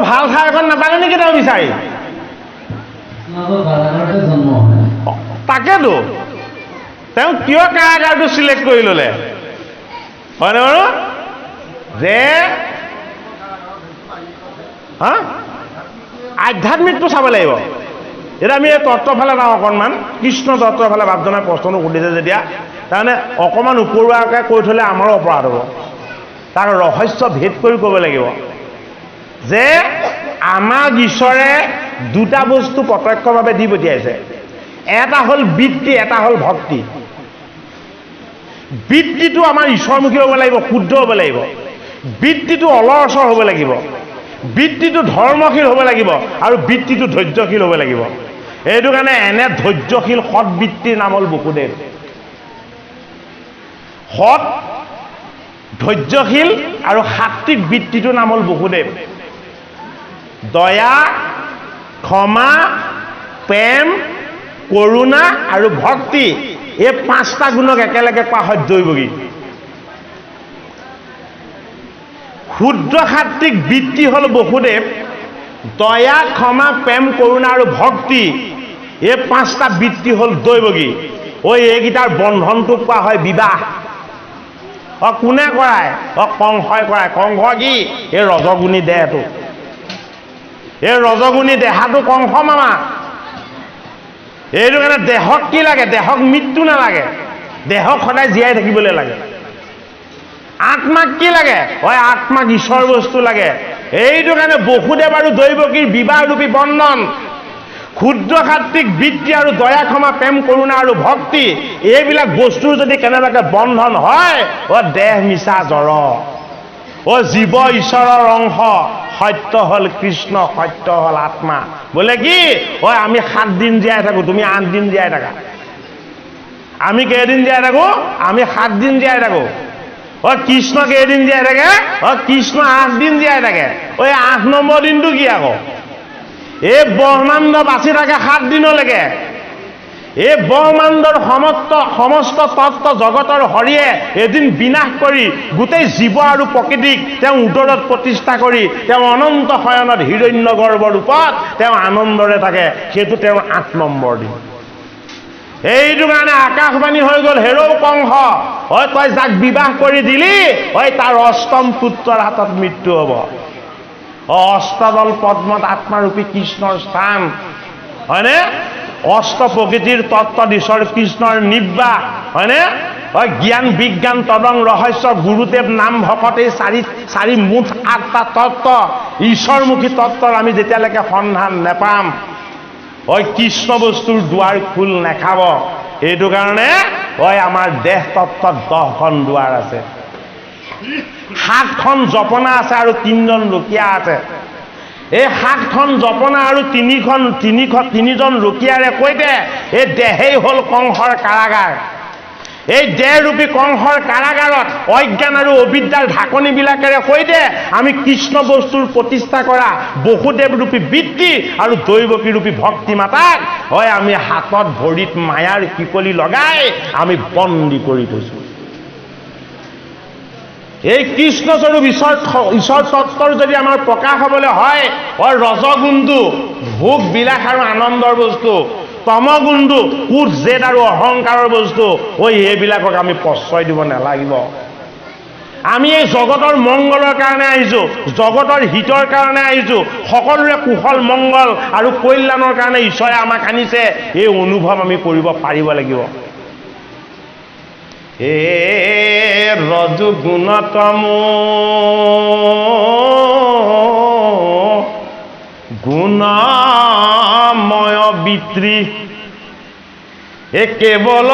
ভাল ঠাই এখন নাপালে নেকি তেওঁ বিচাৰি? তাকেতো তেওঁ কিয় কাৰাগাৰটো চিলেক্ট কৰি ল'লে? হয়নে বাৰু? যে আধ্যাত্মিকটো চাব লাগিব। এতিয়া আমি এই তত্ত্বৰ ফালে যাওঁ অকণমান, কৃষ্ণ তত্ত্বৰ ফালে। বাপজনে প্ৰশ্নটো সুধিছে যেতিয়া, তাৰমানে অকণমান উপৰুৱাকৈ কৈ থ'লে আমাৰো অপৰাধ হ'ব। তাৰ ৰহস্য ভেদ কৰি ক'ব লাগিব যে আমাক ঈশ্বৰে দুটা বস্তু প্ৰত্যক্ষভাৱে দি পঠিয়াইছে। এটা হ'ল বৃত্তি, এটা হ'ল ভক্তি। বৃত্তিটো আমাৰ ঈশ্বৰমুখী হ'ব লাগিব, শুদ্ধ হ'ব লাগিব। বৃত্তিটো অলৰচৰ হ'ব লাগিব, বৃত্তিটো ধৰ্মশীল হ'ব লাগিব, আৰু বৃত্তিটো ধৈৰ্যশীল হ'ব লাগিব। এইটো কাৰণে এনে ধৈৰ্যশীল সৎ বৃত্তিৰ নাম হ'ল বসুদেৱ। সৎ, ধৈৰ্যশীল আৰু সাত্বিক বৃত্তিটোৰ নাম হ'ল বসুদেৱ। দয়া, ক্ষমা, প্ৰেম, কৰুণা আৰু ভক্তি, এই পাঁচটা গুণক একেলগে কোৱা হয় দৈৱগী। শুদ্ধ সাত্বিক বৃত্তি হ'ল বসুদেৱ। দয়া, ক্ষমা, প্ৰেম, কৰুণা আৰু ভক্তি, এই পাঁচটা বৃত্তি হ'ল দৈৱগী। এইকেইটাৰ বন্ধনটোক কোৱা হয় বিবাহ। কোনে কৰায়? কংসই কৰায়। কংস কি? এই ৰজগুণী দেহটো, এই ৰজগুণী দেহাটো কংস মামা। এইটো কাৰণে দেহক কি লাগে? দেহক মৃত্যু নালাগে, দেহক সদায় জীয়াই থাকিবলৈ লাগে। আত্মাক কি লাগে? আত্মাক ঈশ্বৰ বস্তু লাগে। এইটো কাৰণে বসুদেৱ আৰু দৈৱকীৰ বিবাহৰূপী বন্ধন। ক্ষুদ্ৰ সাত্বিক বৃত্তি আৰু দয়া, ক্ষমা, প্ৰেম, কৰুণা আৰু ভক্তি, এইবিলাক বস্তুৰ যদি কেনেবাকৈ বন্ধন হয়, দেহ মিছা জড়, জীৱ ঈশ্বৰৰ অংশ, সত্য হ'ল কৃষ্ণ, সত্য হ'ল আত্মা। বোলে কি ঐ আমি 7 দিন জীয়াই থাকো, তুমি 8 দিন জীয়াই থাকা। আমি কেইদিন জীয়াই থাকো? আমি 7 দিন জীয়াই থাকো। কৃষ্ণ কেইদিন জীয়াই থাকে? কৃষ্ণ 8 দিন জীয়াই থাকে। 8 নম্বৰ দিনটো কি আকৌ? এই ব্ৰহ্মাণ্ড বাচি থাকে 7 দিনলৈকে। এই ব্ৰহ্মাণ্ডৰ সমস্ত তত্ত্ব জগতৰ হৰিয়ে এদিন বিনাশ কৰি গোটেই জীৱ আৰু প্ৰকৃতিক তেওঁ উদৰত প্ৰতিষ্ঠা কৰি তেওঁ অনন্ত শয়নত হিৰণ্য গৰ্ভৰ ৰূপত তেওঁ আনন্দৰে থাকে। সেইটো তেওঁৰ 8 নম্বৰ দিন। এইটো কাৰণে আকাশবাণী হৈ গ'ল, হেৰৌ কংস, তই যাক বিবাহ কৰি দিলি তাৰ 8ম পুত্ৰৰ হাতত মৃত্যু হ'ব। অষ্টদল পদ্মত আত্মাৰূপী কৃষ্ণৰ স্থান, হয়নে? অষ্ট প্ৰকৃতিৰ তত্ত্ব ঈশ্বৰ কৃষ্ণৰ নিৰ্বাহ, হয়নে? জ্ঞান বিজ্ঞান তদং ৰহস্য গুৰুদেৱ নাম ভকতে চাৰি মুঠ 8টা তত্ত্ব, ঈশ্বৰমুখী তত্ত্বৰ আমি যেতিয়ালৈকে সন্ধান নেপাম কৃষ্ণ বস্তুৰ দুৱাৰ খোল নেখাব। এইটো কাৰণে আমাৰ দেহ তত্ত্বত 10খন দুৱাৰ আছে, 7খন জপনা আছে আৰু 3জন ৰকীয়া আছে। এই 7খন জপনা আৰু 3জন ৰকীয়াৰে সৈতে এই দেহেই হ'ল কংসৰ কাৰাগাৰ। এই দেহৰূপী কংসৰ কাৰাগাৰত অজ্ঞান আৰু অবিদ্যাৰ ঢাকনিবিলাকেৰে সৈতে আমি কৃষ্ণ বস্তুৰ প্ৰতিষ্ঠা কৰা বসুদেৱ ৰূপী বৃত্তি আৰু দৈৱকী ৰূপী ভক্তি মাতাক আমি হাতত ভৰিত মায়াৰ শিকলি লগাই আমি বন্দী কৰি থৈছোঁ। এই কৃষ্ণস্বৰূপ ঈশ্বৰ তত্ত্বৰ যদি আমাৰ প্ৰকাশ হ'বলৈ হয় ৰজগুণটো ভোগ বিলাস আৰু আনন্দৰ বস্তু, তমগুণটো কুট জেদ আৰু অহংকাৰৰ বস্তু, এইবিলাকক আমি প্ৰশ্ৰয় দিব নালাগিব। আমি এই জগতৰ মংগলৰ কাৰণে আহিছোঁ, জগতৰ হিতৰ কাৰণে আহিছোঁ, সকলোৰে কুশল মংগল আৰু কল্যাণৰ কাৰণে ঈশ্বৰে আমাক আনিছে। এই অনুভৱ আমি কৰিব পাৰিব লাগিব। ৰজগুণতম গুণময় বিত্ৰী কেৱল